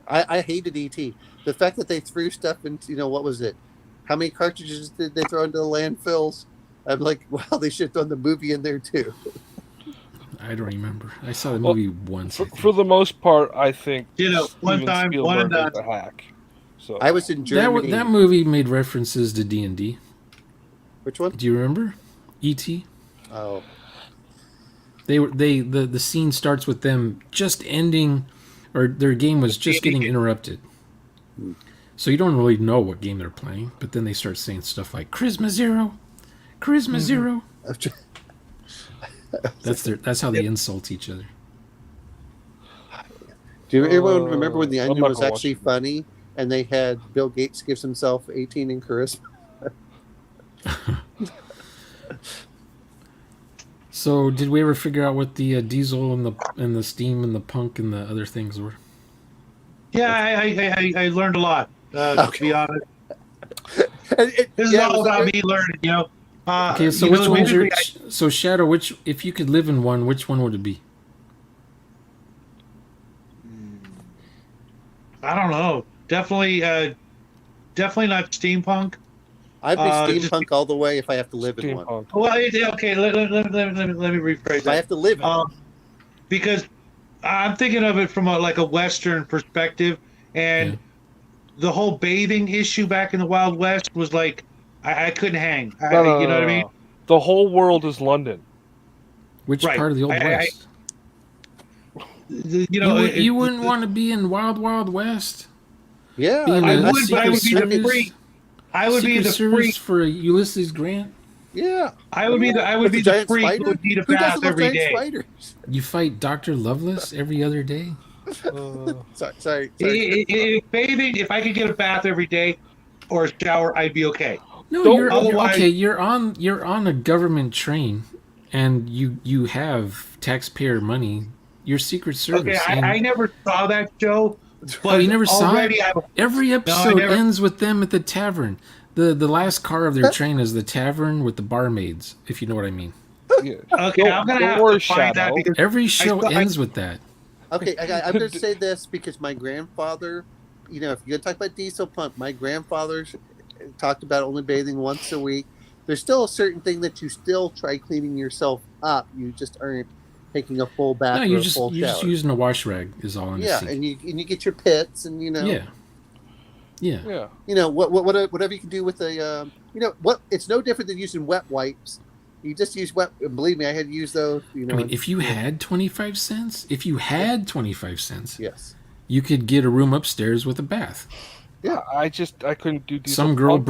I hated E.T. The fact that they threw stuff into, what was it? How many cartridges did they throw into the landfills? I'm like, wow, they should have thrown the movie in there too. I don't remember. I saw the Well, movie once. I think. For the most part, I think One Steven time, Spielberg one and is done. a hack. So I was in Germany. That movie made references to D&D. Which one? Do you remember? E.T. Oh, The scene starts with them just ending, or their game was just getting interrupted. So you don't really know what game they're playing, but then they start saying stuff like Charisma Zero, Charisma Zero. That's how they insult each other. do everyone remember when the I'm Onion not was gonna actually watch it. funny and they had Bill Gates gives himself 18 in charisma? So did we ever figure out what the diesel and the steam and the punk and the other things were? Yeah, I learned a lot. To be honest, this is Yeah, it all was about like- me learning. Okay, so you which know, one's your basically, so Shadow? Which if you could live in one, which one would it be? I don't know. Definitely not steampunk. I'd be just- steampunk all the way if I have to live in one. Steampunk. Well, okay. Let me rephrase If I that. have to live in one. Because I'm thinking of it from a Western perspective, and Yeah. the whole bathing issue back in the Wild West was like I couldn't hang. No, You know what I no, mean? no. The whole world is London. Which Right. part of the Old I- West? You wouldn't want to be in Wild Wild West. Yeah, Being I a would, but I Secret would be the Service- freak. I would be Secret the Service freak. for Ulysses Grant. yeah. I would be the With the giant freak spider? who would need a Who bath doesn't love every giant day. spiders? You fight Dr. Lovelace every other day. Sorry. If I could get a bath every day or a shower, I'd be okay. No, Don't- you're otherwise- okay. You're on a government train, and you have taxpayer money. You're Secret Service. Okay, and I never saw that show. But you never saw already it? I'm- every episode never- ends with them at the tavern. The last car of their train is the tavern with the barmaids, if you know what I mean. Yeah. Okay, I'm gonna Don't have worry, to find that Shadow. because Every show saw- I- ends with that. Okay, I'm going to say this because my grandfather, if you're going to talk about diesel punk, my grandfather talked about only bathing once a week. There's still a certain thing that you still try cleaning yourself up. You just aren't taking a full bath No, or you're a full just shower. using a wash rag is all I'm Yeah, saying. and you get your pits and Yeah. whatever you can do with a it's no different than using wet wipes. You just use wet. Believe me, I had to use those. I mean, if you had 25 cents, yes, you could get a room upstairs with a bath. Yeah. I couldn't do diesel Some girl punk.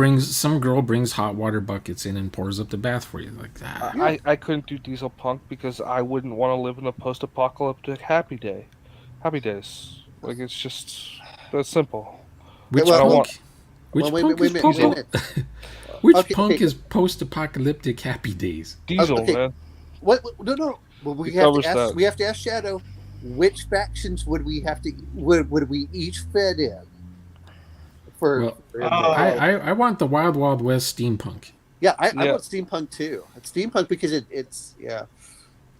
brings hot water buckets in and pours up the bath for you like that. I couldn't do diesel punk because I wouldn't want to live in a post-apocalyptic happy days. Like it's just that simple. Which well, punk? Which Well, wait punk a is minute. Which Okay, punk okay. is post-apocalyptic happy days? Diesel, Okay. man. What? No. Well, It covers that. we have to ask Shadow. Which factions would we each fit in? Well, I want the Wild Wild West steampunk. I Yeah. want steampunk too. It's steampunk because it's.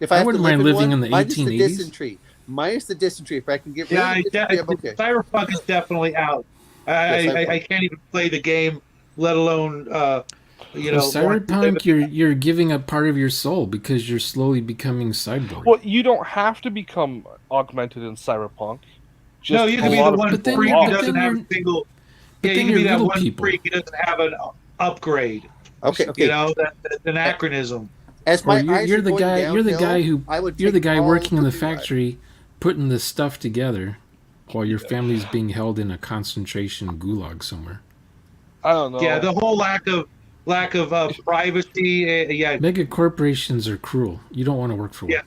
If I have to wouldn't live mind living one, in the minus 1880s. the dysentery. Minus the dysentery. If I can get rid yeah, of the dysentery, I'm okay. Cyberpunk is definitely out. I can't even play the game, let alone With Cyberpunk, you're giving up part of your soul because you're slowly becoming cyborg. Well, you don't have to become augmented in Cyberpunk. just No, you a can be lot the of one But then- freak but who doesn't then have a you're- single. but Yeah, then you can be you're that little one people. freak who doesn't have an upgrade. Okay. You know, that's an anachronism. As Or my eyes you're are the going guy. You're the downhill, guy who. I would You're the take guy all working in the blue eyes. factory, putting this stuff together, while your family's being held in a concentration gulag somewhere. I don't know. Yeah, the whole lack of privacy. Yeah, Mega corporations are cruel. You don't want to work for one. Yeah.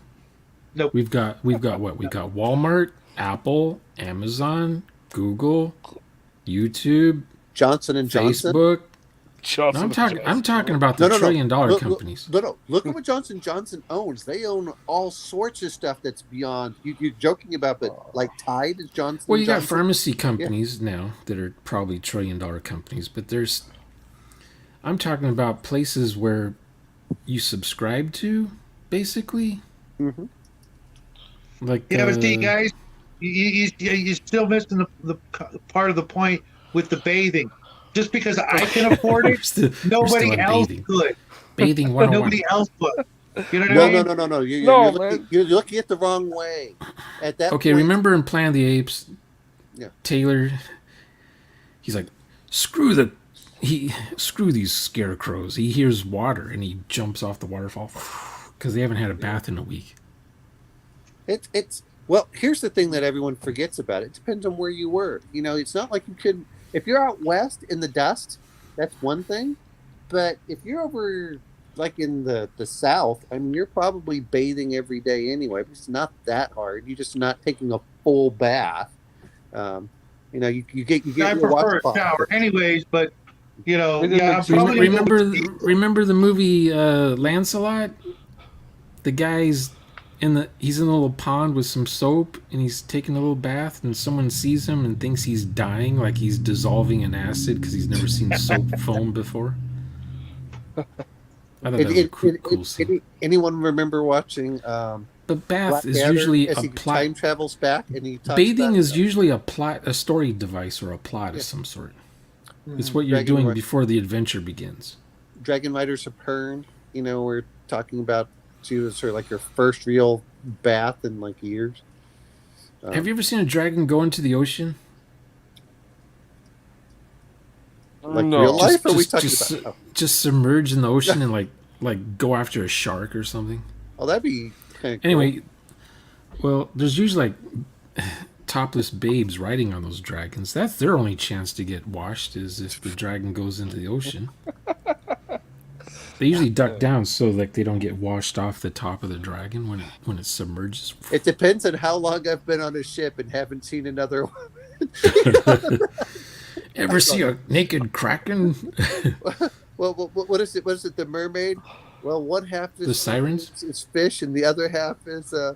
Nope. We've got what? We got Walmart, Apple, Amazon, Google, YouTube, Johnson and Johnson. Facebook. Johnson No, I'm Johnson. talking about the No. trillion-dollar Look, companies. No. Look at what Johnson Johnson owns. They own all sorts of stuff that's beyond. You're joking about, but like Tide is Johnson. Well, you got Johnson. pharmacy companies now that are probably trillion-dollar companies, but I'm talking about places where you subscribe to, basically. Mhm. Like, yeah, but see, guys, you're still missing the part of the point with the bathing. Just because I can afford it, nobody else could. Bathing 101. Nobody else would. You know what I mean? No. You're, No, you're, man. looking, you're looking at the wrong way. At that Okay, point, remember in Planet of the Apes, Yeah. Taylor, he's like, screw these scarecrows. He hears water and he jumps off the waterfall because they haven't had a bath in a week. It's well. Here's the thing that everyone forgets about. It depends on where you were. You know, it's not like you could. If you're out west in the dust, that's one thing. But if you're over like in the south, I mean, you're probably bathing every day anyway. It's not that hard. You're just not taking a full bath. You know, you get I your prefer a water shower, anyways. But you know, They yeah, I'm didn't probably gonna go with Steve. Remember the movie Lancelot? The guy's he's in a little pond with some soap and he's taking a little bath and someone sees him and thinks he's dying, like he's dissolving in acid because he's never seen soap foam before. I thought that was a cool scene. Anyone remember watching? But bath Black is Panther usually as a he plot. time travels back and he talks Bathing about, is usually a story device or a plot of some sort. It's what you're Dragon doing Rider. before the adventure begins. Dragon Rider Supern. You know, we're talking about she was her like her first real bath in like years. Have you ever seen a dragon go into the ocean? Like No. real life? Or are we Just- talking just- about? Just submerge in the ocean and like go after a shark or something. Oh, that'd be kind of cool. Anyway, well, there's usually like topless babes riding on those dragons. That's their only chance to get washed is if the dragon goes into the ocean. They usually duck down so like they don't get washed off the top of the dragon when it submerges. It depends on how long I've been on a ship and haven't seen another one. Ever see a naked kraken? Well, what is it? What is it? The mermaid? Well, one half is The sirens? is fish, and the other half is a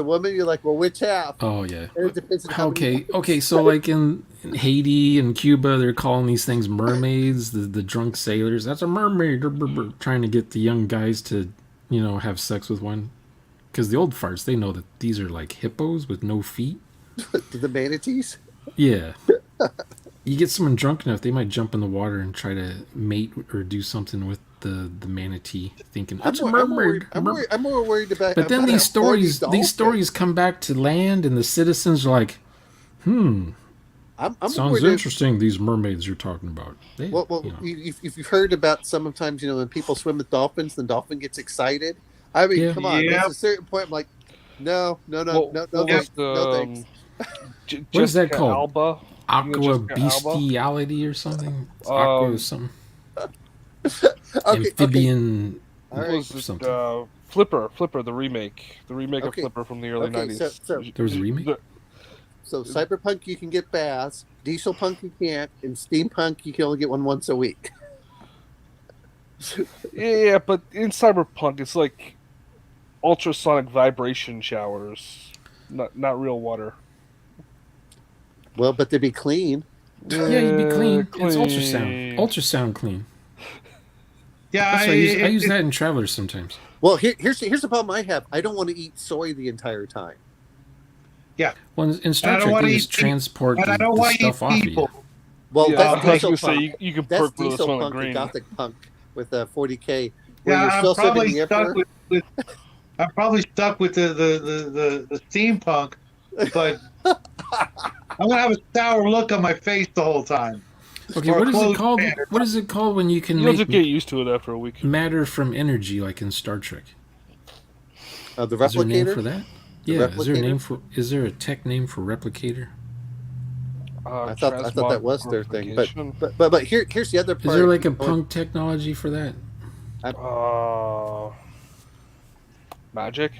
woman. You're like, well, which half? Oh yeah. And it depends on how many- Okay. So like in Haiti and Cuba, they're calling these things mermaids. The drunk sailors. That's a mermaid. Trying to get the young guys to, have sex with one. Because the old farts, they know that these are like hippos with no feet. the manatees. Yeah. You get someone drunk enough, they might jump in the water and try to mate or do something with the manatee, thinking that's a mermaid. I'm more worried about. But then about these a horny stories dolphin. come back to land, and the citizens are like, I'm sounds worried interesting. These mermaids you're talking about. They, Well, if you've heard about sometimes, when people swim with dolphins, the dolphin gets excited. I mean, Yeah. come on. Yeah. There's a certain point. I'm like, no, What thanks, was no thanks. What is that Jessica called? Alba? aqua Jessica Alba? bestiality or something. It's aqua or something. Okay, Amphibian. All right. Was it, Something. Flipper, the remake of Okay. Flipper from the early Okay, 90s. so- There was a remake? So cyberpunk, you can get baths. Diesel punk, you can't. And steampunk, you can only get one once a week. Yeah, but in Cyberpunk, it's like ultrasonic vibration showers, not real water. Well, but they'd be clean. Yeah, you'd be clean. It's clean. ultrasound. Ultrasound clean. Yeah, That's why I use that in Travelers sometimes. Well, here's the problem I have. I don't want to eat soy the entire time. Well, in I Star don't Trek, wanna they eat just people, transport and I don't the want to stuff eat off of people. you. Well, Yeah, that's I was diesel gonna punk. say you can That's perk with a diesel smell of punk and green. gothic punk with 40K. Where Yeah, you're I'm still serving probably the stuck emperor. with I'm probably stuck with the steampunk, but I'm gonna have a sour look on my face the whole time. Okay, Or a what is it closed called? fan. What is it called when you can You'll just make get used to it after a week. matter from energy, like in Star Trek? The Is there a name replicator. for that? The Yeah. Is there a replicator? name for? Is there a tech name for replicator? I thought that was their thing, but here's the other part. Is there like a punk technology for that? Magic.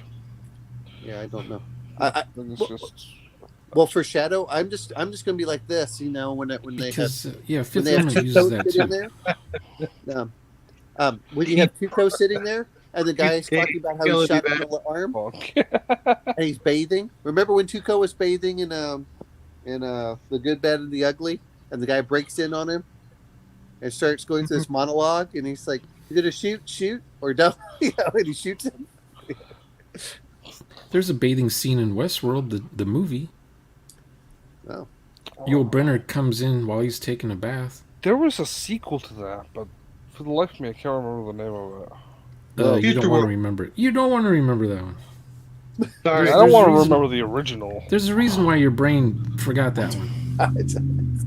Yeah, I don't know. Then it's just Well, for Shadow, I'm just gonna be like this, when they have Because yeah, when Fifth they have Element uses Tuco that sitting too. there. When you have Tuco sitting there, and the guy's talking about how he shot him in the arm, and he's bathing. Remember when Tuco was bathing in The Good, Bad, and the Ugly, and the guy breaks in on him and starts going through this monologue, and he's like, "You're gonna shoot, or don't?" And he shoots him. There's a bathing scene in Westworld, the movie. Oh. Yul Brynner comes in while he's taking a bath. There was a sequel to that, but for the life of me, I can't remember the name of it. You don't Future want to World. remember it. You don't want to remember that one. Sorry. I don't There's want a to reason- remember the original. There's a reason why your brain forgot that one.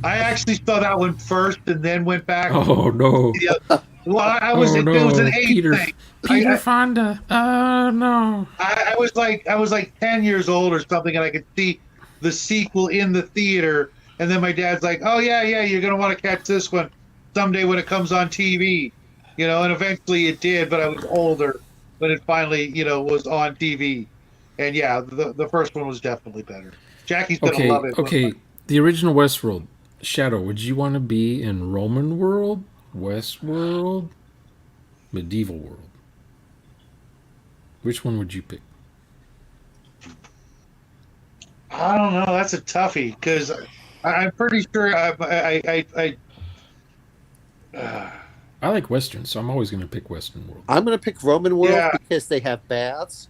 I actually saw that one first and then went back. Oh no! Well, I was. Oh, It was an no. age Peter- thing. Peter Fonda. Oh no! I was like 10 years old or something, and I could see the sequel in the theater. And then my dad's like, "Oh yeah, you're gonna want to catch this one someday when it comes on TV," And eventually it did, but I was older when it finally, was on TV. And yeah, the first one was definitely better. Jackie's gonna love it. Okay. The original Westworld. Shadow, would you want to be in Roman world, Westworld, medieval world? Which one would you pick? I don't know. That's a toughie because I'm pretty sure I like Western, so I'm always going to pick Western world. I'm gonna pick Roman world Yeah. because they have baths.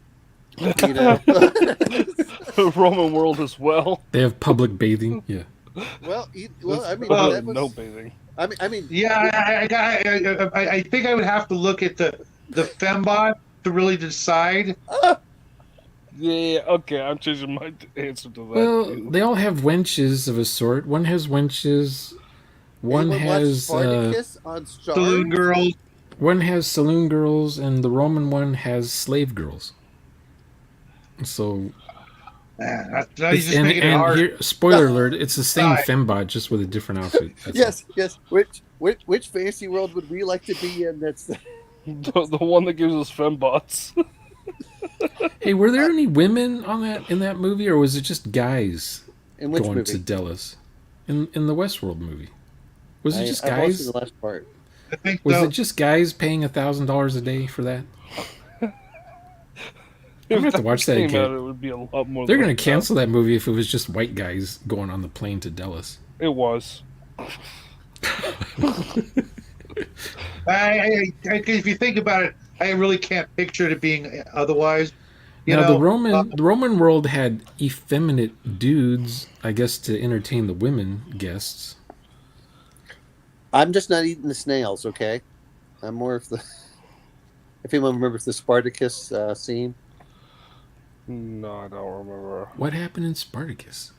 Roman world as well. They have public bathing. Yeah. Well, I mean, Well, that was, no bathing. I mean, Yeah, I think I would have to look at the fembot to really decide. Yeah, okay, I'm changing my answer to that. Well, too. they all have wenches of a sort. One has wenches. One anyone watch has Spartacus on Star. Saloon girls. one has saloon girls, and the Roman one has slave girls. So, Man, now you're just and, making it and hard. here, spoiler alert, it's the same Right. fembot, just with a different outfit. That's Yes. Which fantasy world would we like to be in? That's The one that gives us fembots. all. Hey, were there any women in that movie, or was it just guys in which going movie? to Delos? In the Westworld movie, was it just I watched guys? the last part. I think Was so. it just guys paying $1,000 a day for that? If I'm gonna have to that watch that came again. out, it would be a lot more. They're than gonna that. cancel that movie if it was just white guys going on the plane to Delos. It was. If you think about it, I really can't picture it being otherwise. The Roman world had effeminate dudes, I guess, to entertain the women guests. I'm just not eating the snails, okay? I'm more of the. If anyone remembers the Spartacus scene, No, I don't remember. What happened in Spartacus?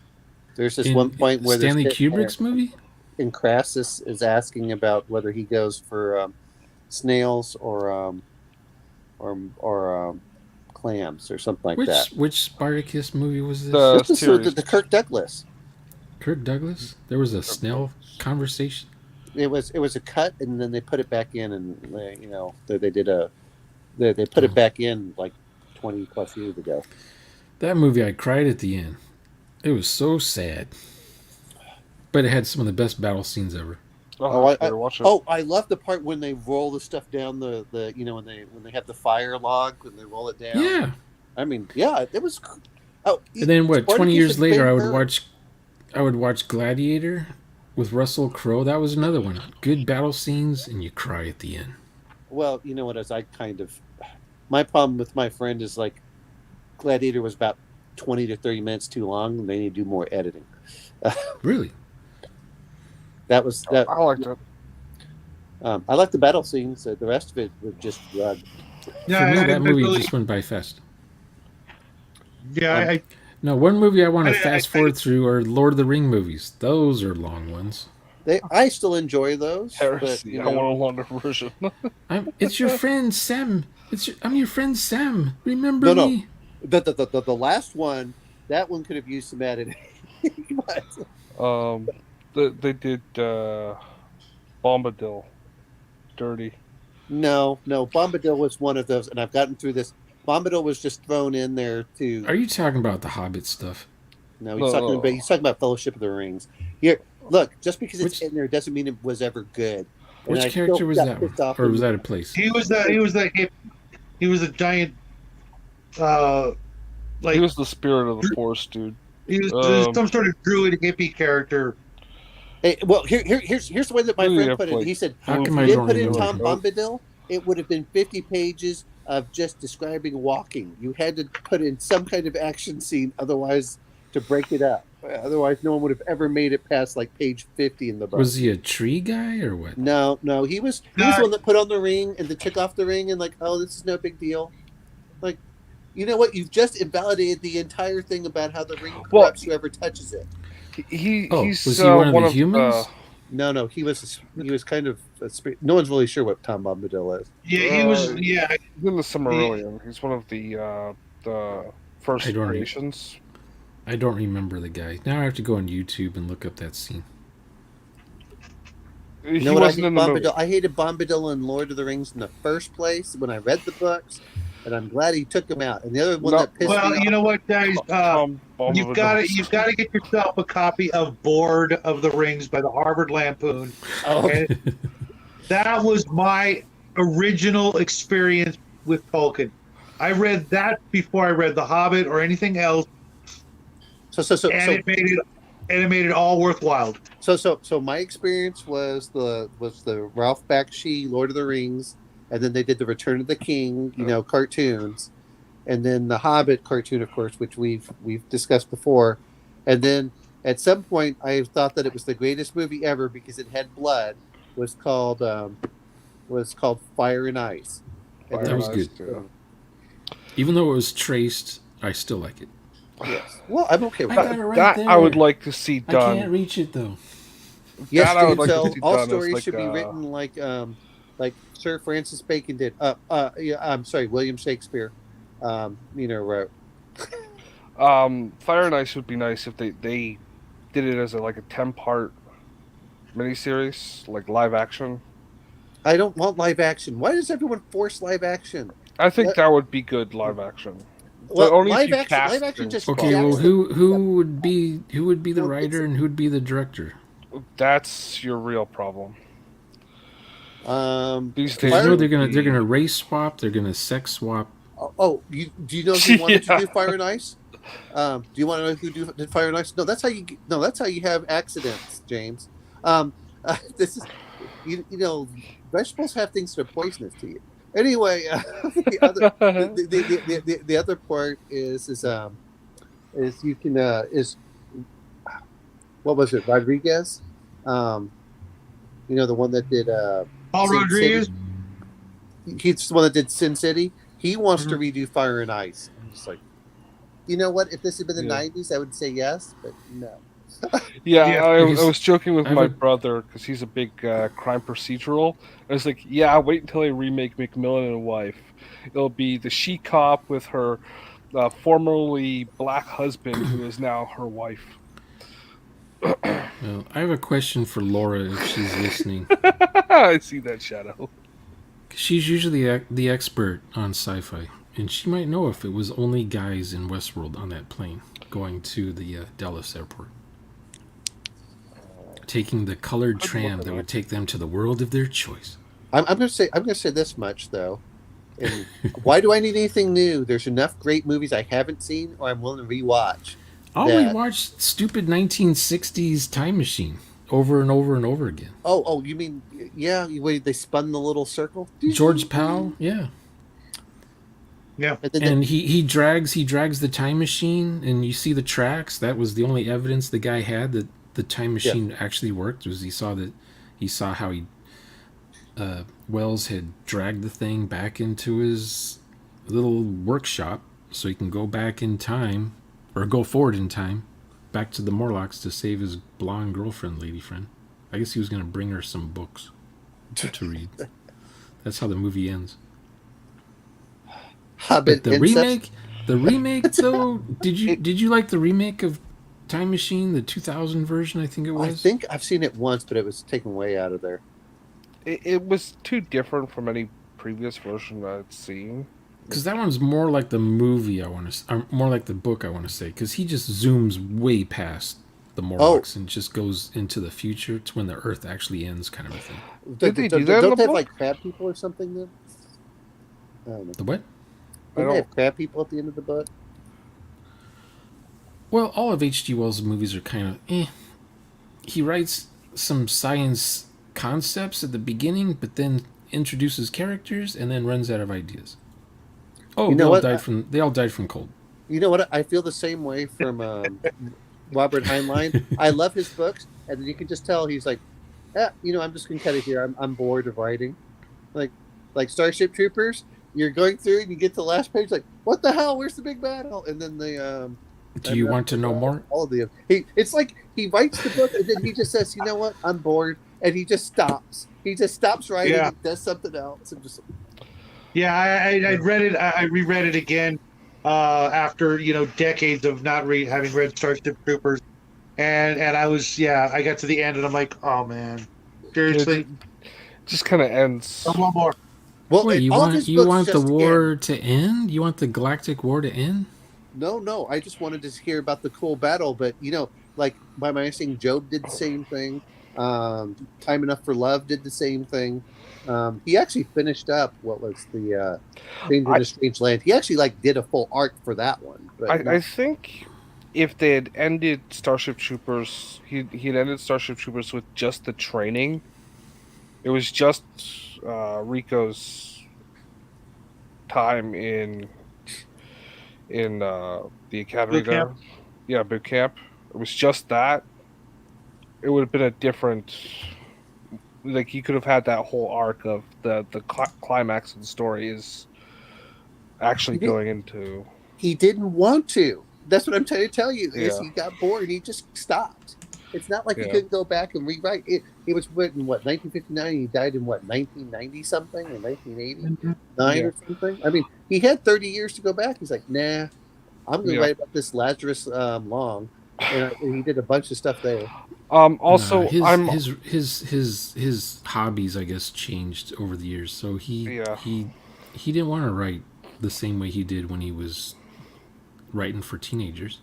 there's this one point where Stanley they're sitting there, Kubrick's movie. and Crassus is asking about whether he goes for snails or clams or something like that. Which Spartacus movie was this? This was series. the Kirk Douglas. Kirk Douglas. There was a snail conversation. It was a cut, and then they put it back in, and they put it back in like 20 plus years ago. That movie, I cried at the end. It was so sad, but it had some of the best battle scenes ever. I better watch it. Oh, I love the part when they roll the stuff down the when they have the fire log, when they roll it down. Yeah. I mean, yeah, it was. Oh, And then what? 20 Spartacus years and later, Vancouver. I would watch Gladiator with Russell Crowe. That was another one. Good battle scenes, and you cry at the end. Well, you know what? My problem with my friend is like, Gladiator was about 20 to 30 minutes too long, and they need to do more editing. Really? That was that. I liked it. I like the battle scenes. The rest of it was just For me, that movie just went by fast. Yeah, No, one movie I want to I- fast forward through are Lord of the Ring movies. Those are long ones. I still enjoy those, but Heresy. you I know, want a longer version. It's your friend Sam. I'm your friend Sam. Remember No. me? The last one, that one could have used some editing. But they did Bombadil, Dirty. no, Bombadil was one of those, and I've gotten through this. Bombadil was just thrown in there to. Are you talking about the Hobbit stuff? No, No. he's talking about Fellowship of the Rings. Here, look, just because it's Which- in there doesn't mean it was ever good. And Which I character still was got that pissed one? off Or when- was that a place? He was a giant, like He was the spirit of the Force, dude. he was um, some sort of druid hippie character. Hey, well, here's the way that my Really friend have, put it. like, He said, How if come you I didn't don't put in remember? Tom Bombadil, it would have been 50 pages of just describing walking. You had to put in some kind of action scene, otherwise to break it up. Otherwise, no one would have ever made it past like page 50 in the book. Was he a tree guy or what? No, he was the one that put on the ring and then took off the ring and like, oh, this is no big deal. Like, you know what? You've just invalidated the entire thing about how the ring corrupts whoever touches it. He's was he one of the of humans? No, he was kind of no one's really sure what Tom Bombadil is. Yeah, he was. Yeah, He's in the Silmarillion. He's one of the first I don't re- creations. I don't remember the guy. Now I have to go on YouTube and look up that scene. He You know what I hate wasn't in the movie. Bombadil? I hated Bombadil in Lord of the Rings in the first place when I read the books, and I'm glad he took him out. And the other one No, that pissed me well, off. you know what, guys? Tom You've Bombadil. got to get yourself a copy of Board of the Rings by the Harvard Lampoon. Oh, And that was my original experience with Tolkien. I read that before I read The Hobbit or anything else, and it made it all worthwhile. So my experience was the Ralph Bakshi Lord of the Rings, and then they did the Return of the King, cartoons, and then the Hobbit cartoon, of course, which we've discussed before, and then at some point I thought that it was the greatest movie ever because it had blood. Was called Fire and Ice. And That then- was good. Even though it was traced, I still like it. Yes. Well, I'm okay with I that. got it right That there. I would like to see I can't done. reach it though. Yes, That I would dude, like to so see all done as stories like, should be written like Sir Francis Bacon did. I'm sorry, William Shakespeare. Wrote. Fire and Ice would be nice if they did it as a 10-part miniseries, like live action. I don't want live action. Why does everyone force live action? I think What? that would be good live action. Well, only if live you action, cast live action them. just Okay, jacks well, the- who would be the No, writer and who would be the director? That's your real problem. These days, Because you know it they're would gonna be- race swap. They're gonna sex swap. do you know who wanted to Yeah. do Fire and Ice? Do you want to know who did Fire and Ice? No, that's how you have accidents, James. This is vegetables have things that are poisonous to you. Anyway, the other part is you can what was it, Rodriguez? The one that did Paul Sin Rodriguez. City. He's the one that did Sin City. He wants to redo Fire and Ice. I'm just like, you know what? If this had been the Yeah. '90s, I would say yes, but no. Yeah, Yeah, I because was joking with I my would- brother because he's a big crime procedural. I was like, yeah, wait until they remake McMillan and Wife. It'll be the she cop with her formerly black husband who is now her wife. Well, I have a question for Laura if she's listening. I see that shadow. She's usually the expert on sci-fi, and she might know if it was only guys in Westworld on that plane going to the Dallas airport, taking the colored tram that would take them to the world of their choice. I'm gonna say this much though. And why do I need anything new? There's enough great movies I haven't seen or I'm willing to rewatch. I'll That- rewatch stupid 1960s Time Machine over and over and over again. Oh, you mean they spun the little circle? George Powell, yeah. Yeah. And then And he drags the time machine, and you see the tracks. That was the only evidence the guy had that the time machine actually worked. Was he saw how Wells had dragged the thing back into his little workshop so he can go back in time or go forward in time, back to the Morlocks to save his blonde girlfriend, lady friend. I guess he was going to bring her some books to read. That's how the movie ends. Hobbit But the incest? remake though, did you like the remake of Time Machine, the 2000 version? I think it was. I think I've seen it once, but it was taken way out of there. It was too different from any previous version I'd seen. Because that one's more like the movie more like the book I want to say. Because he just zooms way past the Morlocks and just goes into the future to when the Earth actually ends, kind of a thing. Did they do that in Don't the they have book? like crab people or something then? I don't know. The what? Don't they have crab people at the end of the book? Well, all of H.G. Wells' movies are kind of He writes some science concepts at the beginning, but then introduces characters and then runs out of ideas. Oh, You know what? they all died from cold. You know what? I feel the same way from Robert Heinlein. I love his books, and then you can just tell he's like, I'm just going to cut it here. I'm bored of writing. Like Starship Troopers, you're going through and you get to the last page, like, what the hell? Where's the big battle? And then the Do you want to know more? all of the it's like he writes the book and then he just says, you know what? I'm bored, and he just stops. He just stops writing. Yeah. And does something else, and just. Yeah, I read it. I reread it again after decades of not having read Starship Troopers, and I got to the end and I'm like, oh man, seriously, It just kind of ends. one more. Well, Wait, you all of want his you books want the just war to end? You want the Galactic War to end? No. I just wanted to hear about the cool battle, but like by my understanding, Job did the same thing. Time Enough for Love did the same thing. He actually finished up what was the Stranger in a Strange Land. He actually did a full arc for that one. But I think if they had ended Starship Troopers, he'd ended Starship Troopers with just the training. It was just Rico's time in the academy Boot there. camp? Yeah, boot camp. It was just that. It would have been a different. Like he could have had that whole arc of the climax of the story is actually going into. he didn't want to. That's what I'm trying to tell you. Is Yeah. he got bored and he just stopped. It's not like he Yeah. couldn't go back and rewrite it. He was written in 1959. He died in 1990 something or 1989 Yeah. or something. I mean, he had 30 years to go back. He's like, nah, I'm going to Yeah. write about this Lazarus Long, and he did a bunch of stuff there. Also, Nah, his hobbies, I guess, changed over the years. So he didn't want to write the same way he did when he was writing for teenagers.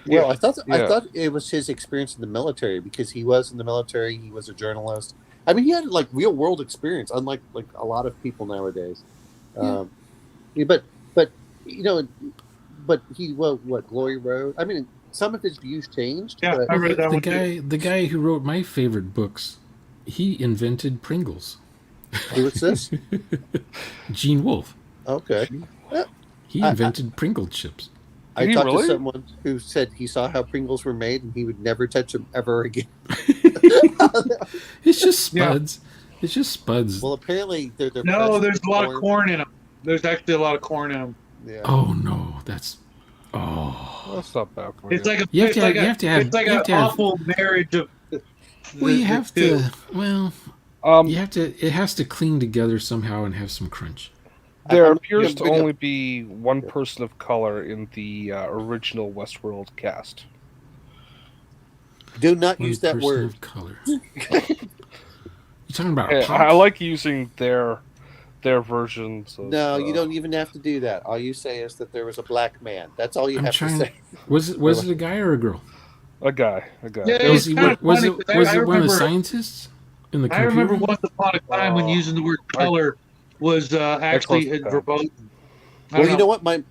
Well, I thought Yeah. it was his experience in the military, because he was in the military. He was a journalist. I mean, he had real world experience, unlike a lot of people nowadays. Yeah. But he what Glory Road. I mean, some of his views changed. Yeah, but I read that one too. The guy who wrote my favorite books, he invented Pringles. who was this? Gene Wolfe. Okay. He invented Pringle chips. I Did he talked to really? someone who said he saw how Pringles were made and he would never touch them ever again. It's just Yeah. spuds. It's just spuds. Well, apparently they're No, there's a lot of corn in them. There's actually a lot of corn in them. Yeah. Oh no, that's That's not bad for It's like a You have to it's like have- you a- have to have- it's like you have an to have- awful marriage of. well, you have the two. to. Well, you have to. It has to cling together somehow and have some crunch. There I'm appears to gonna bring only be one person of color in the original Westworld cast. Do not One use that person word. of color. You talking about a Yeah, pot? I like using their versions. Of, No, you don't even have to do that. All you say is that there was a black man. That's all you I'm have trying. to say. Was it a guy or a girl? A guy. Yeah, Was it's kinda it funny, 'cause I one of the remember- scientists in the I computer? remember once upon a time when using the word color was actually close to verboten. I Well, don't you know what? My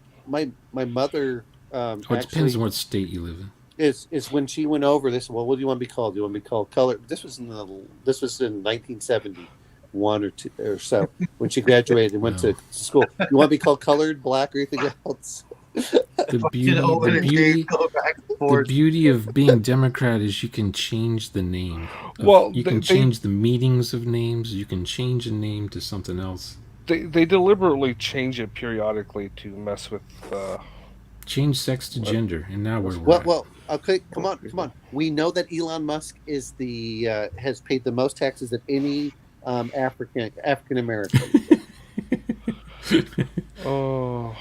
mother Oh, it depends actually on what state you live in. is when she went over this. Well, what do you want to be called? Do you want to be called color? This was in 1971 or two or so when she graduated and went No. to school. You want to be called colored, black, or anything else? The know. beauty, Open the and beauty, go back and the forth. beauty of being Democrat is you can change the name. Well, you can change the meanings of names. You can change a name to something else. They deliberately change it periodically to mess with Change sex to gender, and now where we're Well, at. well, okay, come on. We know that Elon Musk is the has paid the most taxes of any African American. Oh,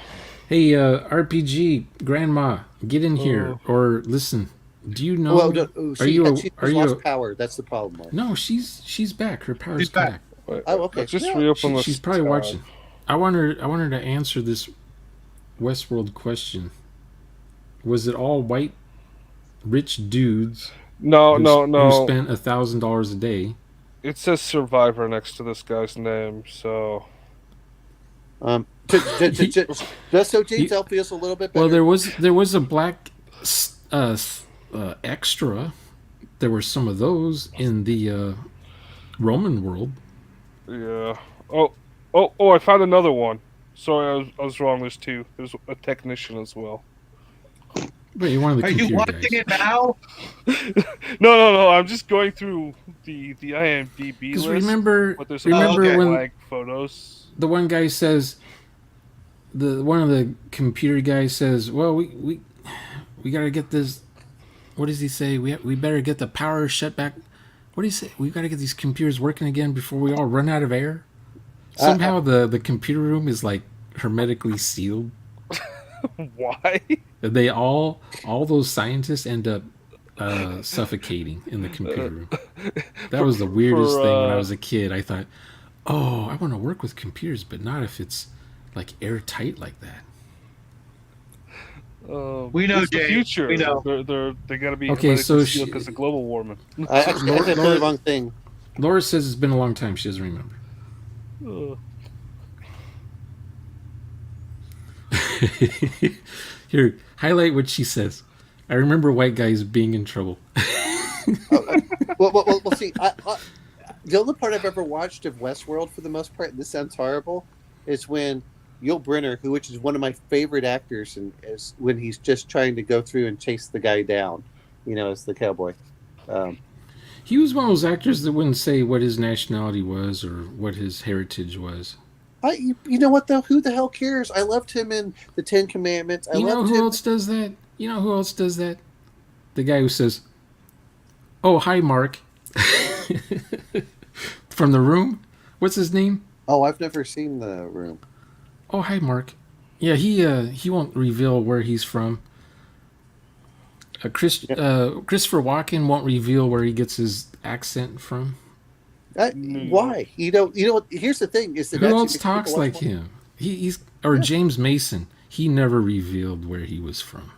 Hey, RPG grandma, get in here or listen. Do you know? Well, no, she are you? lost power. That's the problem. Mark. No, she's back. Her power's She's come back. back. wait, Oh, okay. let's just Yeah, reopen this. She's probably tab. watching. I want her to answer this Westworld question. Was it all white, rich dudes No, who, no, who no. spent $1,000 a day? It says Survivor next to this guy's name, so Just so Giselle feels a little bit better. Well, there was a black extra. There were some of those in the Roman world. yeah. Oh! I found another one. Sorry, I was wrong. There's two. There's a technician as well. But you're one of the Are you computer watching guys. it now? No. I'm just going through the IMDb Because list. remember But there's remember okay. when blank photos. the one guy says, one of the computer guys says, "Well, we gotta get this." What does he say? We better get the power shut back. What do you say? We gotta get these computers working again before we all run out of air. Somehow the computer room is like hermetically sealed. Why? They all those scientists end up suffocating in the computer room. That was the weirdest thing when I was a kid. I thought, oh, I want to work with computers, but not if it's like airtight like that. We know, it's the Jay. future. We know. They gotta be Okay, so because of global warming. I said the wrong thing. Laura says it's been a long time. She doesn't remember. Here, highlight what she says. I remember white guys being in trouble. Well, see, the only part I've ever watched of Westworld, for the most part, and this sounds horrible, is when Yul Brynner, which is one of my favorite actors, and is when he's just trying to go through and chase the guy down, as the cowboy. He was one of those actors that wouldn't say what his nationality was or what his heritage was. You know what though? Who the hell cares? I loved him in the Ten Commandments. You know who else does that? You know who else does that? The guy who says, "Oh, hi, Mark," from The Room. What's his name? Oh, I've never seen The Room. Oh, hi, Mark. Yeah, he won't reveal where he's from. Christopher Walken won't reveal where he gets his accent from. Why? You know what? Here's the thing: is that Who else talks like him? James Mason. He never revealed where he was from.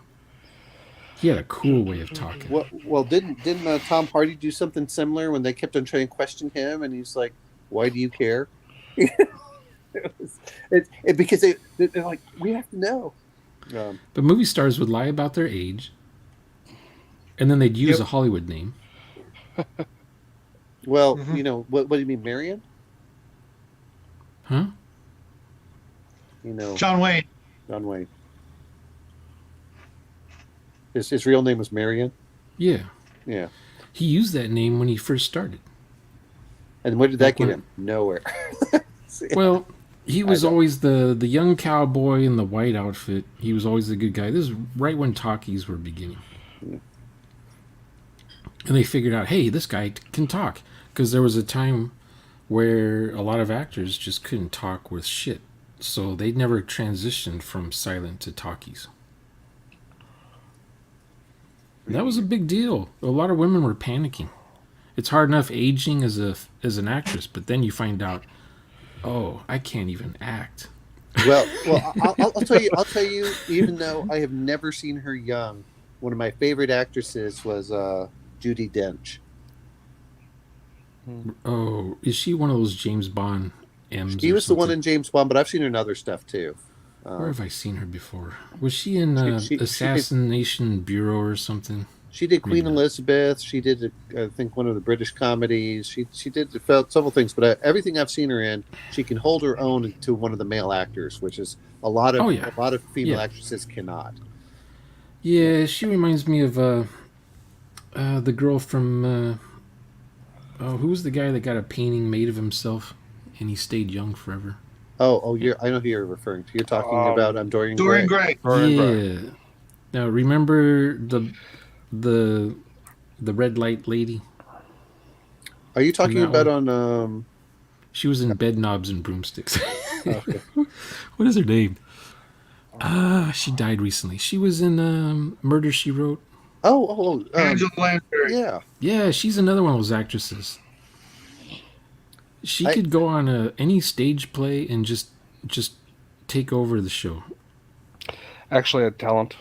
He had a cool way of talking. Well, didn't Tom Hardy do something similar when they kept on trying to question him, and he's like, "Why do you care?" Because they're like, we have to know. But movie stars would lie about their age, and then they'd use a Hollywood name. Well, what do you mean, Marion? Huh? John Wayne. John Wayne. His real name was Marion? Yeah. Yeah. He used that name when he first started. And where did that get him? Nowhere. Well, he was always the young cowboy in the white outfit. He was always the good guy. This is right when talkies were beginning. Yeah. And they figured out, hey, this guy can talk. Because there was a time where a lot of actors just couldn't talk with shit. So they never transitioned from silent to talkies. And that was a big deal. A lot of women were panicking. It's hard enough aging as an actress, but then you find out, oh, I can't even act. Well, I'll tell you. I'll tell you. Even though I have never seen her young, one of my favorite actresses was Judi Dench. Oh, is she one of those James Bond M's? She was the one in James Bond, but I've seen her in other stuff too. Where have I seen her before? Was she in she Assassination Bureau or something? She did Queen Elizabeth. She did, I think, one of the British comedies. She did several things, but everything I've seen her in, she can hold her own to one of the male actors, which is a lot of female actresses cannot. Yeah, she reminds me of the girl from who was the guy that got a painting made of himself and he stayed young forever? I know who you're referring to. You're talking about Dorian Gray. Dorian Gray. Yeah, Now remember the red light lady? Are you talking that about one? on? She was in Bed Knobs and Broomsticks. Okay. What is her name? She died recently. She was in Murder She Wrote. Angela Lansbury. Yeah. Yeah, she's another one of those actresses. She I- could go on any stage play and just take over the show. Actually had talent.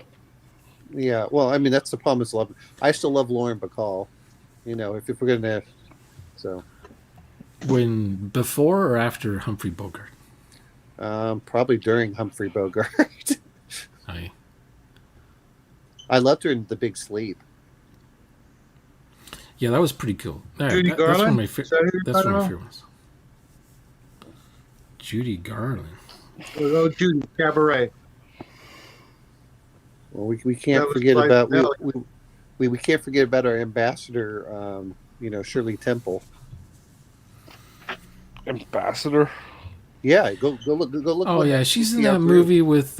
Yeah. Well, I mean, that's the problem. Is love. I still love Lauren Bacall. You know, if we're gonna, so When before or after Humphrey Bogart? probably during Humphrey Bogart. I I loved her in The Big Sleep. Yeah, that was pretty cool. Judy That's one of Garland? my Is that who you're that's one of my talking about? favorite ones. Judy Garland. Oh, Judy Cabaret. Well, we That can't was forget Liza about Minnelli. we can't forget about our ambassador. Shirley Temple. Ambassador. Yeah, go look. Oh yeah, she's in that movie with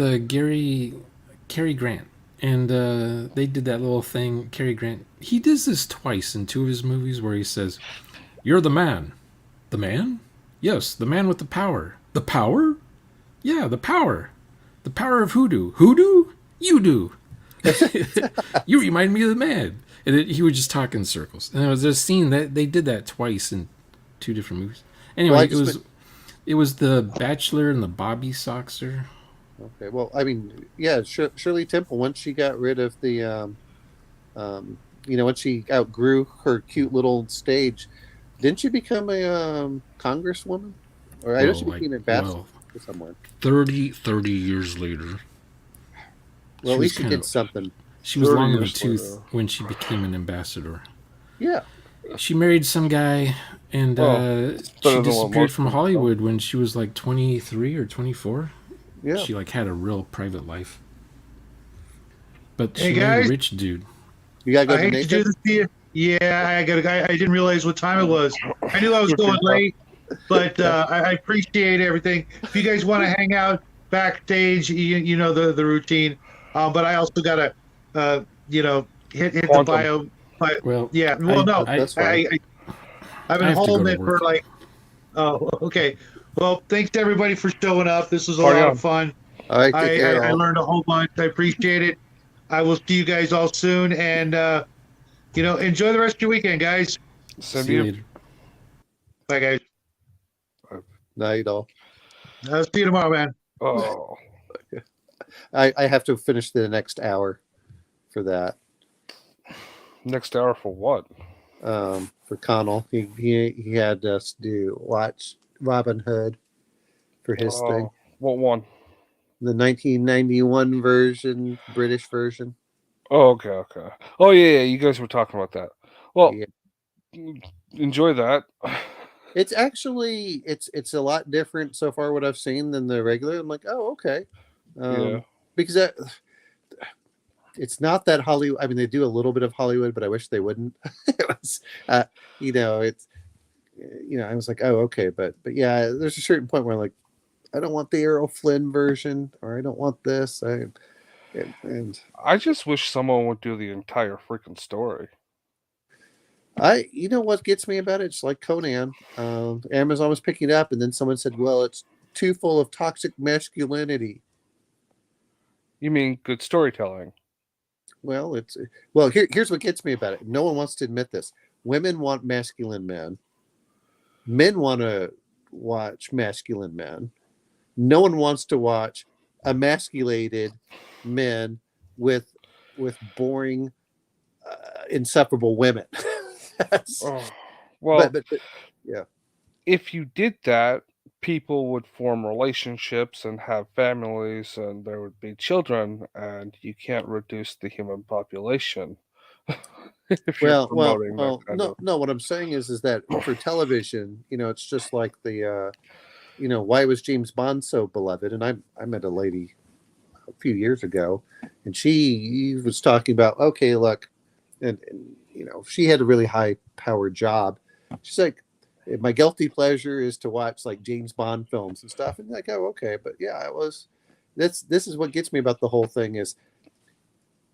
Cary Grant, and they did that little thing. Cary Grant, he does this twice in two of his movies where he says, "You're the man." The man? Yes, the man with the power. The power? Yeah, the power. The power of hoodoo. Hoodoo? You do. You remind me of the man. And he would just talk in circles. And there was a scene that they did that twice in two different movies. Anyway, Well, it was the Bachelor and the Bobby Soxer. Okay. Well, I mean, yeah, Shirley Temple. Once she got rid of the, once she outgrew her cute little stage, didn't she become a congresswoman? Or I know she became an ambassador somewhere. 30 years later. Well, at least she did something. She was 30 long in the years tooth later. when she became an ambassador. Yeah. She married some guy, and Well, she than what disappeared most from people Hollywood when she was like 23 or 24. Yeah. She like had a real private life. But Hey, she married guys. a rich dude. You gotta go I to hate to Nathan. do this to you. Yeah, I didn't realize what time it was. I knew I was going late, but I appreciate everything. If you guys want to hang out backstage, you know the routine. But I also gotta, hit the Quantum. bio. But Well, yeah, well, no, That's fine. I've I been have to go holding to it for work. like. Oh, okay. Well, thanks to everybody for showing up. This was a Party lot on. of fun. All right, take care. I all. learned a whole bunch. I appreciate it. I will see you guys all soon, and enjoy the rest of your weekend, guys. Send See you you. later. Bye, guys. Night all. I'll see you tomorrow, man. Oh, I have to finish the next hour for that. next hour for what? For Connell, he had us watch Robin Hood for his thing. What one? The 1991 version, British version. Oh, okay. Oh, yeah. You guys were talking about that. Well, Yeah. enjoy that. It's actually it's a lot different so far what I've seen than the regular. I'm like, oh, okay. Yeah. Because it's not that Hollywood. I mean, they do a little bit of Hollywood, but I wish they wouldn't. It was, it's, I was like, oh, okay, but yeah, there's a certain point where I'm like, I don't want the Errol Flynn version, or I don't want this. And I just wish someone would do the entire freaking story. what gets me about it? It's like Conan. Amazon was picking it up, and then someone said, well, it's too full of toxic masculinity. You mean good storytelling? Well, here's what gets me about it. No one wants to admit this. Women want masculine men. Men want to watch masculine men. No one wants to watch emasculated men with boring, insufferable women. Well, but yeah. if you did that, people would form relationships and have families, and there would be children, and you can't reduce the human population. If you're promoting that kind of... No. What I'm saying is that for television, it's just like the, why was James Bond so beloved? And I met a lady a few years ago, and she was talking about, okay, look, and she had a really high powered job. She's like, my guilty pleasure is to watch like James Bond films and stuff. And like, oh, okay. But yeah, this is what gets me about the whole thing is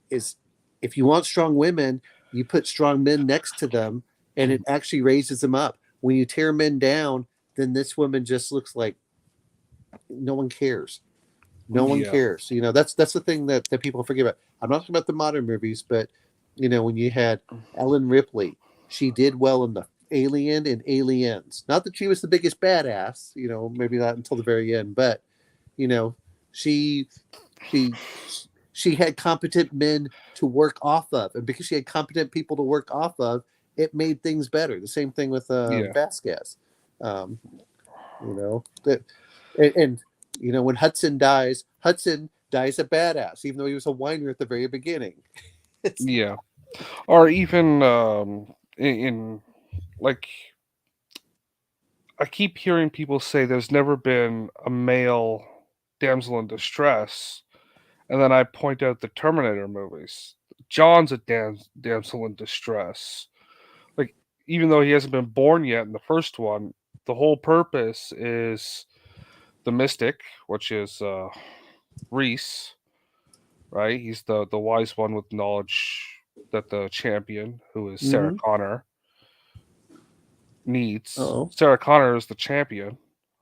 is if you want strong women, you put strong men next to them, and it actually raises them up. When you tear men down, then this woman just looks like no one cares. No one Yeah. cares. You know, that's the thing that people forget about. I'm not talking about the modern movies, but you know, when you had Ellen Ripley, she did well in the Alien and Aliens. Not that she was the biggest badass, you know, maybe not until the very end, but you know, she she had competent men to work off of, and because she had competent people to work off of, it made things better. The same thing with Yeah. Vasquez. You know that, and you know when Hudson dies a badass, even though he was a whiner at the very beginning. Yeah. Or even in like I keep hearing people say there's never been a male damsel in distress, and then I point out the Terminator movies. John's a damsel in distress. Like, even though he hasn't been born yet in the first one, the whole purpose is the Mystic, which is Reese, right? He's the wise one with knowledge that the champion, who is Sarah Mhm. Connor, needs. Uh-oh. Sarah Connor is the champion.